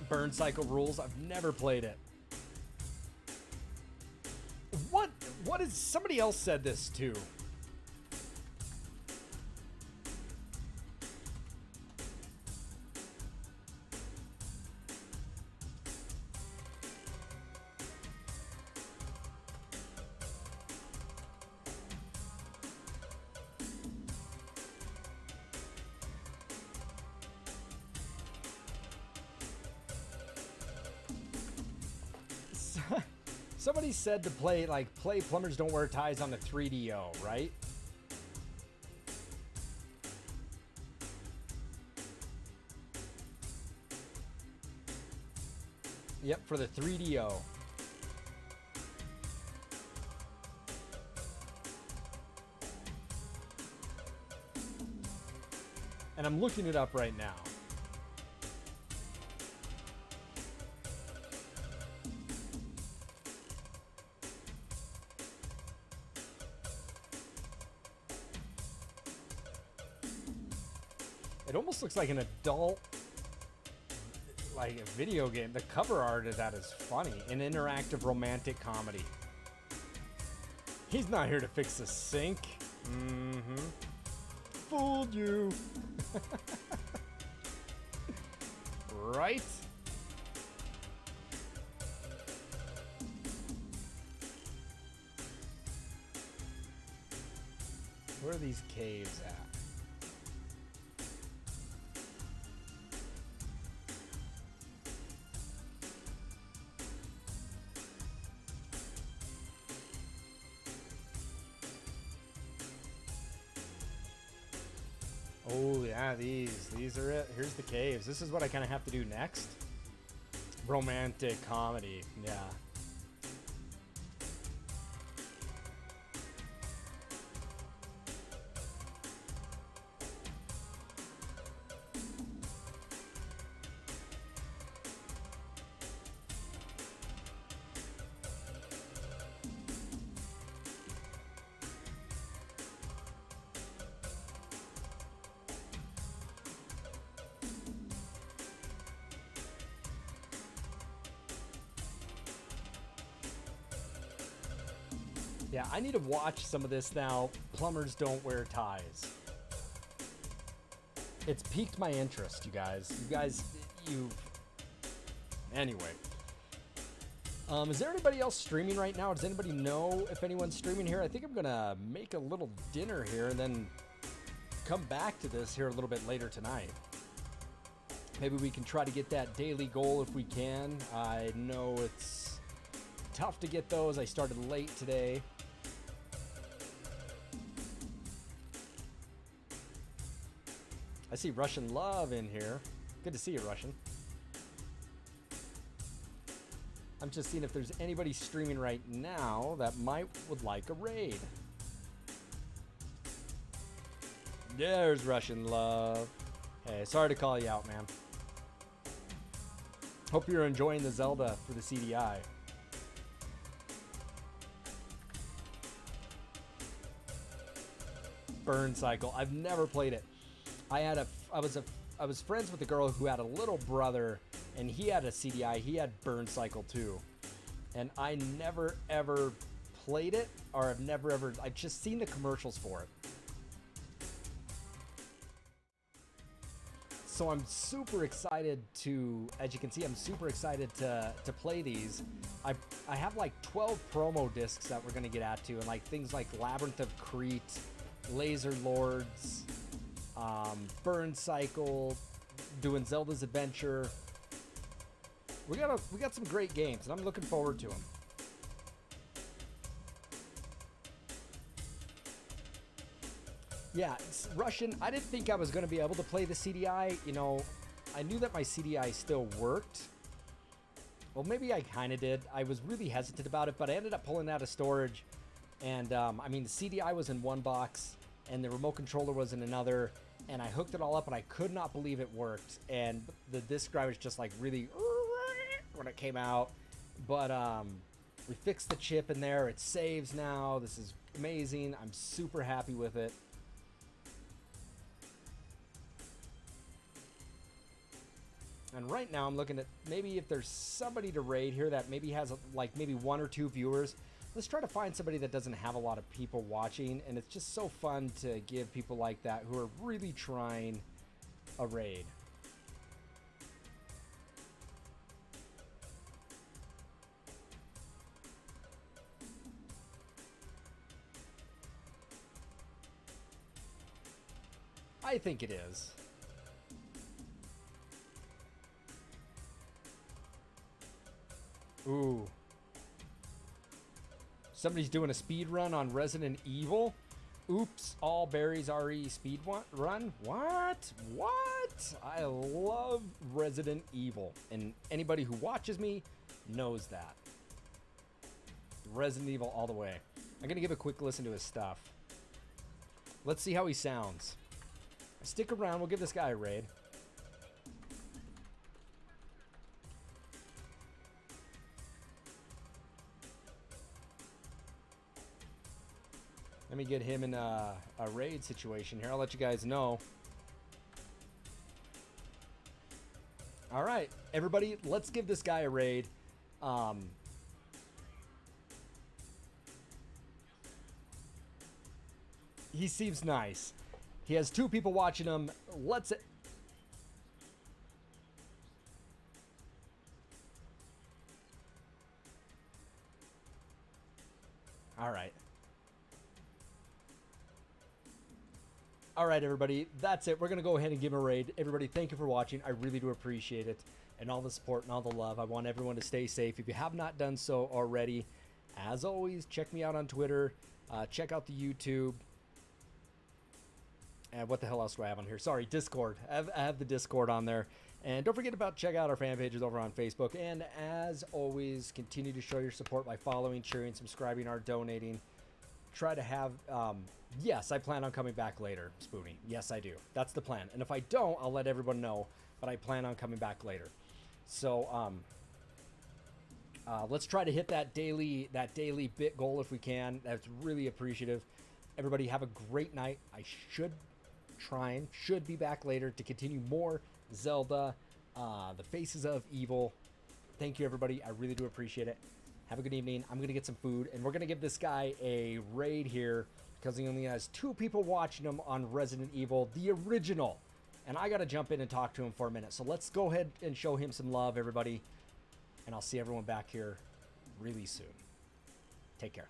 Burn Cycle rules. I've never played it. What is... Somebody else said this too. Somebody said to play Plumbers Don't Wear Ties on the 3DO, right? Yep, for the 3DO. And I'm looking it up right now. It almost looks like an adult, like a video game. The cover art of that is funny. An interactive romantic comedy. He's not here to fix the sink. Mm-hmm. Fooled you. Right? Where are these caves at? Oh yeah, these are it. Here's the caves. This is what I kind of have to do next. Romantic comedy, yeah. Yeah, I need to watch some of this now. Plumbers Don't Wear Ties. It's piqued my interest, you guys. Anyway. Is there anybody else streaming right now? Does anybody know if anyone's streaming here? I think I'm gonna make a little dinner here and then come back to this here a little bit later tonight. Maybe we can try to get that daily goal if we can. I know it's tough to get those. I started late today. I see Russian Love in here. Good to see you, Russian. I'm just seeing if there's anybody streaming right now that would like a raid. There's Russian Love. Hey, sorry to call you out, man. Hope you're enjoying the Zelda for the CDI. Burn Cycle. I've never played it. I was friends with a girl who had a little brother, and he had a CDI. He had Burn Cycle too, and I never ever played it, or I've just seen the commercials for it. So I'm super excited as you can see, I'm super excited to play these. I have like 12 promo discs that we're gonna get at to, and like things like Labyrinth of Crete, Laser Lords, Burn Cycle, doing Zelda's Adventure. We got some great games, and I'm looking forward to them. Yeah, it's Russian. I didn't think I was going to be able to play the CDI. You know, I knew that my CDI still worked. Well, maybe I kind of did. I was really hesitant about it, but I ended up pulling it out of storage. And, I mean, the CDI was in one box, and the remote controller was in another. And I hooked it all up, and I could not believe it worked. And the disk drive was just, like, really when it came out. But, we fixed the chip in there. It saves now. This is amazing. I'm super happy with it. And right now I'm looking at maybe if there's somebody to raid here that maybe has like maybe 1 or 2 viewers. Let's try to find somebody that doesn't have a lot of people watching. And it's just so fun to give people like that who are really trying a raid. I think it is. Ooh. Somebody's doing a speed run on Resident Evil. Oops, all berries RE speed run. What? What? I love Resident Evil. And anybody who watches me knows that. Resident Evil all the way. I'm going to give a quick listen to his stuff. Let's see how he sounds. Stick around. We'll give this guy a raid. Let me get him in a raid situation here. I'll let you guys know. All right, everybody, let's give this guy a raid. He seems nice. He has 2 people watching him. Let's... All right. All right, everybody, that's it. We're going to go ahead and give him a raid. Everybody, thank you for watching. I really do appreciate it. And all the support and all the love. I want everyone to stay safe. If you have not done so already, as always, check me out on Twitter. Check out the YouTube. And what the hell else do I have on here? Sorry, Discord. I have the Discord on there. And don't forget about check out our fan pages over on Facebook. And as always, continue to show your support by following, sharing, subscribing, or donating. Try to have... yes, I plan on coming back later, Spoonie. Yes, I do. That's the plan. And if I don't, I'll let everyone know. But I plan on coming back later. So, let's try to hit that daily bit goal if we can. That's really appreciative. Everybody have a great night. I should be back later to continue more Zelda, the Faces of Evil. Thank you, everybody. I really do appreciate it. Have a good evening. I'm going to get some food, and we're going to give this guy a raid here because he only has 2 people watching him on Resident Evil, the original. And I got to jump in and talk to him for a minute. So let's go ahead and show him some love, everybody. And I'll see everyone back here really soon. Take care.